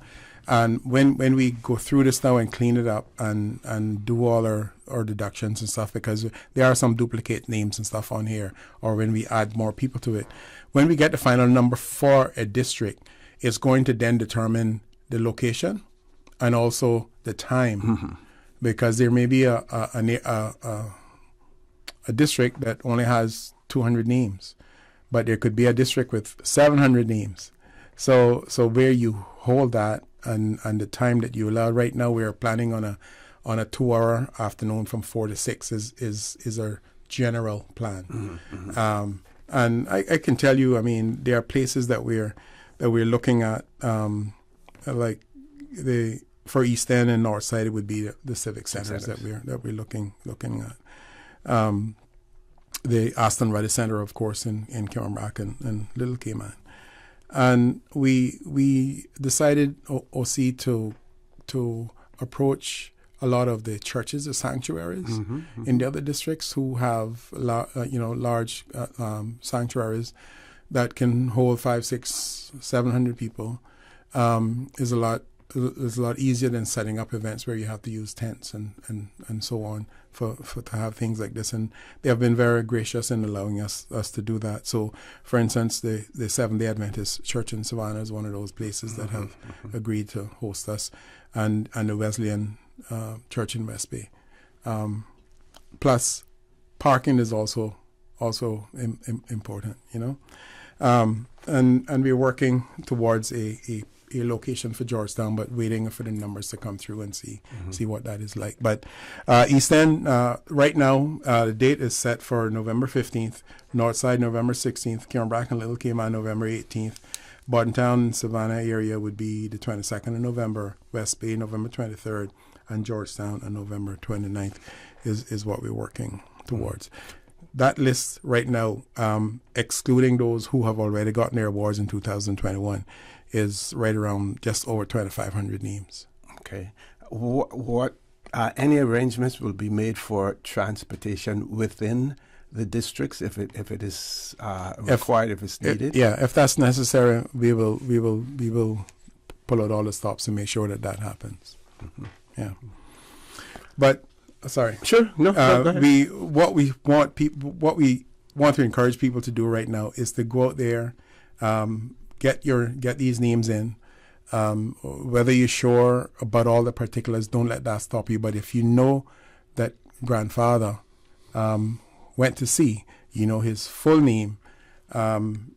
And when we go through this now and clean it up and do all our deductions and stuff, because there are some duplicate names and stuff on here, or when we add more people to it, when we get the final number for a district, it's going to then determine the location and also the time, because there may be a district that only has 200 names, but there could be a district with 700 names. So where you hold that and the time that you allow. Right now we are planning on a 2-hour afternoon from 4 to 6 is our general plan. And I can tell you, I mean, there are places that we're looking at, like for East End and North Side, it would be the civic centers that we're looking at. The Aston Ruddy Center, of course, in Cameron and Little Cayman. And we decided, OC, to approach a lot of the churches, the sanctuaries in the other districts who have large sanctuaries that can hold 500, 600, 700 people. Is a lot easier than setting up events where you have to use tents and so on for to have things like this. And they have been very gracious in allowing us to do that. So, for instance, the Seventh-day Adventist Church in Savannah is one of those places that have agreed to host us, and the Wesleyan Church in West Bay. Plus, parking is also important, and we're working towards a location for Georgetown, but waiting for the numbers to come through and see what that is like. But East End, right now, the date is set for November 15th, Northside November 16th, Cameron and Little Cayman November 18th, Bordentown and Savannah area would be the 22nd of November, West Bay November 23rd, and Georgetown on November 29th is what we're working towards. That list right now, excluding those who have already gotten their awards in 2021, is right around just over 2,500 names. Okay. What any arrangements will be made for transportation within the districts if it is required, if it's needed? If that's necessary, we will pull out all the stops and make sure that happens. Yeah. But sorry. Sure. No, go ahead. What we want to encourage people to do right now is to go out there, get these names in. Whether you're sure about all the particulars, don't let that stop you. But if you know that grandfather went to sea, you know his full name.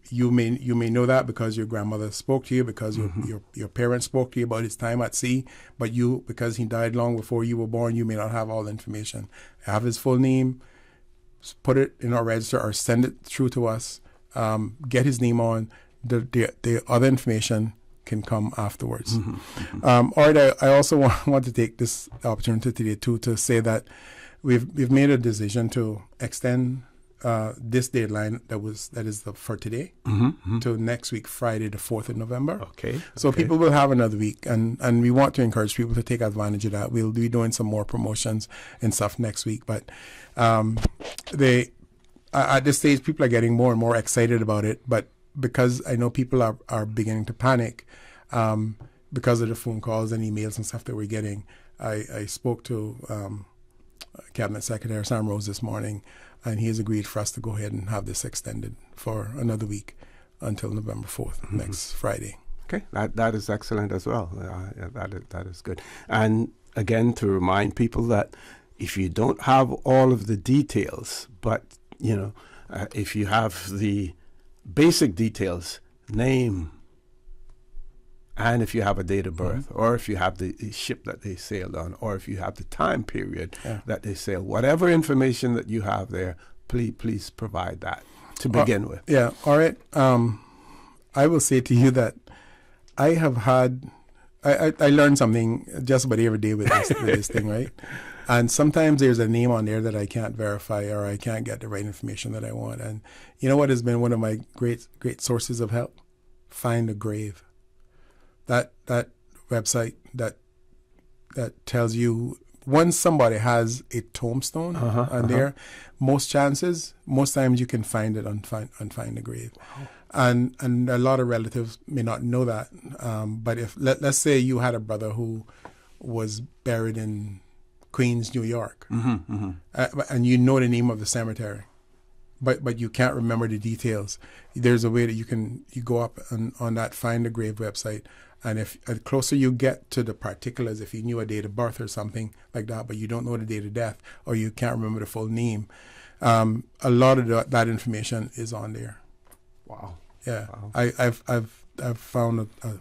You may know that because your grandmother spoke to you, because your parents spoke to you about his time at sea, but you, because he died long before you were born, you may not have all the information. Have his full name, put it in our register or send it through to us. Get his name on. The other information can come afterwards. All right, I also want to take this opportunity today too to say that we've made a decision to extend this deadline that is for today to next week, Friday, the 4th of November. Okay. So people will have another week, and we want to encourage people to take advantage of that. We'll be doing some more promotions and stuff next week, but at this stage, people are getting more and more excited about it. But because I know people are beginning to panic because of the phone calls and emails and stuff that we're getting, I spoke to Cabinet Secretary Sam Rose this morning, and he has agreed for us to go ahead and have this extended for another week until November 4th, next Friday. Okay, that is excellent as well. That is good. And again, to remind people that if you don't have all of the details, but if you have the basic details, name, and if you have a date of birth, or if you have the ship that they sailed on, or if you have the time period that they sailed, whatever information that you have there, please provide that to begin with. Yeah, all right. I will say to you that I have had, I learned something just about every day with this thing, right? And sometimes there's a name on there that I can't verify, or I can't get the right information that I want. And you know what has been one of my great sources of help? Find a Grave. That website that tells you once somebody has a tombstone on there, most times you can find it on Find a Grave. Wow. And a lot of relatives may not know that. But if let's say you had a brother who was buried in Queens, New York, and you know the name of the cemetery, but you can't remember the details, there's a way that you go up on that Find a Grave website, and if the closer you get to the particulars, if you knew a date of birth or something like that, but you don't know the date of death, or you can't remember the full name, a lot of that information is on there. Wow. Yeah. Wow. I've found a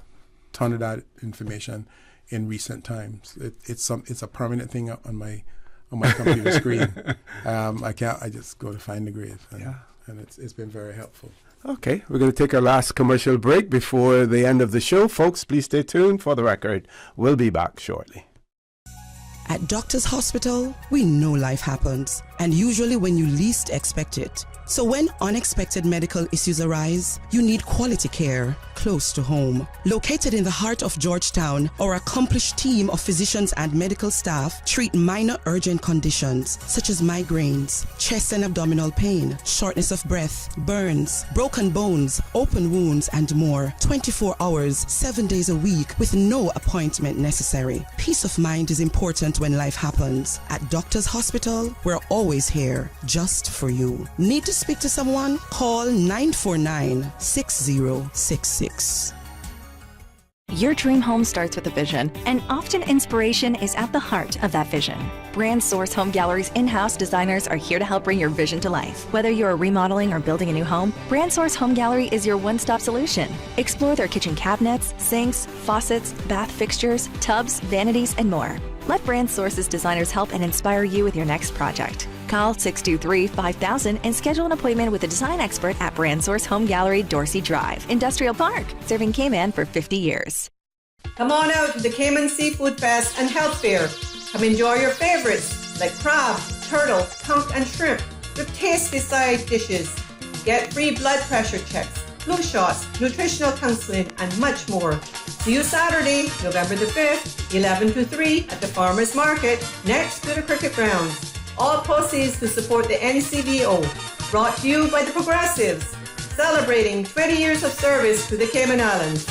ton of that information in recent times. It's a permanent thing up on my computer screen. I just go to Find a Grave, and it's been very helpful. Okay, we're going to take our last commercial break before the end of the show. Folks, please stay tuned. For the record, we'll be back shortly. At Doctors Hospital, we know life happens, and usually when you least expect it. So when unexpected medical issues arise, you need quality care close to home. Located in the heart of Georgetown, our accomplished team of physicians and medical staff treat minor urgent conditions such as migraines, chest and abdominal pain, shortness of breath, burns, broken bones, open wounds, and more. 24 hours, 7 days a week with no appointment necessary. Peace of mind is important when life happens. At Doctors Hospital, we're always here just for you. Need to speak to someone? Call 949-6066. Your dream home starts with a vision, and often inspiration is at the heart of that vision. Brand Source Home Gallery's in-house designers are here to help bring your vision to life. Whether you're remodeling or building a new home, Brand Source Home Gallery is your one-stop solution. Explore their kitchen cabinets, sinks, faucets, bath fixtures, tubs, vanities, and more. Let Brand Source's designers help and inspire you with your next project. Call 623-5000 and schedule an appointment with a design expert at Brand Source Home Gallery, Dorsey Drive, Industrial Park, serving Cayman for 50 years. Come on out to the Cayman Seafood Fest and Health Fair. Come enjoy your favorites like crab, turtle, conch, and shrimp with tasty side dishes. Get free blood pressure checks, flu shots, nutritional counseling, and much more. See you Saturday, November the 5th, 11 to 3 at the Farmers Market next to the cricket grounds. All proceeds to support the NCBO. Brought to you by the Progressives, celebrating 20 years of service to the Cayman Islands.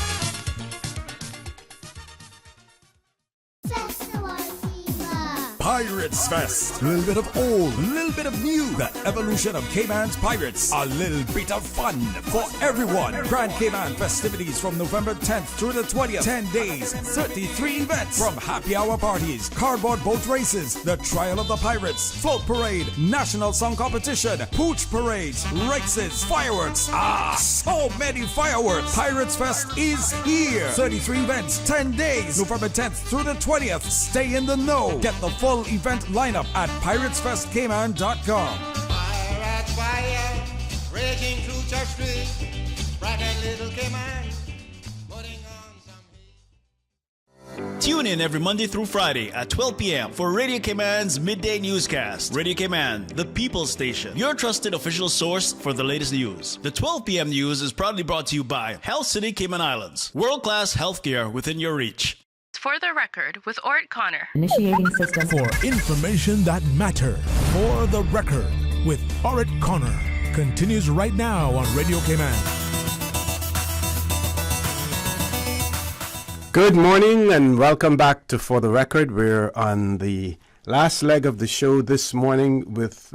Pirates Fest. A little bit of old, a little bit of new. The evolution of Cayman's Pirates. A little bit of fun for everyone. Grand Cayman festivities from November 10th through the 20th. 10 days, 33 events. From happy hour parties, cardboard boat races, the Trial of the Pirates, float parade, national song competition, pooch parades, races, fireworks. So many fireworks. Pirates Fest is here. 33 events, 10 days, November 10th through the 20th. Stay in the know. Get the full event lineup at piratesfestcayman.com. Pirates fire, raging through Church Street, bright and little Cayman, putting on some heat. Tune in every Monday through Friday at 12 p.m. for Radio Cayman's Midday Newscast. Radio Cayman, the People's Station, your trusted official source for the latest news. The 12 p.m. news is proudly brought to you by Health City Cayman Islands. World-class healthcare within your reach. For the record, with Orrett Connor. Initiating system. For information that matters. For the record, with Orrett Connor. Continues right now on Radio Cayman. Good morning and welcome back to For the Record. We're on the last leg of the show this morning with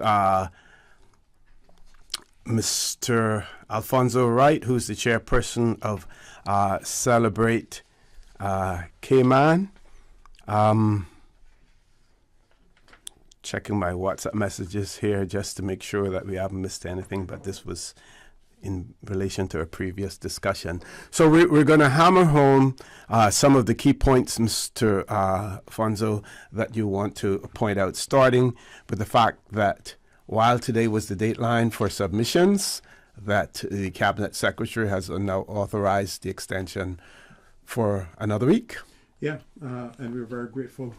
Mr. Alfonso Wright, who's the chairperson of Celebrate Cayman. Checking my WhatsApp messages here just to make sure that we haven't missed anything, but this was in relation to a previous discussion. So we're going to hammer home some of the key points, Mr. Alfonso, that you want to point out, starting with the fact that while today was the deadline for submissions, that the Cabinet Secretary has now authorized the extension for another week. Yeah, and we're very grateful.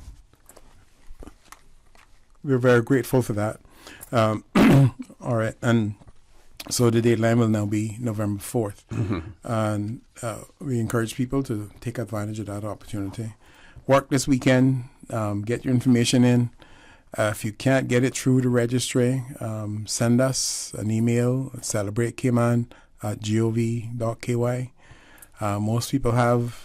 We're very grateful for that. All right, and so the deadline will now be November 4th. Mm-hmm. And we encourage people to take advantage of that opportunity. Work this weekend, get your information in. If you can't get it through the registry, send us an email at celebratecayman@gov.ky. Most people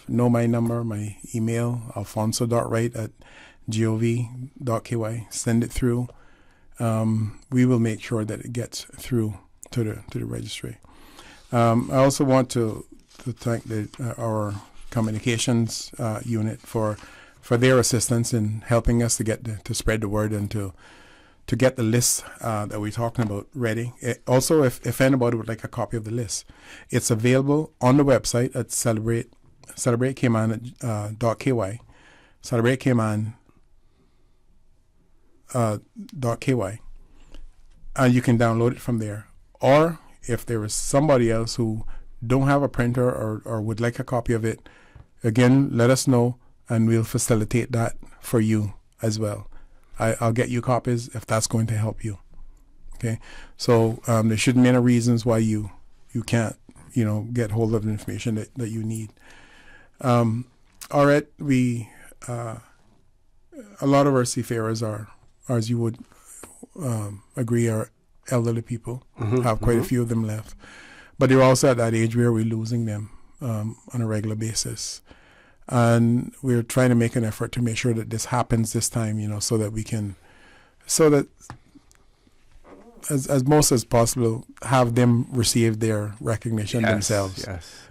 know my number, my email, alfonso.wright@gov.ky. Send it through. We will make sure that it gets through to the registry. I also want to thank our communications unit for their assistance in helping us to spread the word and to get the list that we're talking about ready. Also, if anybody would like a copy of the list, it's available on the website at celebratecayman.ky. Celebratecayman.ky. And you can download it from there. Or if there is somebody else who don't have a printer or would like a copy of it, again, let us know and we'll facilitate that for you as well. I'll get you copies if that's going to help you. Okay, so there shouldn't be any reasons why you can't get hold of the information that you need. All right, we a lot of our seafarers are, as you would agree, are elderly people. Mm-hmm, have quite a few of them left, but they're also at that age where we're losing them on a regular basis. And we're trying to make an effort to make sure that this happens this time, so that we can, as most as possible, have them receive their recognition themselves. Yes.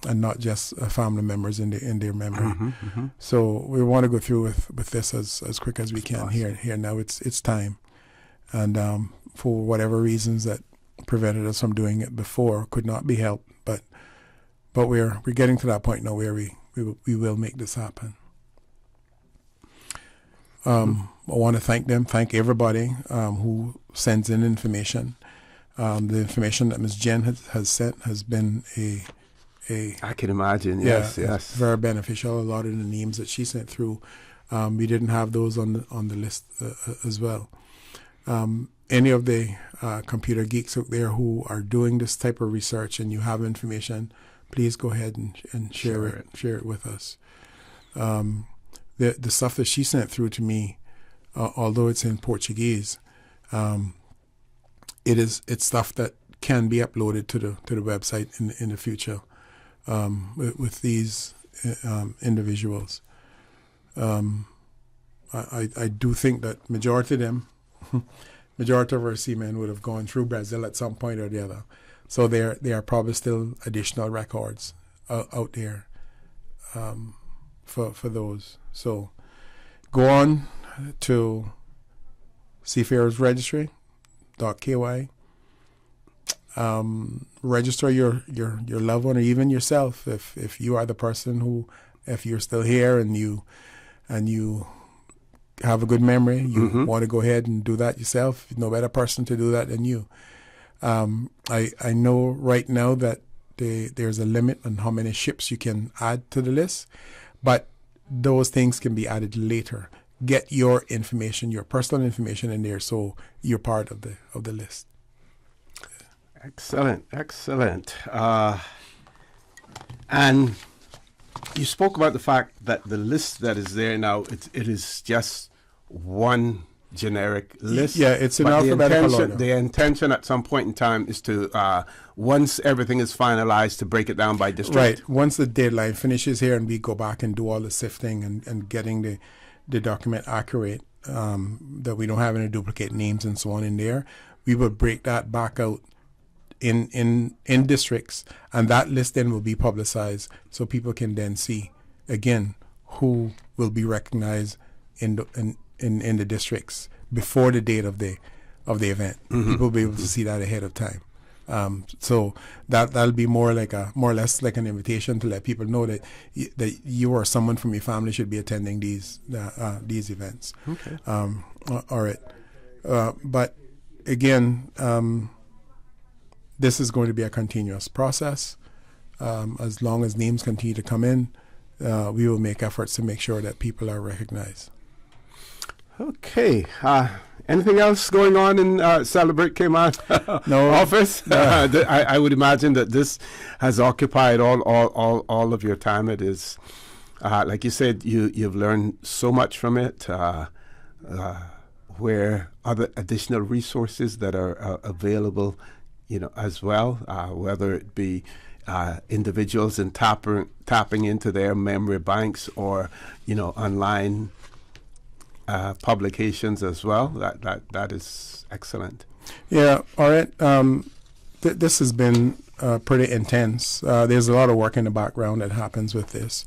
And not just family members in their memory. Mm-hmm, mm-hmm. So we want to go through with this as quick as we can. Here now, it's time. And for whatever reasons that prevented us from doing it before, could not be helped. But we're getting to that point now where we will make this happen. I want to thank everybody who sends in information. The information that Ms. Jen has sent has been I can imagine, yes. Very beneficial. A lot of the names that she sent through, we didn't have those on the list as well. Any of the computer geeks out there who are doing this type of research and you have information, please go ahead and share it with us. The stuff that she sent through to me, although it's in Portuguese, it's stuff that can be uploaded to the website in the future with these individuals. I do think that majority of them, majority of our seamen would have gone through Brazil at some point or the other. So there are probably still additional records out there for those. So go on to Seafarers Registry.ky. Register your loved one or even yourself if you are the person who, if you're still here and you have a good memory, you want to go ahead and do that yourself. No better person to do that than you. I know right now that there's a limit on how many ships you can add to the list, but those things can be added later. Get your information, your personal information in there, so you're part of the list. Excellent. And you spoke about the fact that the list that is there now, it is just one generic list. Yeah, it's in alphabetical order. The intention at some point in time is to, once everything is finalized, to break it down by district. Right. Once the deadline finishes here and we go back and do all the sifting and getting the document accurate, that we don't have any duplicate names and so on in there, we will break that back out in districts, and that list then will be publicized so people can then see again who will be recognized in the districts before the date of the event. People will be able to see that ahead of time. So that'll be more or less like an invitation to let people know that you or someone from your family should be attending these events. Okay. All right. But again, this is going to be a continuous process. As long as names continue to come in, we will make efforts to make sure that people are recognized. Okay. Anything else going on in Celebrate Cayman office? No. I would imagine that this has occupied all of your time. It is, like you said, you've learned so much from it. Where other additional resources that are available, as well, whether it be individuals and tapping into their memory banks or, online publications as well. That is excellent. Yeah, Orrett, this has been pretty intense. There's a lot of work in the background that happens with this,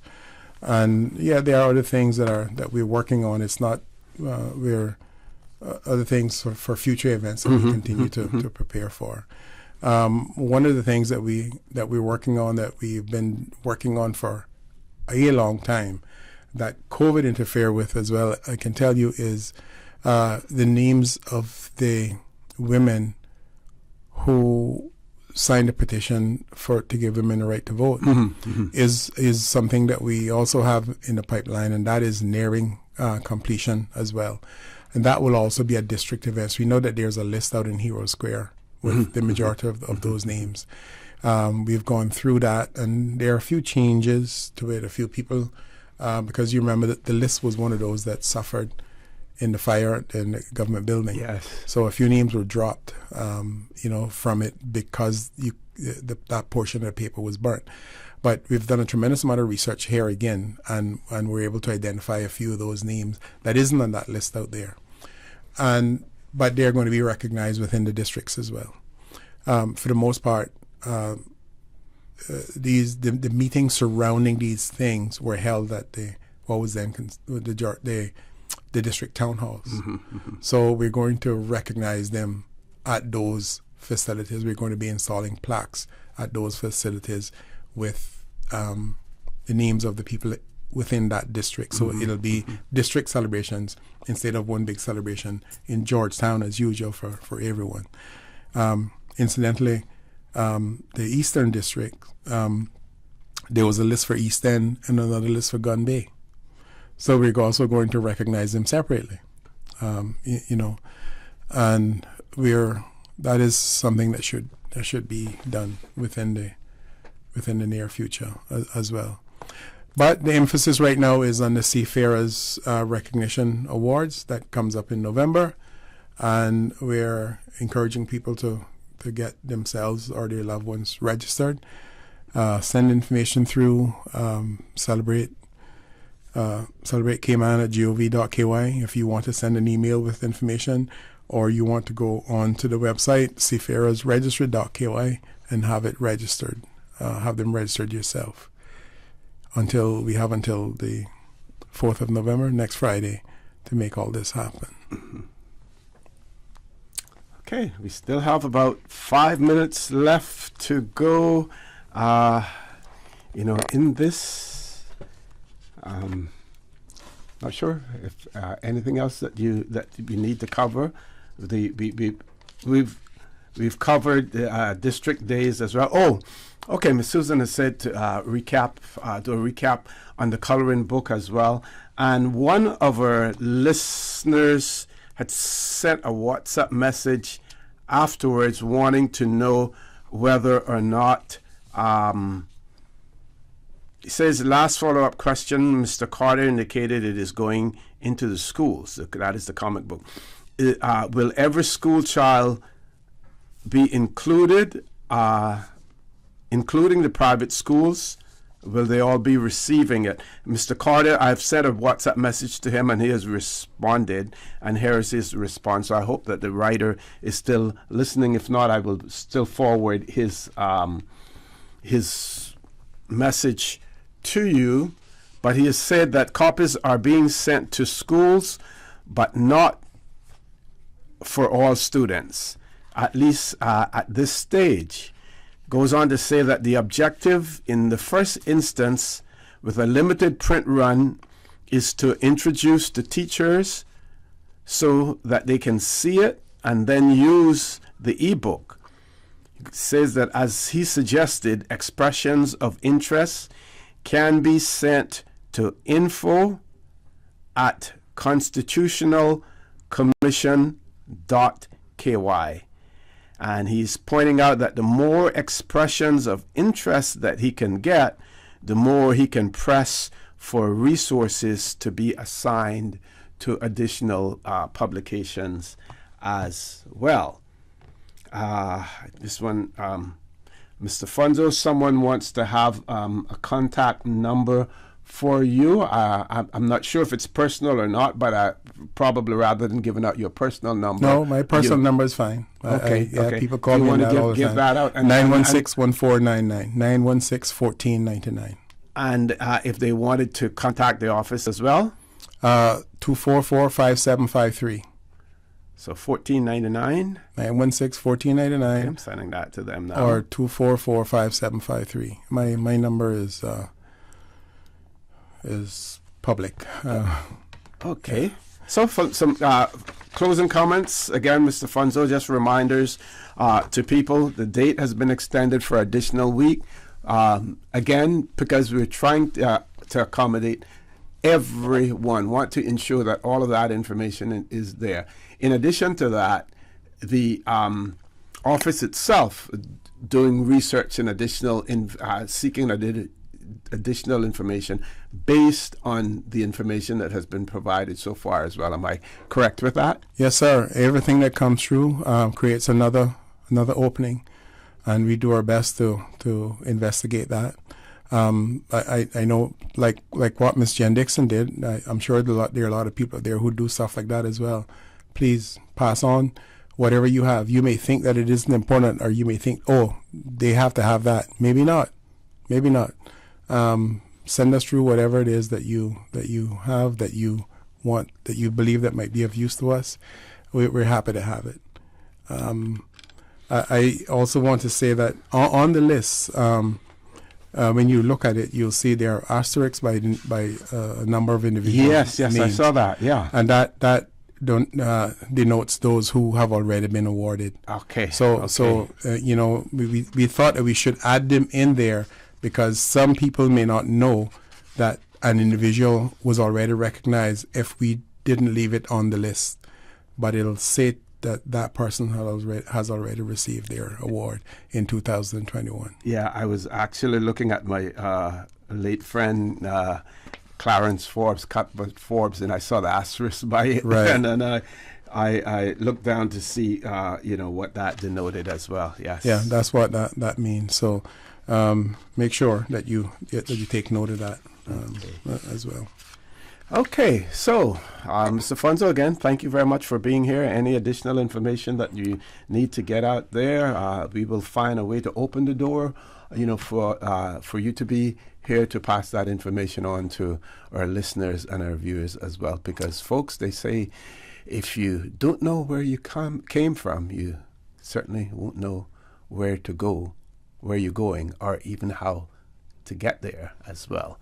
and there are other things that we're working on. It's not other things for future events that we continue to prepare for. One of the things that we're working on, that we've been working on for a long time, that COVID interfered with as well, I can tell you, is the names of the women who signed a petition to give women the right to vote. Is something that we also have in the pipeline, and that is nearing completion as well. And that will also be a district event. So we know that there's a list out in Hero Square with the majority of those names. We've gone through that, and there are a few changes to it. A few people, because you remember that the list was one of those that suffered in the fire in the government building. Yes. So a few names were dropped, from it because that portion of the paper was burnt. But we've done a tremendous amount of research here again, and we're able to identify a few of those names that isn't on that list out there. But they're going to be recognized within the districts as well. For the most part, the meetings surrounding these things were held at the district town halls. So we're going to recognize them at those facilities. We're going to be installing plaques at those facilities with the names of the people within that district. So it'll be district celebrations instead of one big celebration in Georgetown as usual for everyone. Incidentally, the Eastern District, there was a list for East End and another list for Gun Bay. So we're also going to recognize them separately, and that is something that should be done within the near future as well. But the emphasis right now is on the Seafarers Recognition Awards that comes up in November, and we're encouraging people to get themselves or their loved ones registered. Send information through, celebrate celebratecayman@gov.ky if you want to send an email with information, or you want to go on to the website, seafarersregistry.ky, and have it registered. Have them registered yourself. We have until the 4th of November, next Friday, to make all this happen. Mm-hmm. Okay, we still have about 5 minutes left to go. In this, not sure if anything else that you need to cover. We've covered district days as well. Oh, okay. Miss Susan has said to do a recap on the coloring book as well. And one of our listeners had sent a WhatsApp message afterwards wanting to know whether or not, he says, last follow-up question, Mr. Carter indicated it is going into the schools. That is the comic book. Will every school child be included, including the private schools? Will they all be receiving it? Mr. Carter, I've sent a WhatsApp message to him and he has responded, and here is his response. So I hope that the writer is still listening. If not, I will still forward his message to you. But he has said that copies are being sent to schools, but not for all students, at least at this stage. Goes on to say that the objective in the first instance with a limited print run is to introduce the teachers so that they can see it and then use the ebook. It says that, as he suggested, expressions of interest can be sent to info@constitutionalcommission.ky. And he's pointing out that the more expressions of interest that he can get, the more he can press for resources to be assigned to additional publications as well. This one, Mr. Funzo, someone wants to have a contact number for you. I'm not sure if it's personal or not, but probably rather than giving out your personal number. No, my personal number is fine. Okay. Okay. People call me that all the time. That out. 916-1499. 916-1499. And if they wanted to contact the office as well? 244-5753. So 1499. 916-1499. Okay, I'm sending that to them now. Or 244-5753. My number is public. Okay. So for some closing comments, again, Mr. Funzo, just reminders to people. The date has been extended for additional week. Again, because we're trying to accommodate everyone, want to ensure that all of that information is there. In addition to that, the office itself doing research and seeking additional information based on the information that has been provided so far as well. Am I correct with that? Yes, sir. Everything that comes through creates another opening, and we do our best to investigate that. I know, like what Ms. Jen Dixon did, I'm sure there are a lot of people there who do stuff like that as well. Please pass on whatever you have. You may think that it isn't important, or you may think, oh, they have to have that. Maybe not. Maybe not. Send us through whatever it is that you have, that you want, that you believe that might be of use to us. We're happy to have it. I also want to say that on the list, when you look at it, you'll see there are asterisks by a number of individuals. Yes, names. I saw that. Yeah, and that denotes those who have already been awarded. Okay. So we thought that we should add them in there because some people may not know that an individual was already recognized if we didn't leave it on the list, but it'll say that person has already received their award in 2021. Yeah, I was actually looking at my late friend Clarence Forbes, Cuthbert Forbes, and I saw the asterisk by it. Right. And then I looked down to see what that denoted as well. Yes. Yeah, that's what that means. So make sure that you take note of that as well. Okay, so Mr. Funzo, again, thank you very much for being here. Any additional information that you need to get out there, we will find a way to open the door, for you to be here to pass that information on to our listeners and our viewers as well. Because, folks, they say if you don't know where you came from, you certainly won't know where to go, where you're going, or even how to get there as well.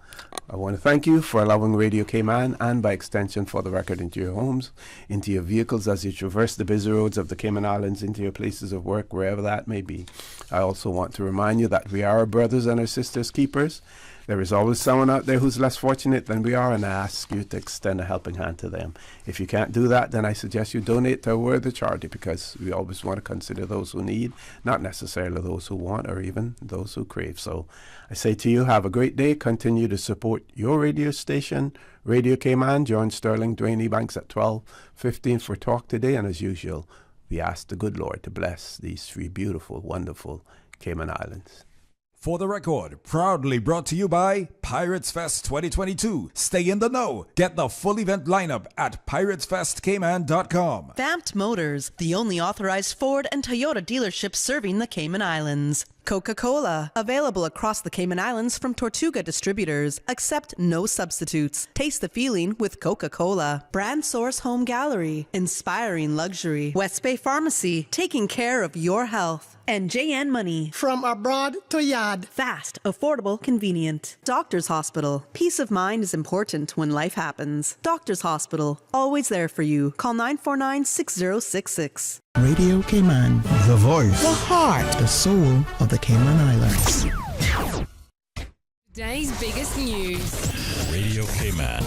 I want to thank you for allowing Radio Cayman, and by extension For the Record, into your homes, into your vehicles as you traverse the busy roads of the Cayman Islands, into your places of work, wherever that may be. I also want to remind you that we are our brothers and our sisters' keepers. There is always someone out there who's less fortunate than we are, and I ask you to extend a helping hand to them. If you can't do that, then I suggest you donate to a worthy charity, because we always want to consider those who need, not necessarily those who want or even those who crave. So I say to you, have a great day. Continue to support your radio station, Radio Cayman. John Sterling, Dwayne Ebanks at 12:15 for Talk Today. And as usual, we ask the good Lord to bless these three beautiful, wonderful Cayman Islands. For the Record, proudly brought to you by Pirates Fest 2022. Stay in the know. Get the full event lineup at piratesfestcayman.com. Vamped Motors, the only authorized Ford and Toyota dealership serving the Cayman Islands. Coca-Cola, available across the Cayman Islands from Tortuga distributors. Accept no substitutes. Taste the feeling with Coca-Cola. Brand Source Home Gallery, inspiring luxury. West Bay Pharmacy, taking care of your health. And JN Money. From abroad to yard. Fast, affordable, convenient. Doctor's Hospital. Peace of mind is important when life happens. Doctor's Hospital, always there for you. Call 949-6066. Radio Cayman. The voice. The heart. The soul of the Cayman Islands. Today's biggest news. Radio Cayman.